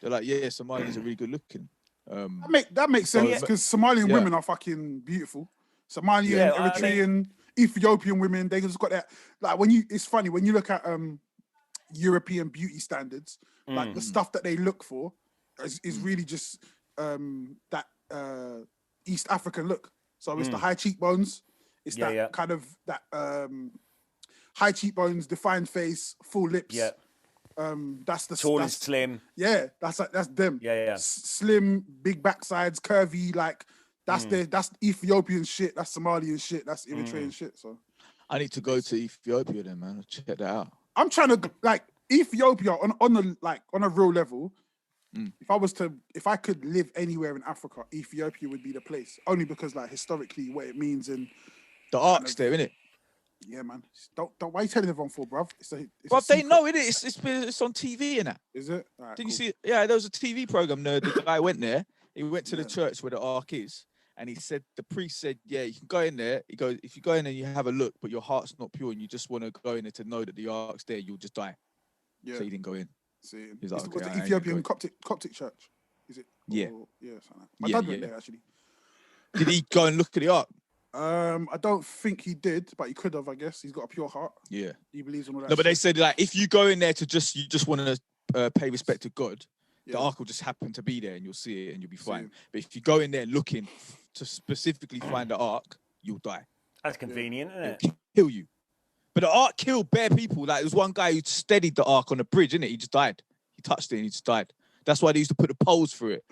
They're like, yeah, Somalians are really good looking. That makes sense because Somalian women are fucking beautiful. Somalian, Eritrean, Ethiopian women, they just got that. Like it's funny when you look at European beauty standards, like the stuff that they look for is really just that East African look. So it's the high cheekbones, it's that kind of that high cheekbones, defined face, full lips. Yeah. That's the tall and slim. Yeah, that's them. Yeah. Slim, big backsides, curvy, like that's that's Ethiopian shit, that's Somalian shit, that's Eritrean shit. So I need to go to Ethiopia then, man. Check that out. I'm trying to like Ethiopia on a real level. If I could live anywhere in Africa, Ethiopia would be the place. Only because like historically what it means and the ark's there, innit? Yeah, man. Don't why are you telling everyone for, bruv? Bruv, they know, innit? It's on TV and that. Is it? Right, Didn't you see it? Yeah, there was a TV program. The guy went there. He went to the church where the ark is, and he said the priest said, "Yeah, you can go in there." He goes, "If you go in and you have a look, but your heart's not pure, and you just want to go in there to know that the ark's there, you'll just die." Yeah. So he didn't go in. See, he's like, the Ethiopian Coptic church. Is it? Yeah. Yeah. My dad went there actually. Did he go and look at the ark? I don't think he did, but he could have. I guess he's got a pure heart. Yeah, he believes in all that. No, but they said like if you go in there to you just want to pay respect to God, the ark will just happen to be there and you'll see it and you'll be fine. But if you go in there looking to specifically find the ark, you'll die. That's convenient, isn't it? It'll kill you. But the ark killed bare people. Like there was one guy who steadied the ark on the bridge, innit? He just died. He touched it and he just died. That's why they used to put the poles through it.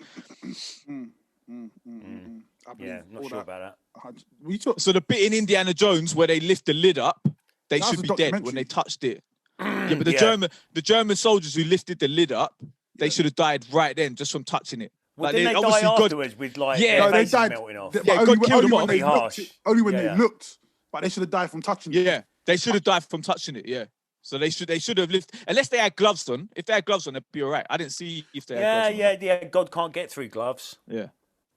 Yeah, not sure about that. So the bit in Indiana Jones where they lift the lid up, they should be dead when they touched it. Yeah, but the German soldiers who lifted the lid up, they should have died right then just from touching it. Well, didn't they die afterwards with like their faces melting off? God killed them off. Only when they looked, but they should have died from touching it. Yeah, they should have died from touching it. Yeah. So they should have lived unless they had gloves on. If they had gloves on, they'd be all right. I didn't see if they had gloves on. Yeah. God can't get through gloves. Yeah.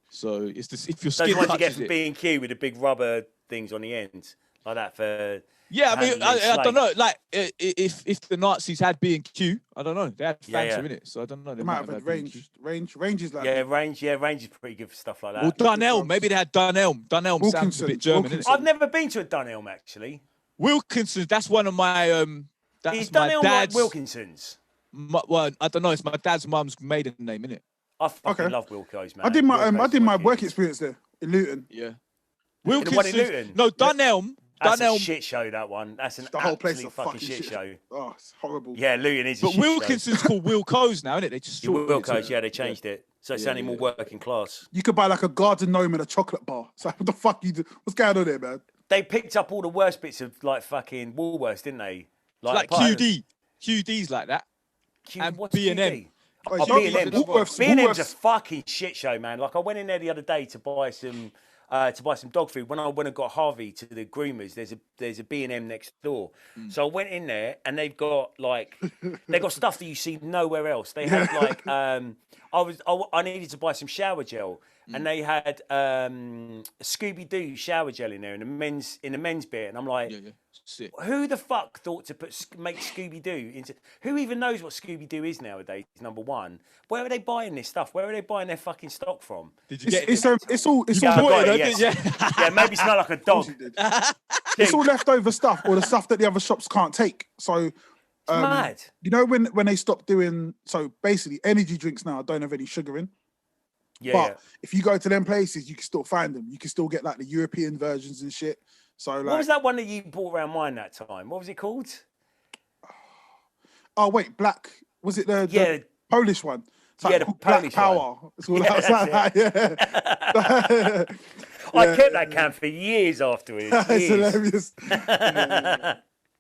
So it's this if your skin those ones you touches get from B&Q with the big rubber things on the end, like that for. Yeah, I mean, I don't know. Like, if the Nazis had B&Q, I don't know. They had Fanta in it, so I don't know. They might have had range. Range is like range is pretty good for stuff like that. Well, Dunelm, maybe they had Dunelm. Dunelm sounds a bit German. Isn't it? I've never been to a Dunelm actually. Wilkinson's, that's one of my Is Dunelm like Wilkinson's? Well, I don't know. It's my dad's mum's maiden name, innit? I fucking love Wilco's, man. I did my work experience there in Luton. Yeah. Wilkinson's. No, Dunelm. That's a shit show, that one. That's the whole place is a fucking shit show. Oh, it's horrible. Yeah, Luton is a shit Wilkinson's show. called Wilco's now, isn't it? They just Wilco's, they changed it. So it's sounding more working class. You could buy like a garden gnome and a chocolate bar. So what the fuck you do? What's going on there, man? They picked up all the worst bits of like fucking Woolworths, didn't they? Like QD. QD's like that. And B&M. B&M's a fucking shit show, man. Like I went in there the other day to buy some dog food. When I went and got Harvey to the groomers, there's a B&M next door. So I went in there and they've got stuff that you see nowhere else. They had like I needed to buy some shower gel. And they had Scooby-Doo shower gel in there in the men's bit, and I'm like, sick. Who the fuck thought to make Scooby-Doo into? Who even knows what Scooby-Doo is nowadays? Number one, where are they buying this stuff? Where are they buying their fucking stock from? Did you get it? It's all yeah, maybe smell like a dog. It's all leftover stuff or the stuff that the other shops can't take. So. Mad. You know when they stopped doing so basically energy drinks now don't have any sugar in. But if you go to them places, you can still find them. You can still get like the European versions and shit. So like, what was that one that you brought around mine that time? What was it called? Oh wait, black. Was it the Polish one? It's the Polish Power. One. It's all like that. I kept that can for years afterwards. It's hilarious.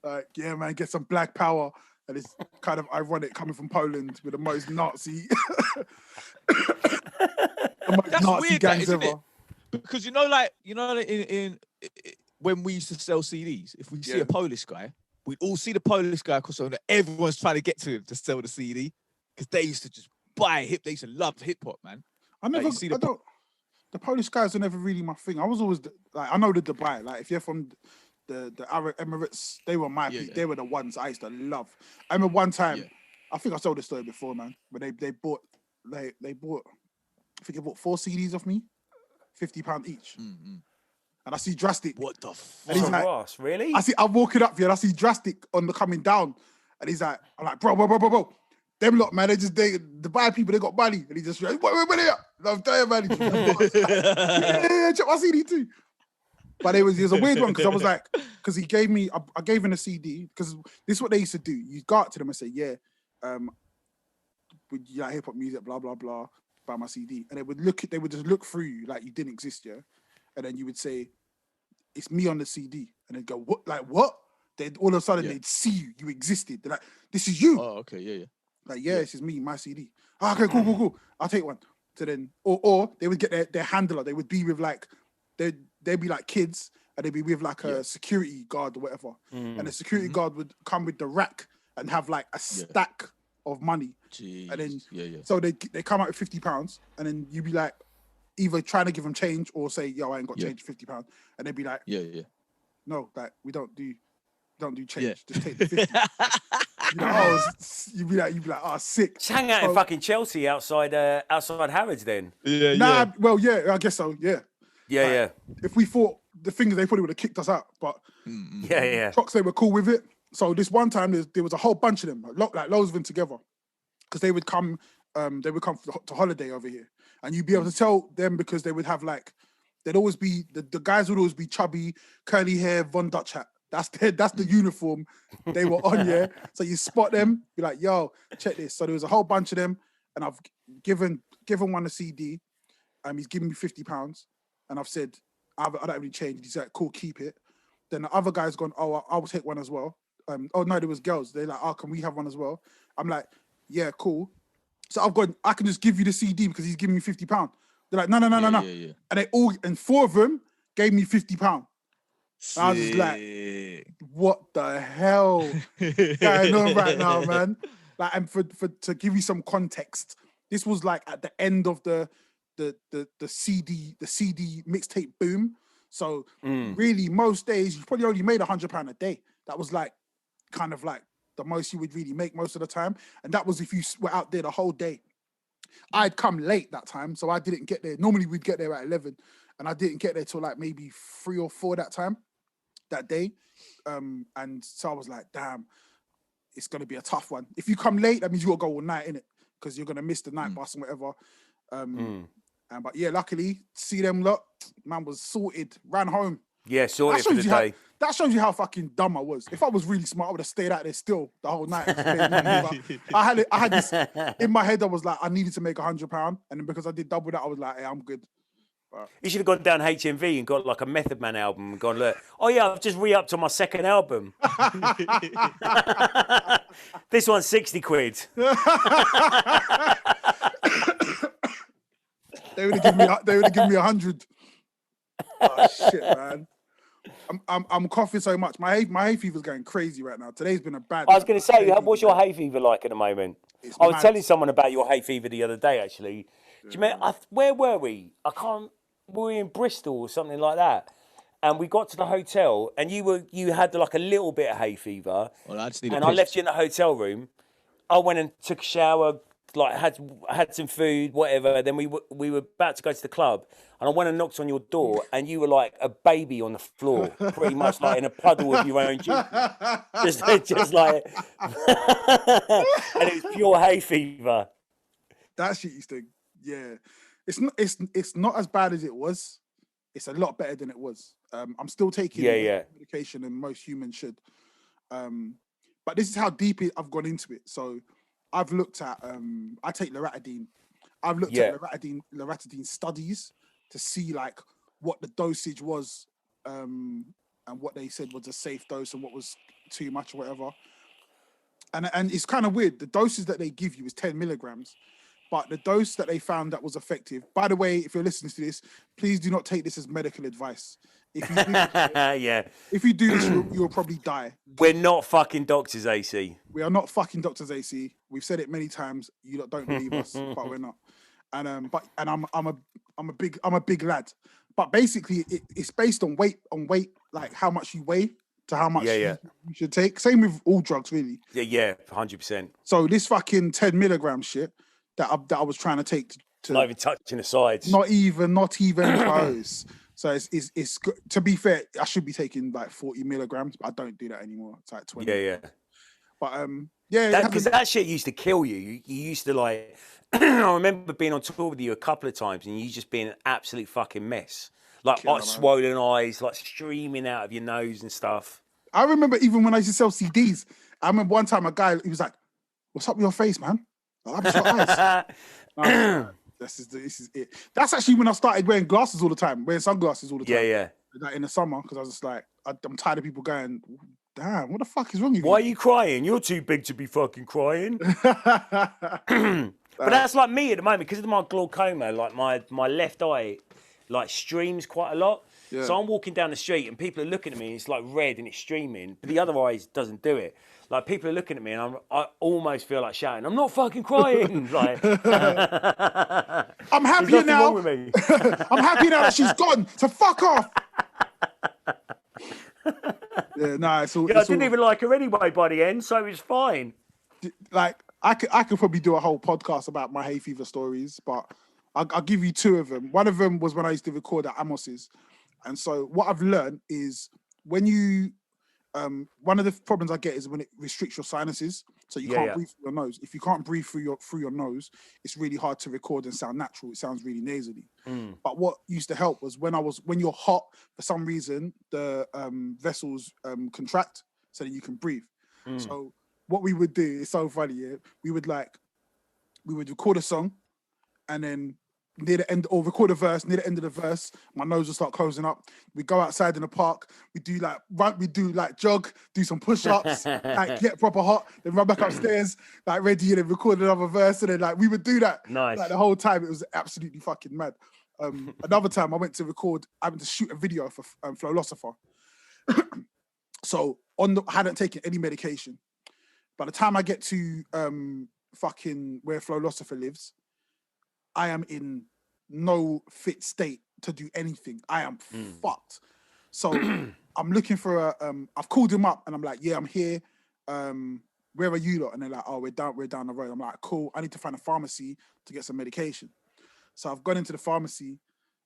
Like, yeah, man, get some black power. And it's kind of ironic coming from Poland with the most Nazi, Nazi gangs ever. Because in when we used to sell CDs, if we see a Polish guy, we'd all see the Polish guy across the road. Everyone's trying to get to him to sell the CD because they used to just buy hip. They used to love hip hop, man. The Polish guys were never really my thing. I was always like, I know the Dubai. Like, if you're from the Arab Emirates, they were my people. They were the ones I used to love. I remember one time, I think I told this story before, man, but they bought I think they bought 4 CDs off me, £50 each. Mm-hmm. And I see Drastic. What the fuck? And he's like, really? I'm walking up here and I see Drastic on the coming down. And he's like, I'm like, bro. Them lot, man, the Dubai people, they got money. And he just wait here. I'm telling you, man. Check my CD too. But it was a weird one because I was like, because he gave me, I gave him a CD because this is what they used to do. You go out to them and say, you like hip hop music, blah blah blah, buy my CD, and they would just look through you like you didn't exist, and then you would say, it's me on the CD, and they'd go, what? Like what? Then all of a sudden they'd see you existed. They're like, this is you. Oh, okay, yeah. Like this is me, my CD. Oh, okay, cool. I'll take one. So then, or they would get their handler. They would be with like they'd be like kids and they'd be with like a security guard or whatever. And the security guard would come with the rack and have like a stack of money. Jeez. And then, so they come out with £50 and then you'd be like, either trying to give them change or say, yo, I ain't got change, £50. And they'd be like, no, like we don't do change. Just take the 50. You'd be like, oh, sick. Just hang out in fucking Chelsea outside Harrods then. Well, I guess so. Yeah. Yeah. If we thought the things they probably would have kicked us out, but Trucks, they were cool with it. So this one time there was a whole bunch of them, like loads of them together, because they would come to holiday over here, and you'd be able to tell them because they would have like, they'd always be the guys would always be chubby, curly hair, Von Dutch hat. That's the uniform they were on, So you spot them, be like, yo, check this. So there was a whole bunch of them, and I've given one a CD, he's giving me £50, and I've said, I don't have any change. He's like, cool, keep it. Then the other guy's gone, oh, I'll take one as well. Oh no, there was girls. They're like, oh, can we have one as well? I'm like, yeah, cool. So I can just give you the CD because he's giving me £50. They're like, no. Yeah. And 4 of them gave me £50. I was just like, what the hell is going on right now, man? Like, and for to give you some context, this was like at the end of the CD mixtape boom. So really, most days you probably only made £100 a day. That was like kind of like the most you would really make most of the time, and that was if you were out there the whole day. I'd come late that time, so I didn't get there. Normally we'd get there at 11, and I didn't get there till like maybe 3 or 4 that day. And so I was like, damn, it's gonna be a tough one. If you come late, that means you gotta go all night in it because you're gonna miss the night bus and whatever. But yeah, luckily, see them lot, man was sorted, ran home. Yeah, sorted for the day. That shows you how fucking dumb I was. If I was really smart, I would have stayed out there still the whole night. I had this in my head. I was like, I needed to make £100, and then because I did double that, I was like, hey, I'm good. But you should have gone down HMV and got like a Method Man album and gone, look, oh yeah, I've just re-upped on my second album. This one's 60 quid. They would have given me 100. Oh shit, man. I'm coughing so much. My hay fever's going crazy right now. Today's been a bad. I was going to say, what's your hay fever like at the moment? I was telling someone about your hay fever the other day. Actually, do you remember, where were we? We were in Bristol or something like that, and we got to the hotel, and you had like a little bit of hay fever. Well, I left you in the hotel room. I went and took a shower, like had some food, whatever. Then we were about to go to the club, and I went and knocked on your door, and you were like a baby on the floor, pretty much like in a puddle of your own juice, just like, and it was pure hay fever. That shit used to, yeah. It's not as bad as it was. It's a lot better than it was. I'm still taking medication, and most humans should. But this is how deep I've gone into it. So I've looked at I take loratadine. I've looked at loratadine studies to see like what the dosage was, and what they said was a safe dose and what was too much or whatever. And it's kind of weird. The doses that they give you is 10 milligrams. But the dose that they found that was effective, by the way, if you're listening to this, please do not take this as medical advice. If you do, if you do this, you'll probably die. We're not fucking doctors, AC. We are not fucking doctors, AC. We've said it many times. You lot don't believe us, but we're not. And I'm a big lad. But basically, it's based on weight, like how much you weigh to how much you should take. Same with all drugs, really. Yeah, 100%. So this fucking 10 milligram shit that I was trying to take to not even touching the sides. Not even close. So it's to be fair, I should be taking like 40 milligrams, but I don't do that anymore. It's like 20. Yeah. But because that shit used to kill you. You used to like. I remember being on tour with you a couple of times, and you just being an absolute fucking mess. Like swollen eyes, like streaming out of your nose and stuff. I remember even when I used to sell CDs. I remember one time a guy, he was like, "What's up with your face, man?" Like, "I'm just eyes." This is it. That's actually when I started wearing glasses all the time, wearing sunglasses all the time. Yeah. Like in the summer, because I was just like, I'm tired of people going, damn, what the fuck is wrong with you? Why are you crying? You're too big to be fucking crying. But that's like me at the moment, because of my glaucoma, like my left eye like streams quite a lot. Yeah. So I'm walking down the street and people are looking at me and it's like red and it's streaming, but the other eye doesn't do it. Like people are looking at me and I almost feel like shouting, I'm not fucking crying. Like I'm happy now. Wrong with me. I'm happy now that she's gone. So fuck off. Yeah, nah, it's all. Yeah, I didn't even like her anyway by the end, so it's fine. Like I could probably do a whole podcast about my hay fever stories, but I'll give you 2 of them. One of them was when I used to record at Amos's. And so what I've learned is when you, one of the problems I get is when it restricts your sinuses. So you can't breathe through your nose. If you can't breathe through your nose, it's really hard to record and sound natural. It sounds really nasally. But what used to help was when you're hot, for some reason, the vessels contract so that you can breathe. So what we would do, it's so funny, we would record a song and then near the end, or record a verse near the end of the verse. My nose will start closing up. We go outside in the park. We do like run. We do like jog. Do some push-ups. Like get proper hot. Then run back upstairs. Like ready and then record another verse. And then like we would do that. Nice. Like the whole time. It was absolutely fucking mad. Another time I went to shoot a video for Flowlosopher. So I hadn't taken any medication. By the time I get to fucking where Flowlosopher lives, I am in no fit state to do anything. I am fucked. So I'm looking for I've called him up and I'm like, yeah, I'm here. Where are you lot? And they're like, oh, we're down the road. I'm like, cool. I need to find a pharmacy to get some medication. So I've gone into the pharmacy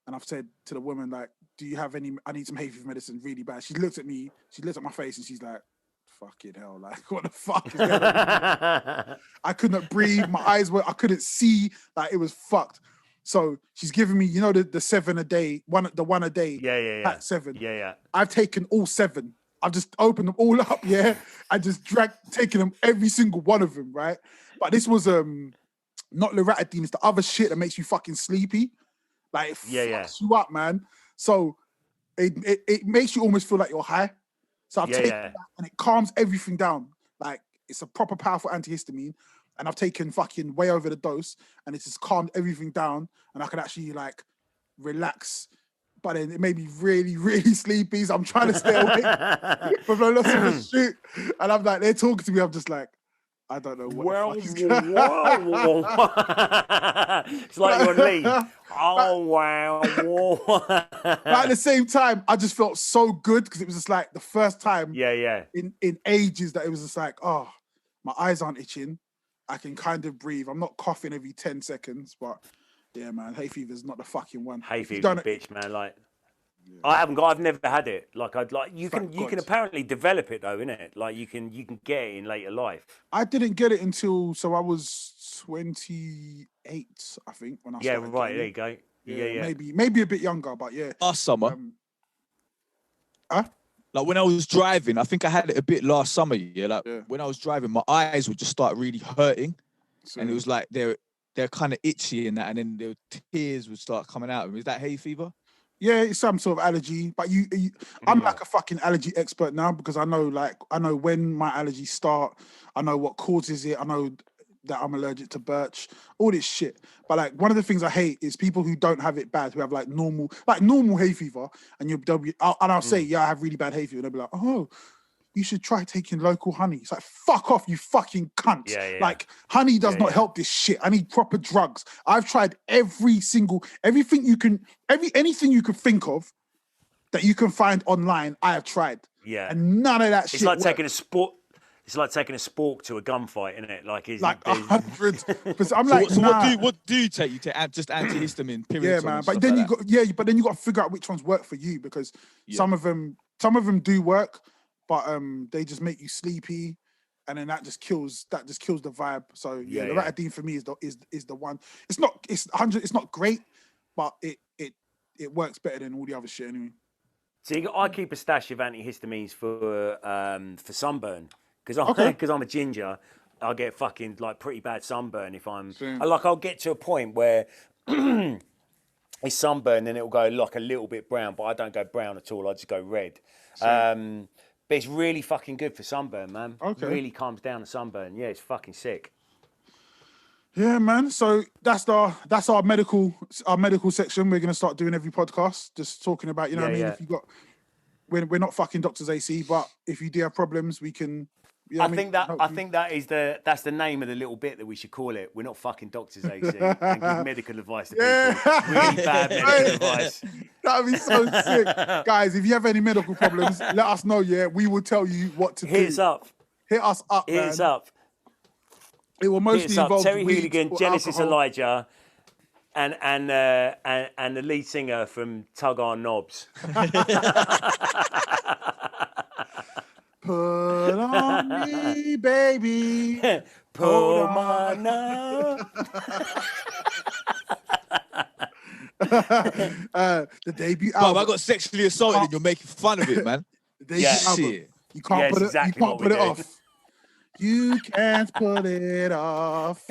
and I've said to the woman, like, do you have any, I need some hay fever medicine really bad. She looked at me, she looked at my face and she's like, fucking hell, like, what the fuck is going on? I couldn't breathe, I couldn't see, like, it was fucked. So she's giving me, you know, the 7 a day, one a day, pack 7. Yeah. I've taken all 7. I've just opened them all up, I just taking them, every single one of them, right? But this was not loratadine, it's the other shit that makes you fucking sleepy. Like, it fucks you up, man. So it makes you almost feel like you're high. So I've taken that and it calms everything down. Like, it's a proper powerful antihistamine. And I've taken fucking way over the dose and it's just calmed everything down and I can actually like relax. But then it made me really, really sleepy. So I'm trying to stay awake from the loss of the shoot. And I'm like, they're talking to me. I'm just like, I don't know what the fuck is going on. It's like you're on leave. Oh, wow. But at the same time, I just felt so good because it was just like the first time in ages that it was just like, oh, my eyes aren't itching. I can kind of breathe. I'm not coughing every 10 seconds, but yeah, man, hay fever's not the fucking one. Hay fever's a bitch, man. Like, I've never had it. You can apparently develop it though, innit? Like you can get it in later life. I didn't get it until I was 28, I think, when I started. Yeah, right. There you go. Yeah. Maybe a bit younger, but yeah. Last summer. Like when I was driving, I think I had it a bit last summer. When I was driving, my eyes would just start really hurting, and it was like they're kind of itchy and that, and then the tears would start coming out. Is that hay fever? Yeah, it's some sort of allergy, but I'm like a fucking allergy expert now because I know when my allergies start, I know what causes it, I know that I'm allergic to birch, all this shit. But like one of the things I hate is people who don't have it bad, who have like normal hay fever, and I'll say, yeah, I have really bad hay fever, and they'll be like, oh, you should try taking local honey. It's like, fuck off, you fucking cunt. Yeah. Like, honey does not help this shit. I need proper drugs. I've tried anything you can think of that you can find online, I have tried. Yeah. And none of that shit It's like works. taking a sport. It's like taking a spork to a gunfight, isn't it? Like 100%. I'm So nah. what do you take? You take just antihistamine, period. Yeah, man. But then you got to figure out which ones work for you because some of them do work, but they just make you sleepy, and then that just kills the vibe. So the loratadine for me is the one. It's not great, but it works better than all the other shit anyway. See, I keep a stash of antihistamines for sunburn because I'm a ginger. I'll get fucking like pretty bad sunburn if I'll get to a point where it's sunburn and it'll go like a little bit brown, but I don't go brown at all. I just go red. But it's really fucking good for sunburn, man. Okay. It really calms down the sunburn. Yeah, it's fucking sick. Yeah, man. So that's our medical section. We're gonna start doing every podcast, just talking about, what I mean. If you got, we're not fucking Doctors AC, but if you do have problems, we can. I think that's the name of the little bit that we should call it. We're not fucking Doctors AC and give medical advice to people. Really bad medical advice. That would be so sick. Guys, if you have any medical problems, let us know, we will tell you what to do. Hit us up, man. Hit us up. It will mostly involve Terry weed Hooligan, Genesis alcohol. Elijah, and the lead singer from Tug Our Knobs. Put on me, baby. Put my knob. The debut album. album. I got sexually assaulted and you're making fun of it, man. The debut album. You can't put it off. You can't put it off.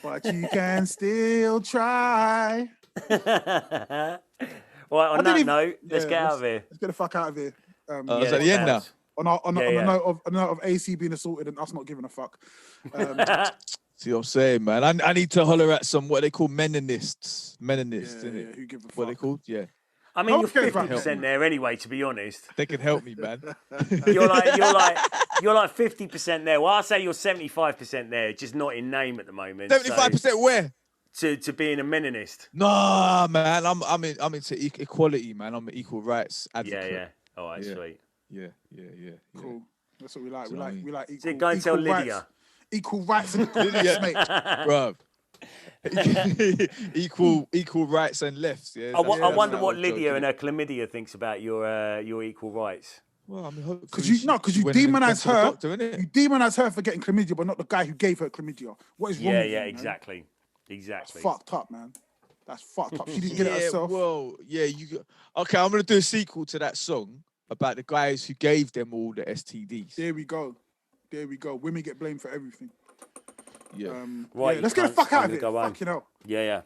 But you can still try. Right, on that note, let's get out of here. Let's get the fuck out of here. Is that the end now? On a note of AC being assaulted and us not giving a fuck. See what I'm saying, man? I need to holler at some what they call meninists. Meninists, innit? Who give a fuck? What they called? Yeah. I mean, you're 50% there anyway, to be honest. They can help me, man. You're like 50% there. Well, I say you're 75% there, just not in name at the moment. 75% where? To being a meninist. Nah, man. I'm into equality, man. I'm an equal rights advocate. Yeah. All right, sweet. Yeah. Cool. That's what we like. We like equal. So go and tell Lydia. Rights. Equal rights and equal lefts, mate. Bruv. equal rights and lefts. Yeah. I wonder what Lydia and her chlamydia thinks about your equal rights. Well, I mean, because you demonize her. You demonize her for getting chlamydia, but not the guy who gave her chlamydia. What is wrong with you? Yeah, exactly. That's fucked up, man. That's fucked up. She didn't get it herself. Well, yeah, okay, I'm gonna do a sequel to that song about the guys who gave them all the STDs. There we go. Women get blamed for everything. Yeah. Right. Let's get the fuck out of it. Fucking hell. Yeah.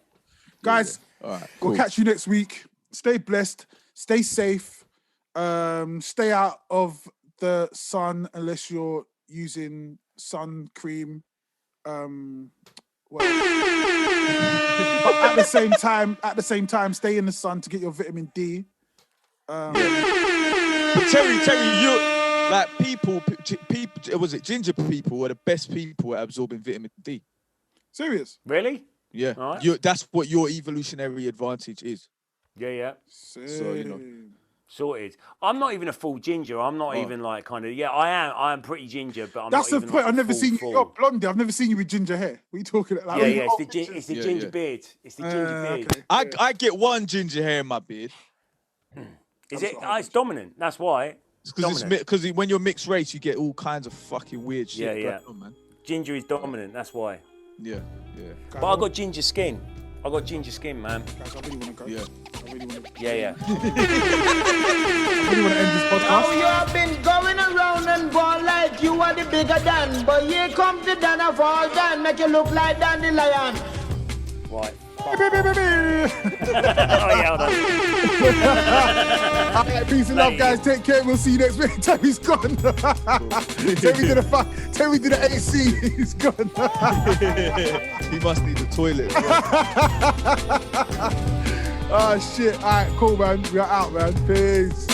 Guys, all right, cool. We'll catch you next week. Stay blessed. Stay safe. Stay out of the sun unless you're using sun cream. But at the same time, stay in the sun to get your vitamin D. But Terry, you like people. Was it ginger people were the best people at absorbing vitamin D? Serious? Really? Yeah. Right. That's what your evolutionary advantage is. Yeah. So Sorted. I'm not even a full ginger. I'm not even like kind of. Yeah, I am pretty ginger, but I'm that's not the even point. like I've never seen you. full. You're blondie. I've never seen you with ginger hair. What are you talking about? Like, It's the ginger beard. It's the ginger beard. Okay. I get one ginger hair in my beard. Is it? It's dominant. That's why. Because when you're mixed race, you get all kinds of fucking weird shit. Yeah. On, man. Ginger is dominant. That's why. Yeah. But I got ginger skin. Man. Guys, I really want to go. Yeah. Yeah. I really want to end this podcast. Oh, you have been going around and going like you are the bigger Dan, but here comes the Dan of all Dan, make you look like Dandelion. Right. Oh, yeah, hold on. All right, peace and love, guys. Take care. We'll see you next week. Terry's gone. Terry did the AC. He's gone. He must need the toilet. Oh, shit. All right, cool, man. We are out, man. Peace.